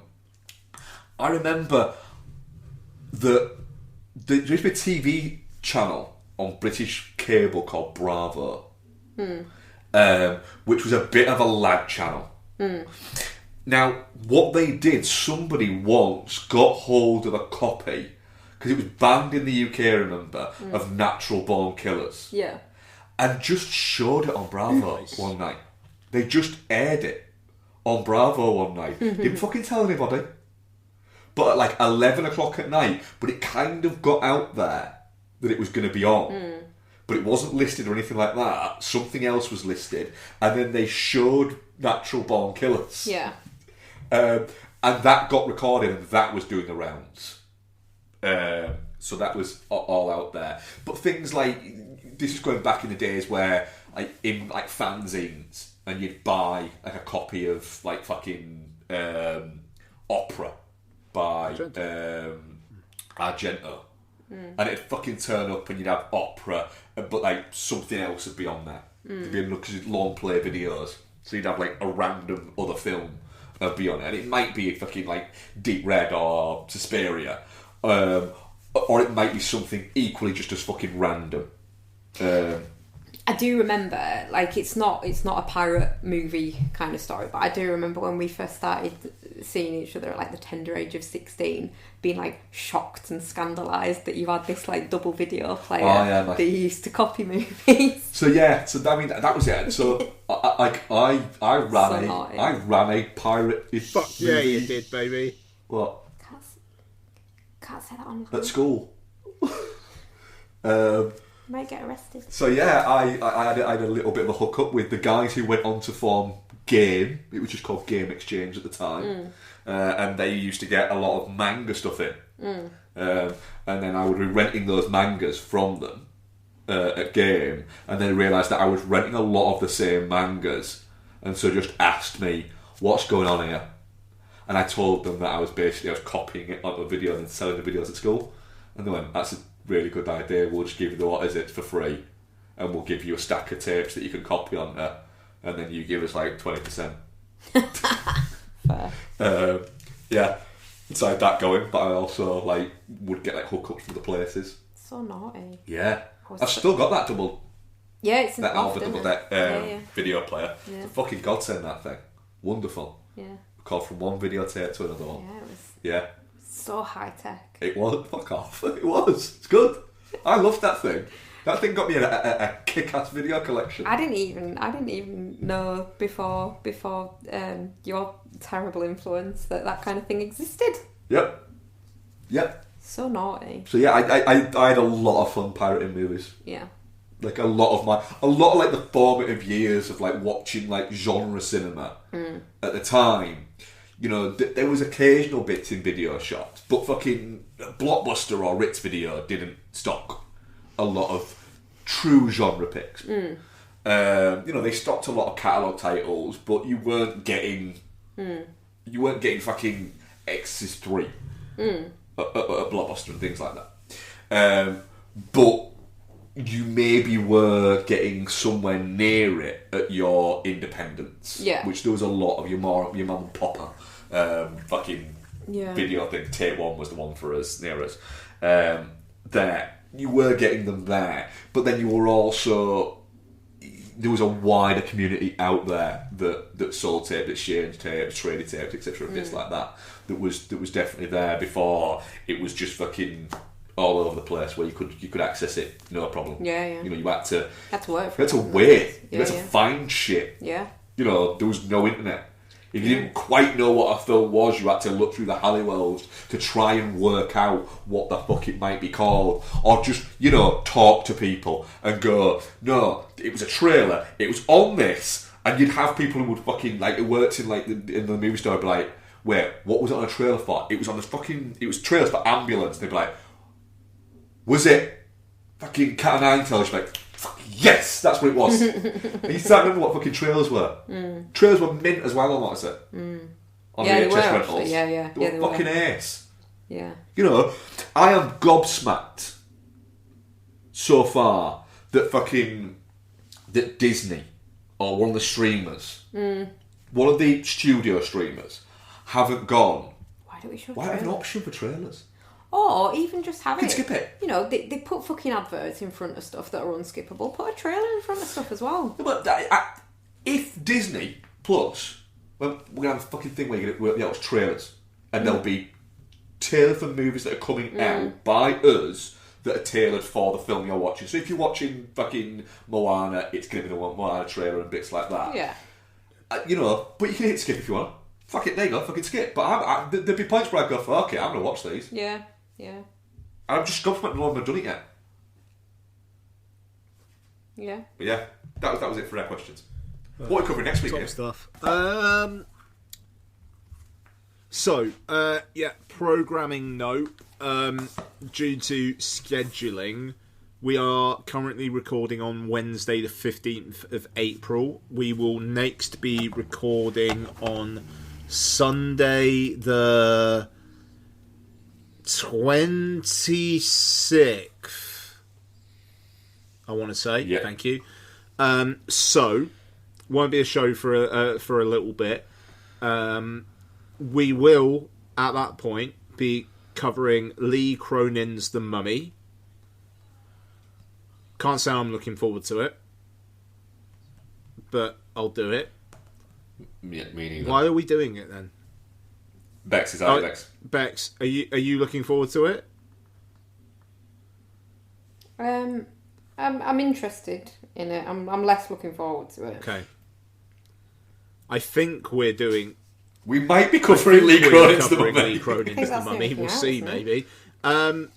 remember there used to be a TV channel on British cable called Bravo, which was a bit of a lad channel. Now, what they did, somebody once got hold of a copy, because it was banned in the UK, I remember, of Natural Born Killers. Yeah. And just showed it on Bravo one night. They just aired it on Bravo one night. Didn't fucking tell anybody. But at 11 o'clock at night, but it kind of got out there that it was going to be on. But it wasn't listed or anything like that. Something else was listed. And then they showed Natural Born Killers. Yeah. And that got recorded, and that was doing the rounds. So that was all out there. But things like, this is going back in the days where, in fanzines, and you'd buy a copy of fucking Opera by Argento. And it'd fucking turn up and you'd have Opera, but something else would be on there. There'd be long play videos. So you'd have a random other film be on it. And it might be fucking Deep Red or Suspiria. Or it might be something equally just as fucking random. I do remember, it's not a pirate movie kind of story, but I do remember when we first started seeing each other at the tender age of 16, being shocked and scandalised that you had this double video player that you used to copy movies. So I mean that was it. So I ran a pirate. Fuck yeah, you did, baby. What? Can't say that on at school. Might get arrested. So I had a little bit of a hookup with the guys who went on to form Game. It was just called Game Exchange at the time. And they used to get a lot of manga stuff in. And then I would be renting those mangas from them at Game, and then realised that I was renting a lot of the same mangas, and so just asked me, what's going on here? And I told them that I was copying it onto a video and selling the videos at school. And they went, that's a really good idea, we'll just give you for free, and we'll give you a stack of tapes that you can copy on there, and then you give us like 20%. Fair. Yeah, so I had that going, but I also like would get like hookups from the places. So naughty. Yeah, I've still got that double. Yeah, it's that Alpha double deck video player. Yeah. It's a fucking godsend, that thing. Wonderful. Yeah. Called from one videotape to another one. Yeah, it was. Yeah. So high tech. It was. Fuck off. It was. It's good. I loved that thing. That thing got me a kick-ass video collection. I didn't even know before your terrible influence that kind of thing existed. Yep. So naughty. So yeah, I had a lot of fun pirating movies. Yeah. Like a lot of like the formative years of like watching like genre cinema at the time. You know, there was occasional bits in video shops, but fucking Blockbuster or Ritz Video didn't stock a lot of true genre picks. You know, they stocked a lot of catalogue titles, but you weren't getting fucking Exorcist 3 at Blockbuster and things like that. But you maybe were getting somewhere near it at your independents. Yeah. Which there was a lot of your mum and popper fucking video thing. Tape One was the one for us, near us. There. You were getting them there. But then you were also... There was a wider community out there that sold tape, that exchanged tapes, traded tapes, etc. Bits like that. That was definitely there before it was just fucking all over the place where you could access it no problem. Yeah. You know, you had to work. You had to wait. Yeah, You had to find shit. Yeah. You know, there was no internet. If you didn't quite know what a film was, you had to look through the Halliwells to try and work out what the fuck it might be called. Or just, you know, talk to people and go, no, it was a trailer, it was on this. And you'd have people who would fucking, like, it worked in, like, in the movie store, be like, wait, what was it on a trailer for? It was on the fucking, it was trailers for Ambulance. They'd be like, was it fucking Cat and Nine Tails? Like, fuck yes, that's what it was. And you start remember what fucking trailers were. Trailers were mint as well on what I said. On Yeah, VHS they were, rentals. yeah. They were fucking ace. Yeah. You know, I am gobsmacked so far that Disney or one of the streamers, one of the studio streamers, haven't gone. Why don't we show Why have an option for trailers? Or even just have You it. can skip it. You know, they put fucking adverts in front of stuff that are unskippable. Put a trailer in front of stuff as well. But if Disney Plus, well, we're going to have a fucking thing where you're going to watch trailers, and they'll be tailored for movies that are coming out by us that are tailored for the film you're watching. So if you're watching fucking Moana, it's going to be the Moana trailer and bits like that. Yeah. You know, but you can hit skip if you want. Fuck it, there you go, fucking skip. But there'd be points where I go, fuck it, I'm going to watch these. Yeah. I'm just gobsmacked no one had done it yet. Yeah. But yeah, that was it for our questions. What are we covering next week? Top stuff. Programming note. Due to scheduling, we are currently recording on Wednesday the 15th of April. We will next be recording on Sunday the 26th. I want to say. Yeah. Thank you. So, won't be a show for a little bit. We will, at that point, be covering Lee Cronin's The Mummy. Can't say I'm looking forward to it, but I'll do it. Yeah, me neither. Why are we doing it then? Bex, is that Bex? Bex, are you looking forward to it? I'm interested in it. I'm less looking forward to it. Okay. I think we're doing. We might be covering Lee Cronin's The Mummy. Lee Cronin's The Mummy. We'll see, maybe.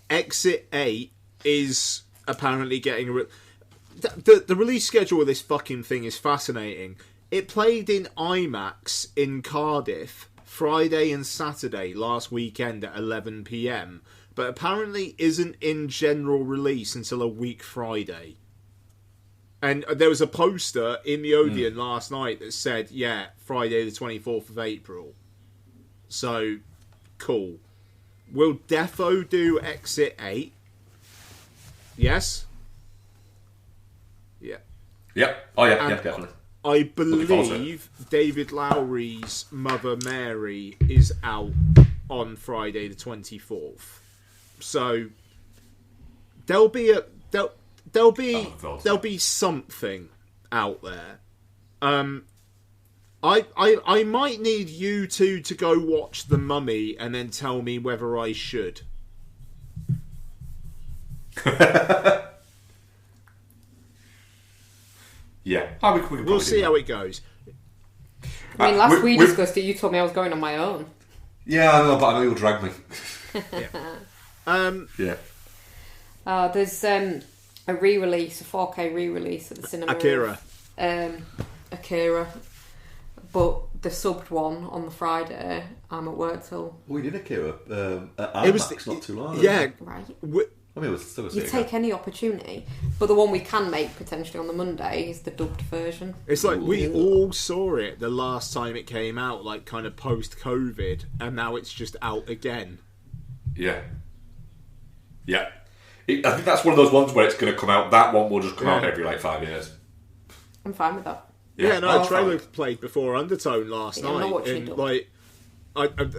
Exit 8 is apparently getting... The release schedule of this fucking thing is fascinating. It played in IMAX in Cardiff Friday and Saturday last weekend at 11 p.m, but apparently isn't in general release until a week Friday. And there was a poster in the Odeon last night that said, yeah, Friday the 24th of April. So, cool. Will Defo do Exit 8? Yes? Yeah. Yep. Oh, yeah, And yeah, definitely. I believe David Lowery's Mother Mary is out on Friday the 24th. So there'll be something out there. I might need you two to go watch The Mummy and then tell me whether I should. Yeah. We'll see how it goes. I mean, last we discussed it, you told me I was going on my own. Yeah, I know, but I know you'll drag me. Yeah. There's a re-release, a 4K re-release at the cinema. Akira. Akira. But the subbed one on the Friday, I'm at work till... We did Akira at IMAX not too long ago. Yeah. Right. I mean, it was still a You take any opportunity. But the one we can make potentially on the Monday is the dubbed version. It's like we all saw it the last time it came out, like kind of post-COVID, and now it's just out again. Yeah. Yeah. I think that's one of those ones where it's going to come out. That one will just come out every 5 years. I'm fine with that. Yeah, no, a trailer played before Undertone last night. I'm not watching it.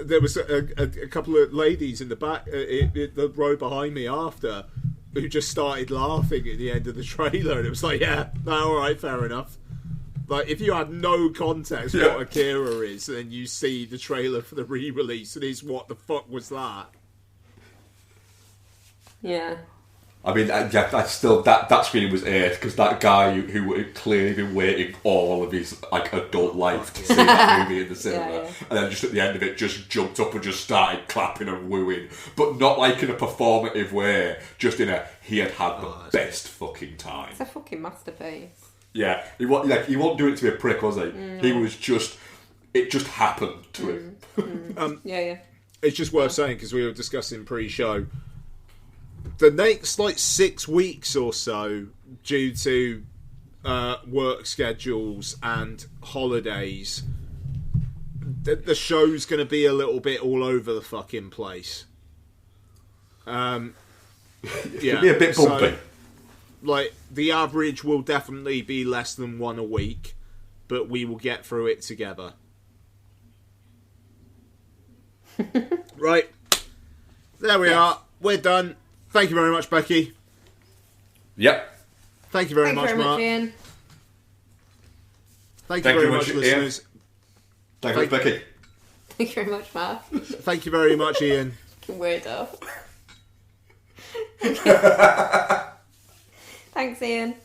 There was a couple of ladies in the back, the row behind me after, who just started laughing at the end of the trailer, and it was like, yeah, no, all right, fair enough. Like, if you had no context what Akira is, and then you see the trailer for the re-release, and it's what the fuck was that? Yeah. I mean, that's still that screening was aired because that guy who had clearly been waiting all of his adult life to see that movie in the cinema, and then just at the end of it, just jumped up and just started clapping and wooing, but not like in a performative way, just in a he had the best fucking time. It's a fucking masterpiece. Yeah, he won't do it to be a prick, was he? No. He was just. It just happened to him. Yeah. It's just worth saying because we were discussing pre-show. The next 6 weeks or so, due to work schedules and holidays, the show's going to be a little bit all over the fucking place. It'll be a bit bumpy. So, the average will definitely be less than one a week, but we will get through it together. Right. There we are. We're done. Thank you very much, Becky. Yep. Thank you very much, Mark. Ian. Thank you very much, listeners. Thank you, Becky. Thank you very much, Mark. Thank you very much, Ian. Weirdo. Thanks, Ian.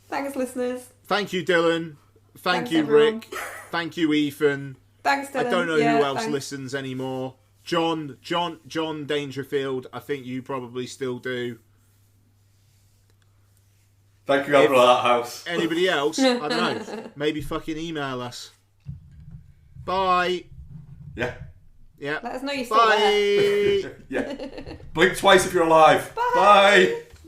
Thanks, listeners. Thank you, Dylan. Thank Thanks, you, everyone. Rick. Thank you, Ethan. Thanks, Dylan. I don't know who else thanks. listens anymore. John Dangerfield. I think you probably still do. Thank you, Albert Art House. Anybody else? I don't know. Maybe fucking email us. Bye. Yeah. Yeah. Let us know you're still there. Bye. Yeah. Blink twice if you're alive. Bye. Bye.